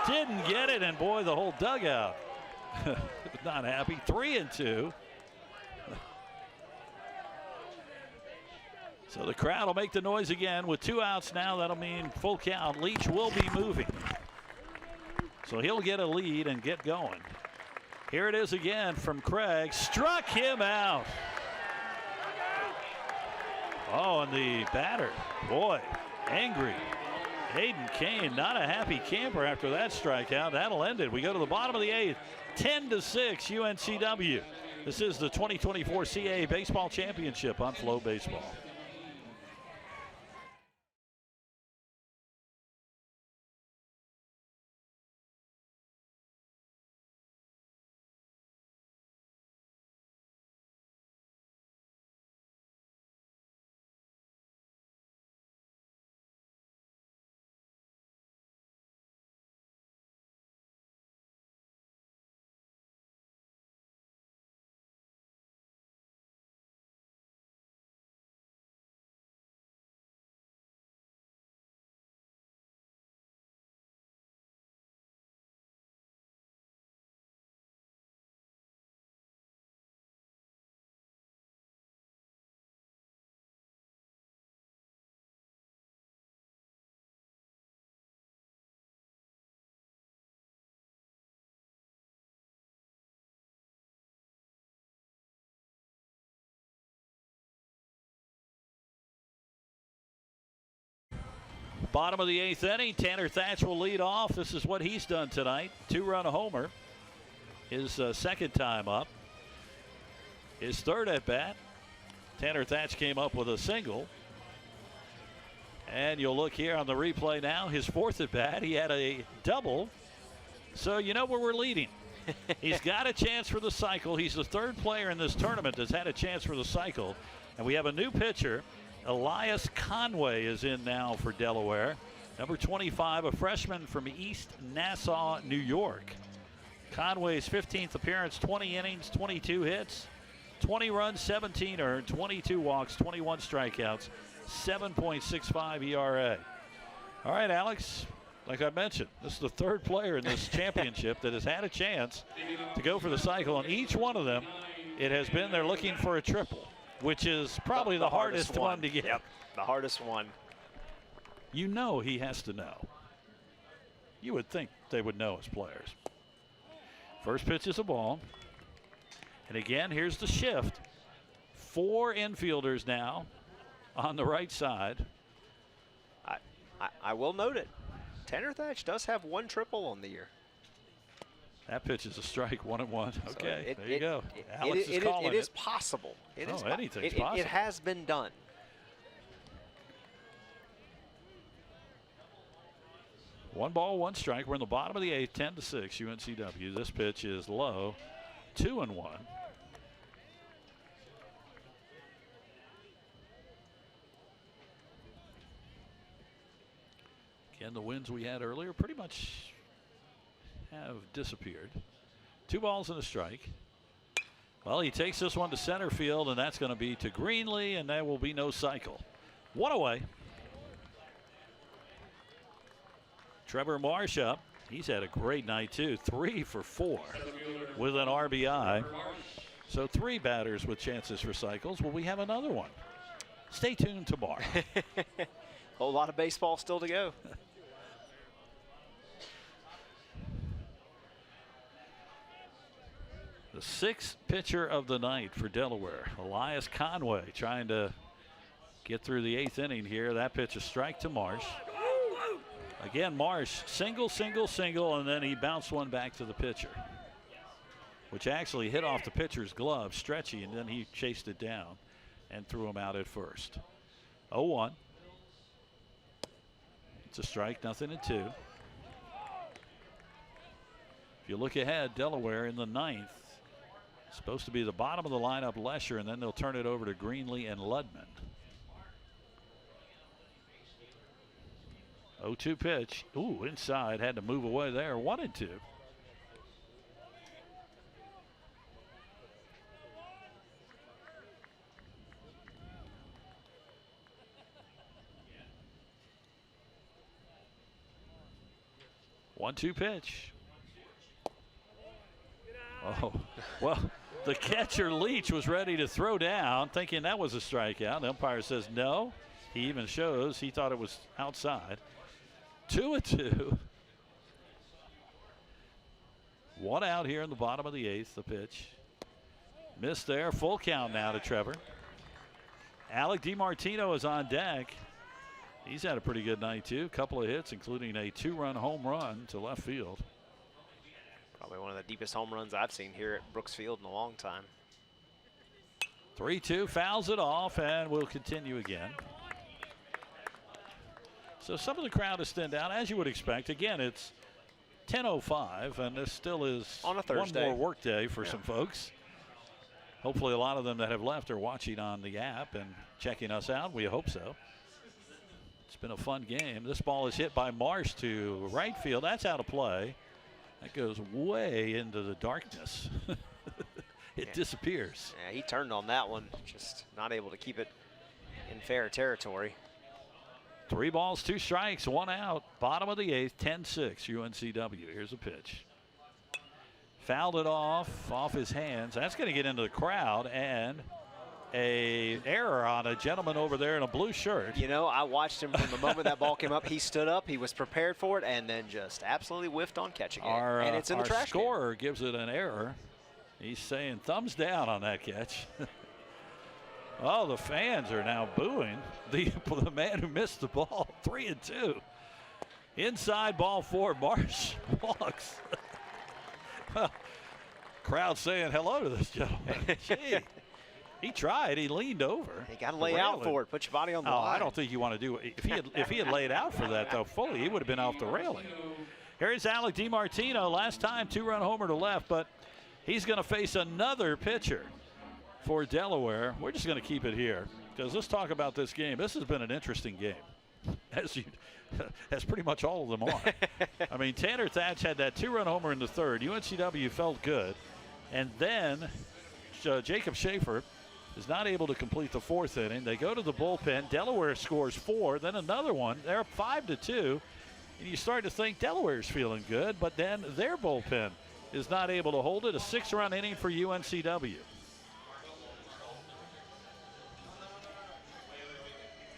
Didn't get it, and boy, the whole dugout not happy. 3-2. So the crowd will make the noise again with 2 outs now. That'll mean full count. Leach will be moving. So he'll get a lead and get going. Here it is again from Craig. Struck him out. Oh, and the batter, boy, angry. Hayden Kane, not a happy camper after that strikeout. That'll end it. We go to the bottom of the 8th. 10-6 UNCW. This is the 2024 CAA Baseball Championship on FloBaseball. Bottom of the 8th inning, Tanner Thatch will lead off. This is what he's done tonight. 2-run homer. His second time up. His third at bat. Tanner Thatch came up with a single. And you'll look here on the replay now. His fourth at bat, he had a double. So you know where we're leading. He's got a chance for the cycle. He's the third player in this tournament that's had a chance for the cycle. And we have a new pitcher. Elias Conway is in now for Delaware. Number 25, a freshman from East Nassau, New York. Conway's 15th appearance, 20 innings, 22 hits, 20 runs, 17 earned, 22 walks, 21 strikeouts, 7.65 ERA. All right, Alex, like I mentioned, this is the third player in this championship that has had a chance to go for the cycle. And each one of them, it has been they're looking for a triple, which is probably the hardest one to get. Yep, the hardest one. You know he has to know. You would think they would know as players. First pitch is a ball. And again, here's the shift. 4 infielders now on the right side. I will note it. Tanner Thatch does have 1 triple on the year. That pitch is a strike, 1-1. Okay, so there you go. Alex is calling it. It is possible. Anything's possible. It has been done. One ball, 1 strike. We're in the bottom of the 8th, 10-6 UNCW. This pitch is low, 2-1. Again, the wins we had earlier pretty much have disappeared. 2 balls and a strike. Well, he takes this one to center field, and that's going to be to Greenlee, and there will be no cycle. 1 away. Trevor Marsh up. He's had a great night, too. 3 for 4 with an RBI. So 3 batters with chances for cycles. Will we have another one? Stay tuned tomorrow. Whole lot of baseball still to go. The 6th pitcher of the night for Delaware, Elias Conway, trying to get through the 8th inning here. That pitch, a strike to Marsh. Again, Marsh, single, single, single, and then he bounced one back to the pitcher, which actually hit off the pitcher's glove, stretchy, and then he chased it down and threw him out at first. 0-1. It's a strike, 0-2. If you look ahead, Delaware in the 9th. Supposed to be the bottom of the lineup, Lesher, and then they'll turn it over to Greenlee and Ludman. 0-2 pitch. Ooh, inside. Had to move away there. 1-2. One-two pitch. Oh, well, The catcher, Leach, was ready to throw down, thinking that was a strikeout. The umpire says no. He even shows he thought it was outside. 2-2. 1 out here in the bottom of the 8th. The pitch. Missed there. Full count now to Trevor. Alec DiMartino is on deck. He's had a pretty good night, too. Couple of hits, including a 2-run home run to left field. Probably one of the deepest home runs I've seen here at Brooks Field in a long time. 3-2, fouls it off, and we'll continue again. So some of the crowd is thinned out, as you would expect. Again, it's 10:05, and this still is on a Thursday. One more work day for some folks. Hopefully a lot of them that have left are watching on the app and checking us out. We hope so. It's been a fun game. This ball is hit by Marsh to right field. That's out of play. That goes way into the darkness. It disappears. Yeah, he turned on that one, just not able to keep it in fair territory. 3 balls, 2 strikes, 1 out. Bottom of the 8th, 10-6 UNCW. Here's a pitch. Fouled it off his hands. That's going to get into the crowd, and a error on a gentleman over there in a blue shirt. You know, I watched him from the moment that ball came up. He stood up, he was prepared for it, and then just absolutely whiffed on catching it. And it's in the trash Our scorer gives it an error. He's saying thumbs down on that catch. Oh, the fans are now booing the man who missed the ball. 3-2. Inside ball 4, Marsh walks. Well, crowd saying hello to this gentleman. Gee, he tried. He leaned over. You got to lay out for it. Put your body on the line. I don't think you want to do it. If he had laid out for that though fully, he would have been off the railing. Here's Alec DiMartino. Last time 2-run homer to left, but he's going to face another pitcher for Delaware. We're just going to keep it here because let's talk about this game. This has been an interesting game, as pretty much all of them are. I mean, Tanner Thatch had that 2-run homer in the 3rd. UNCW felt good, and then Jacob Schaefer is not able to complete the 4th inning. They go to the bullpen. Delaware scores 4, then another one. They're up 5-2, and you start to think Delaware's feeling good, but then their bullpen is not able to hold it. A 6-run inning for UNCW.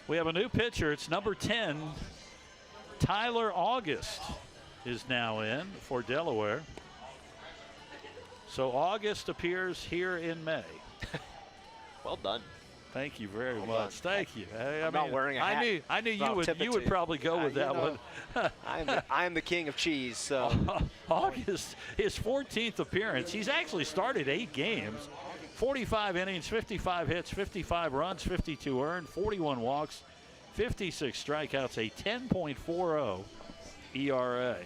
We have a new pitcher. It's number 10. Tyler August is now in for Delaware. So August appears here in May. Well done. Thank you very much. Thank you. I'm not wearing a hat. I knew you would probably go with that one. I am the king of cheese. So August, his 14th appearance. He's actually started 8 games. 45 innings, 55 hits, 55 runs, 52 earned, 41 walks, 56 strikeouts, a 10.40 ERA.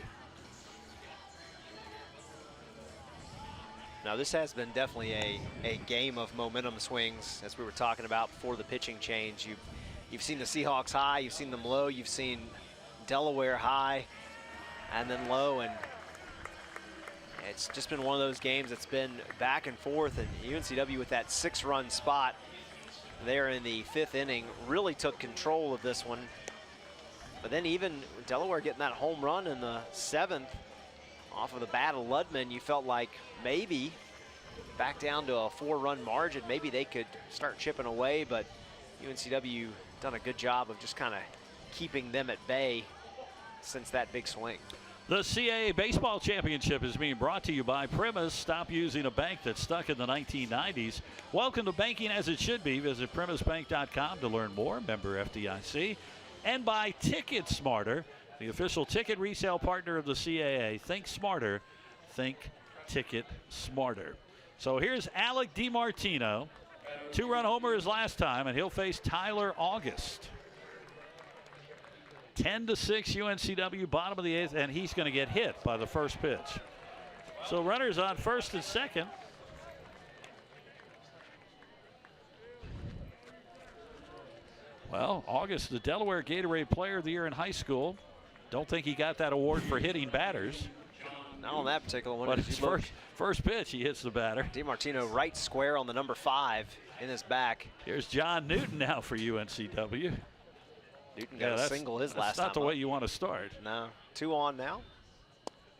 Now this has been definitely a game of momentum swings, as we were talking about before the pitching change. You've seen the Seahawks high, you've seen them low, you've seen Delaware high and then low, and it's just been one of those games that's been back and forth, and UNCW with that 6-run spot there in the 5th inning really took control of this one. But then even Delaware getting that home run in the 7th off of the bat of Ludman, you felt like maybe back down to a 4-run margin, maybe they could start chipping away, but UNCW done a good job of just kind of keeping them at bay since that big swing. The CAA Baseball Championship is being brought to you by Primus. Stop using a bank that's stuck in the 1990s. Welcome to banking as it should be. Visit primusbank.com to learn more. Member FDIC. And by Ticket Smarter, the official ticket resale partner of the CAA. Think smarter. Think Ticket Smarter. So here's Alec DiMartino. 2-run homer his last time, and he'll face Tyler August. 10-6 UNCW, bottom of the 8th, and he's going to get hit by the first pitch. So runners on first and second. Well, August, the Delaware Gatorade Player of the Year in high school. Don't think he got that award for hitting batters. Not on that particular one. But his first pitch, he hits the batter. DiMartino right square on the number 5 in his back. Here's John Newton now for UNCW. Newton got a single his last time. That's not the way you want to start. No. 2 on now.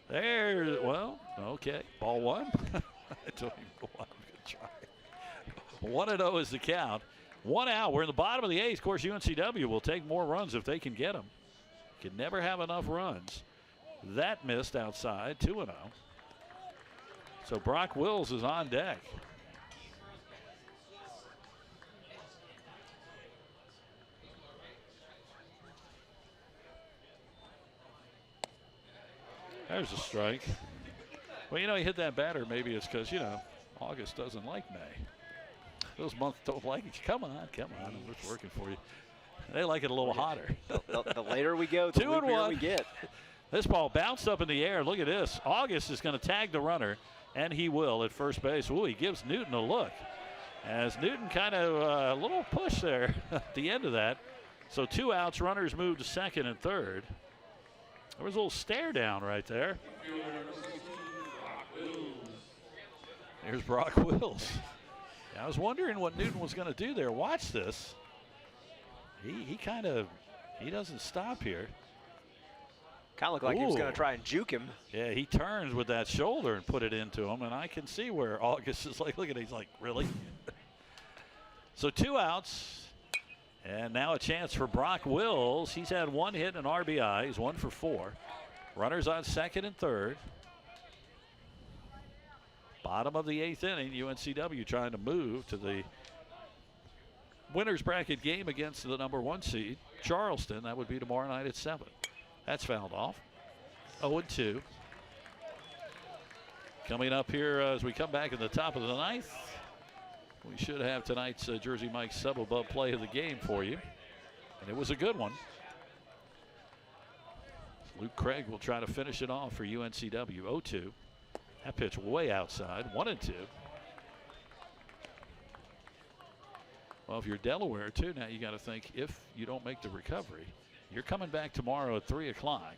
Well, okay. Ball 1. I don't even know what I'm going 1-0 is the count. 1 out. We're in the bottom of the 8th. Of course, UNCW will take more runs if they can get them. Can never have enough runs. That missed outside. 2-0. So Brock Wills is on deck. There's a strike. Well, you know, he hit that batter. Maybe it's because, you know, August doesn't like May. Those months don't like it. Come on. I'm just working for you. They like it a little hotter. The later we go, the loopier we get. This ball bounced up in the air. Look at this. August is going to tag the runner, and he will at first base. Ooh, he gives Newton a look. As Newton kind of a little push there at the end of that. So 2 outs. Runners move to second and third. There was a little stare down right there. There's Brock Wills. I was wondering what Newton was going to do there. Watch this. He doesn't stop here. Kind of looked like he was going to try and juke him. Yeah, he turns with that shoulder and put it into him, and I can see where August is like, look at it, he's like, really? So 2 outs. And now a chance for Brock Wills. He's had 1 hit and an RBI. He's 1 for 4. Runners on second and third. Bottom of the 8th inning. UNCW trying to move to the winner's bracket game against the number 1 seed, Charleston. That would be tomorrow night at 7. That's fouled off. 0-2. Coming up here as we come back in the top of the 9th. We should have tonight's Jersey Mike's sub above play of the game for you. And it was a good one. Luke Craig will try to finish it off for UNCW. 0-2. That pitch way outside. 1-2. Well, if you're Delaware, too, now you got to think if you don't make the recovery, you're coming back tomorrow at 3 o'clock.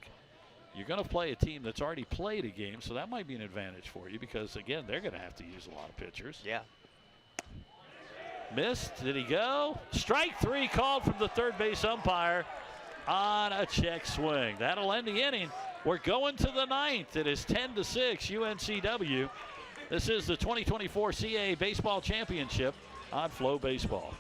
You're going to play a team that's already played a game, so that might be an advantage for you because, again, they're going to have to use a lot of pitchers. Yeah. Missed. Did he go? Strike 3 called from the third base umpire on a check swing. That'll end the inning. We're going to the 9th. It is 10-6 UNCW. This is the 2024 CAA Baseball Championship on FloBaseball.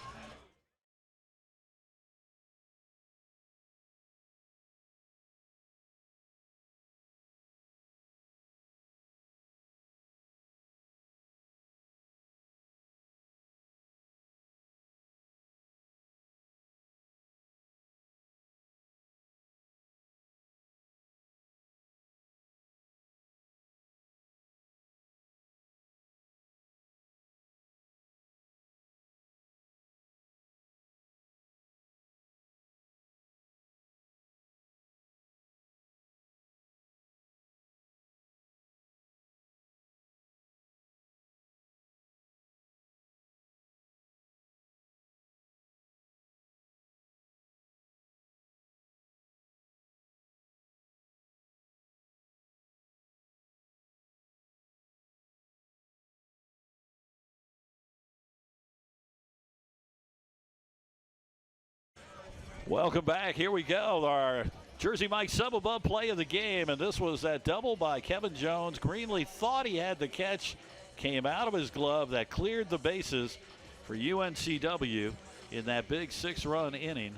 Welcome back. Here we go. Our Jersey Mike sub above play of the game. And this was that double by Kevin Jones. Greenlee thought he had the catch. Came out of his glove. That cleared the bases for UNCW in that big 6-run inning.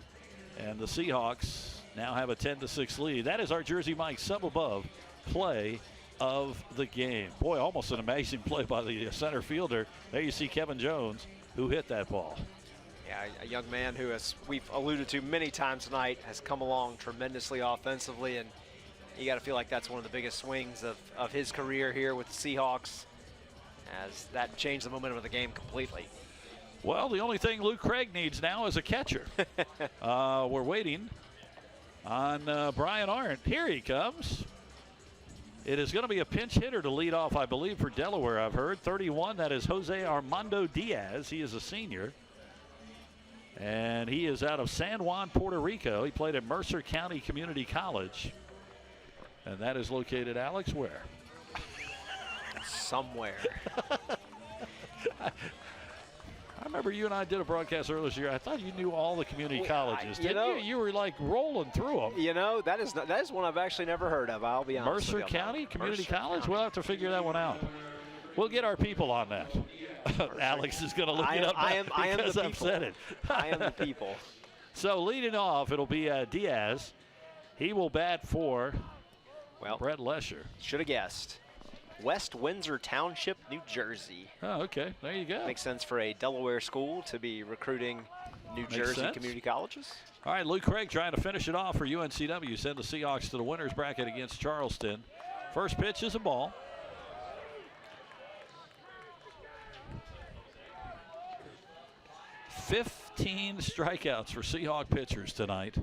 And the Seahawks now have a 10-6 lead. That is our Jersey Mike sub above play of the game. Boy, almost an amazing play by the center fielder. There you see Kevin Jones, who hit that ball. Yeah, a young man who, as we've alluded to many times tonight, has come along tremendously offensively, and you got to feel like that's one of the biggest swings of his career here with the Seahawks, as that changed the momentum of the game completely. Well, the only thing Luke Craig needs now is a catcher. We're waiting on Brian Arndt. Here he comes. It is going to be a pinch hitter to lead off, I believe, for Delaware, I've heard. 31, that is Jose Armando Diaz. He is a senior. And he is out of San Juan, Puerto Rico. He played at Mercer County Community College. And that is located, Alex, where? Somewhere. I remember you and I did a broadcast earlier this year. I thought you knew all the community colleges. Didn't you? You were like rolling through them. You know, that is one I've actually never heard of, I'll be honest Mercer with you. County Community Mercer College? County. We'll have to figure that one out. We'll get our people on that. Alex is going to look it up because I've said it. I am the people. So leading off, it'll be Diaz. He will bat for Brett Lesher. Should have guessed. West Windsor Township, New Jersey. Oh, okay. There you go. Makes sense for a Delaware school to be recruiting New Jersey community colleges. All right, Luke Craig trying to finish it off for UNCW. Send the Seahawks to the winner's bracket against Charleston. First pitch is a ball. $15 strikeouts for Seahawk pitchers tonight.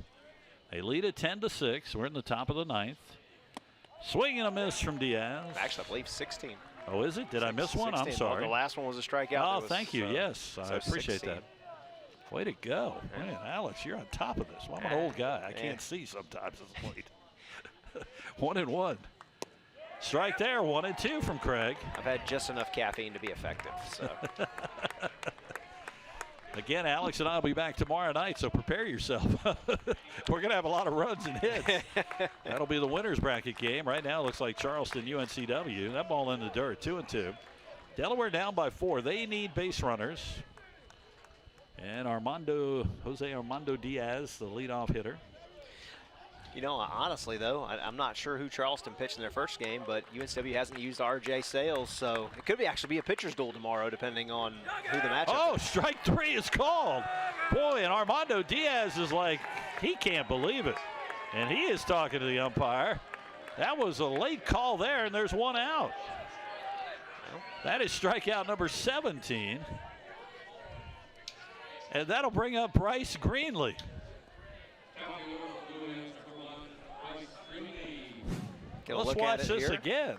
They lead at 10-6. We're in the top of the ninth. Swing and a miss from Diaz. Actually, I believe 16. Oh, is it? Did I miss one? 16. I'm sorry. Well, the last one was a strikeout. Oh, thank you. Yes, I appreciate 16. That. Way to go. Yeah. Man, Alex, you're on top of this. Well, I'm an old guy. I can't see sometimes at the plate. 1-1. Strike there, 1-2 from Craig. I've had just enough caffeine to be effective. So. Again, Alex and I will be back tomorrow night, so prepare yourself. We're going to have a lot of runs and hits. That'll be the winner's bracket game. Right now it looks like Charleston, UNCW. That ball in the dirt, 2-2. Delaware down by 4. They need base runners. And Jose Armando Diaz, the leadoff hitter. You know, honestly, though, I'm not sure who Charleston pitched in their first game, but UNCW hasn't used R.J. Sales, so it could actually be a pitcher's duel tomorrow, depending on who the matchup is. Oh, strike 3 is called. Boy, and Armando Diaz is like, he can't believe it. And he is talking to the umpire. That was a late call there, and there's one out. That is strikeout number 17. And that'll bring up Bryce Greenlee. Let's watch this again.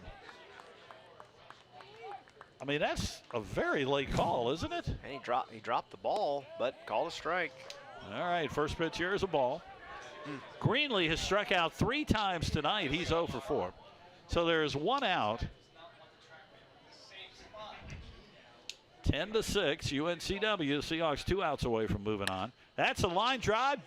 I mean, that's a very late call, isn't it? And he dropped the ball, but called a strike. All right, first pitch here is a ball. Greenlee has struck out 3 times tonight. He's 0 for 4. So there's one out. 10-6, UNCW. Seahawks 2 outs away from moving on. That's a line drive.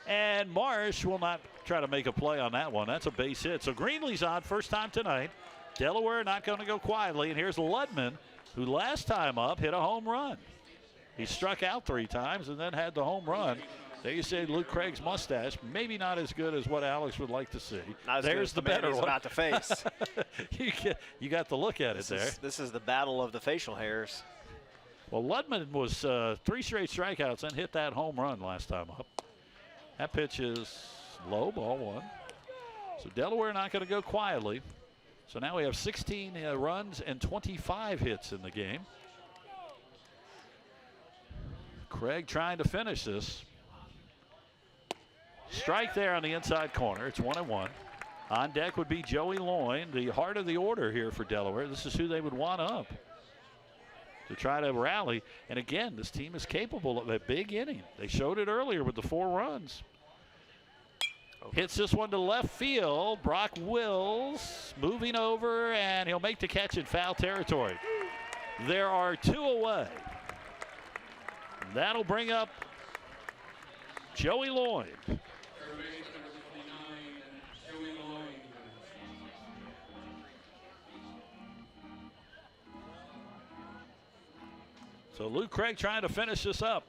And Marsh will not try to make a play on that one. That's a base hit. So Greenlee's on first time tonight. Delaware not going to go quietly. And here's Ludman, who last time up hit a home run. He struck out 3 times and then had the home run. There you say Luke Craig's mustache, maybe not as good as what Alex would like to see. There's the better one. About to face. you got to look at it there. This is the battle of the facial hairs. Well, Ludman was 3 straight strikeouts and hit that home run last time up. That pitch is low, ball 1. So Delaware not going to go quietly. So now we have 16 runs and 25 hits in the game. Craig trying to finish this. Strike there on the inside corner. It's 1-1. On deck would be Joey Loyne, the heart of the order here for Delaware. This is who they would want up to try to rally. And again, this team is capable of a big inning. They showed it earlier with the 4 runs. Hits this one to left field. Brock Wills moving over, and he'll make the catch in foul territory. There are 2 away. That'll bring up Joey Loyne. So Luke Craig trying to finish this up.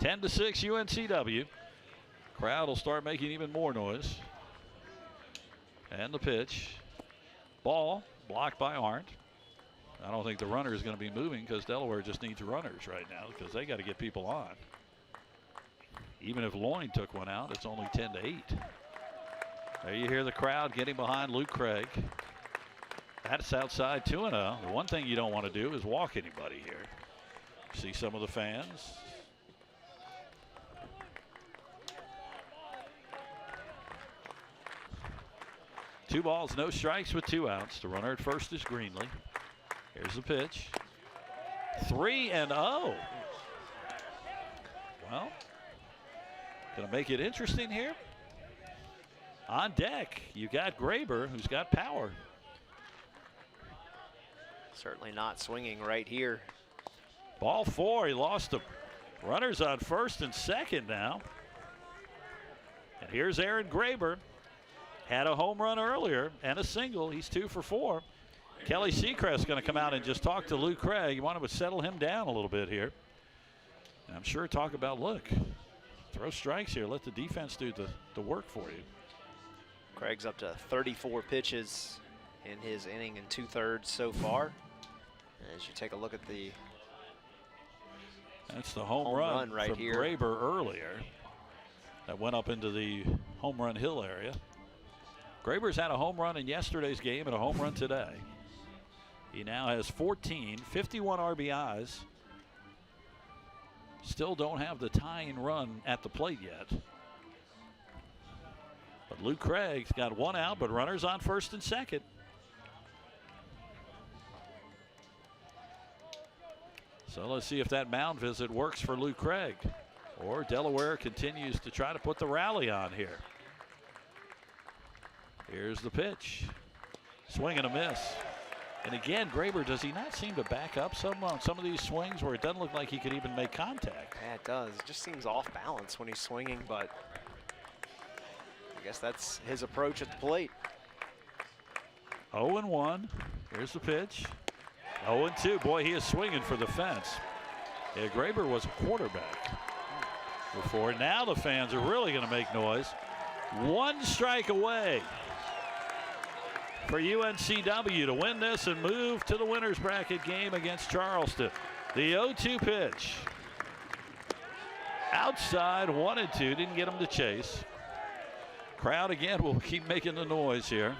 10-6 UNCW. Crowd will start making even more noise. And the pitch. Ball blocked by Arndt. I don't think the runner is going to be moving because Delaware just needs runners right now because they got to get people on. Even if Loyne took one out, it's only 10-8. There you hear the crowd getting behind Luke Craig. That's outside 2-0. The one thing you don't want to do is walk anybody here. See some of the fans. Two balls, no strikes with 2 outs. The runner at first is Greenlee. Here's the pitch. 3-0. Well, gonna make it interesting here. On deck, you got Graber, who's got power. Certainly not swinging right here. Ball 4, he lost him. Runners on first and second now. And here's Aaron Graber. Had a home run earlier and a single. He's 2 for 4. Kelly Seacrest going to come out and just talk to Luke Craig. You want to settle him down a little bit here. And I'm sure talk about, look, throw strikes here. Let the defense do the work for you. Craig's up to 34 pitches in his inning and 2/3 so far. As you take a look at the That's the home run right from here. Graber earlier. That went up into the home run hill area. Graber's had a home run in yesterday's game and a home run today. He now has 14, 51 RBIs. Still don't have the tying run at the plate yet. But Luke Craig's got 1 out, but runners on first and second. So let's see if that mound visit works for Luke Craig, or Delaware continues to try to put the rally on here. Here's the pitch. Swing and a miss. And again, Graber, does he not seem to back up some on some of these swings where it doesn't look like he could even make contact? Yeah, it does. It just seems off balance when he's swinging, but I guess that's his approach at the plate. 0-1. Here's the pitch. 0-2. Boy, he is swinging for the fence. Yeah, Graber was a quarterback before. Now the fans are really going to make noise. 1 strike away for UNCW to win this and move to the winner's bracket game against Charleston. The 0-2 pitch. Outside, 1-2. Didn't get him to chase. Crowd again will keep making the noise here.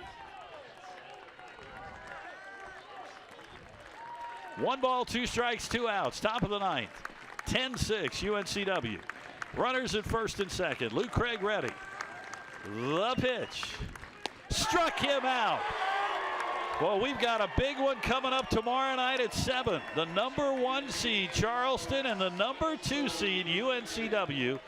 1 ball, 2 strikes, 2 outs. Top of the 9th. 10-6 UNCW. Runners at first and second. Luke Craig ready. The pitch. Struck him out. Well, we've got a big one coming up tomorrow night at 7. The number 1 seed Charleston and the number 2 seed UNCW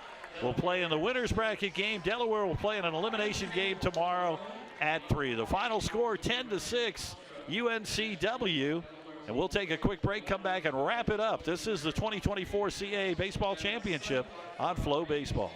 will play in the winner's bracket game. Delaware will play in an elimination game tomorrow at 3. The final score 10-6 UNCW. And we'll take a quick break, come back and wrap it up. This is the 2024 CAA Baseball Championship on FloBaseball.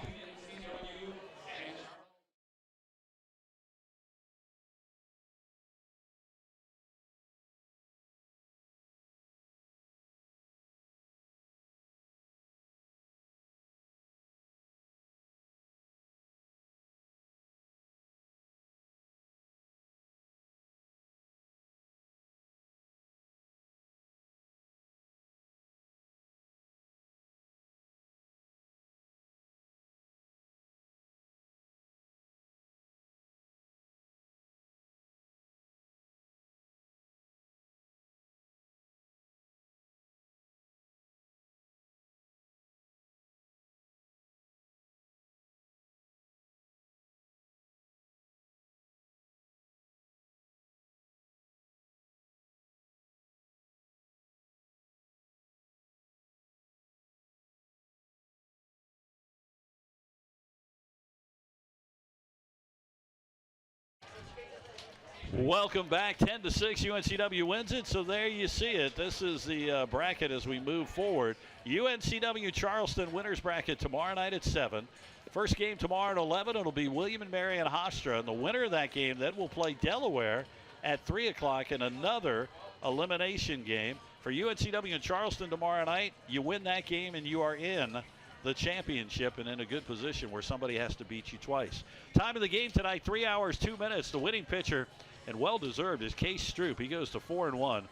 Welcome back. 10-6 UNCW wins it. So there you see it. This is the bracket as we move forward. UNCW Charleston winners bracket tomorrow night at 7. First game tomorrow at 11. It'll be William and Mary and Hofstra. And the winner of that game then will play Delaware at 3 o'clock in another elimination game. For UNCW and Charleston tomorrow night, you win that game and you are in the championship and in a good position where somebody has to beat you twice. Time of the game tonight, 3 hours, 2 minutes. The winning pitcher, and well-deserved, is Case Stroop. He goes to 4-1.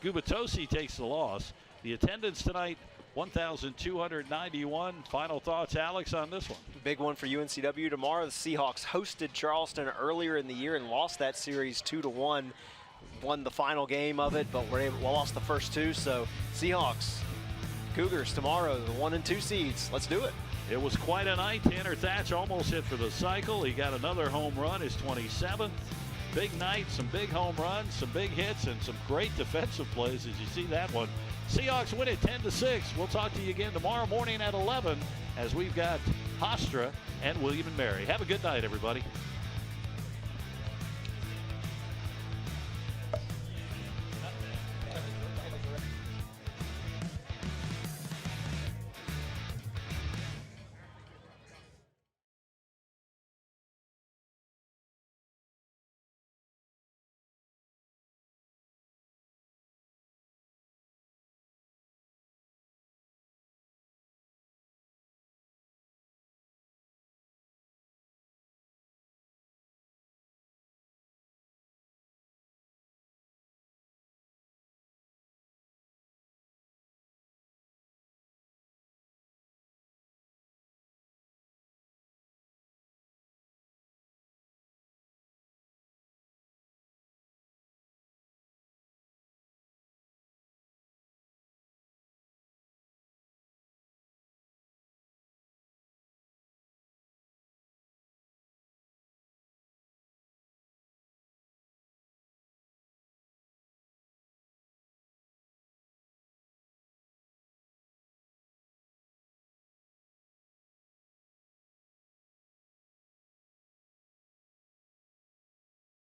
Gubitosi takes the loss. The attendance tonight, 1,291. Final thoughts, Alex, on this one? Big one for UNCW tomorrow. The Seahawks hosted Charleston earlier in the year and lost that series 2-1. Won the final game of it, but lost the first 2. So Seahawks, Cougars tomorrow, the 1 and 2 seeds. Let's do it. It was quite a night. Tanner Thatch almost hit for the cycle. He got another home run, his 27th. Big night, some big home runs, some big hits, and some great defensive plays as you see that one. Seahawks win it 10-6. We'll talk to you again tomorrow morning at 11 as we've got Hofstra and William and Mary. Have a good night, everybody.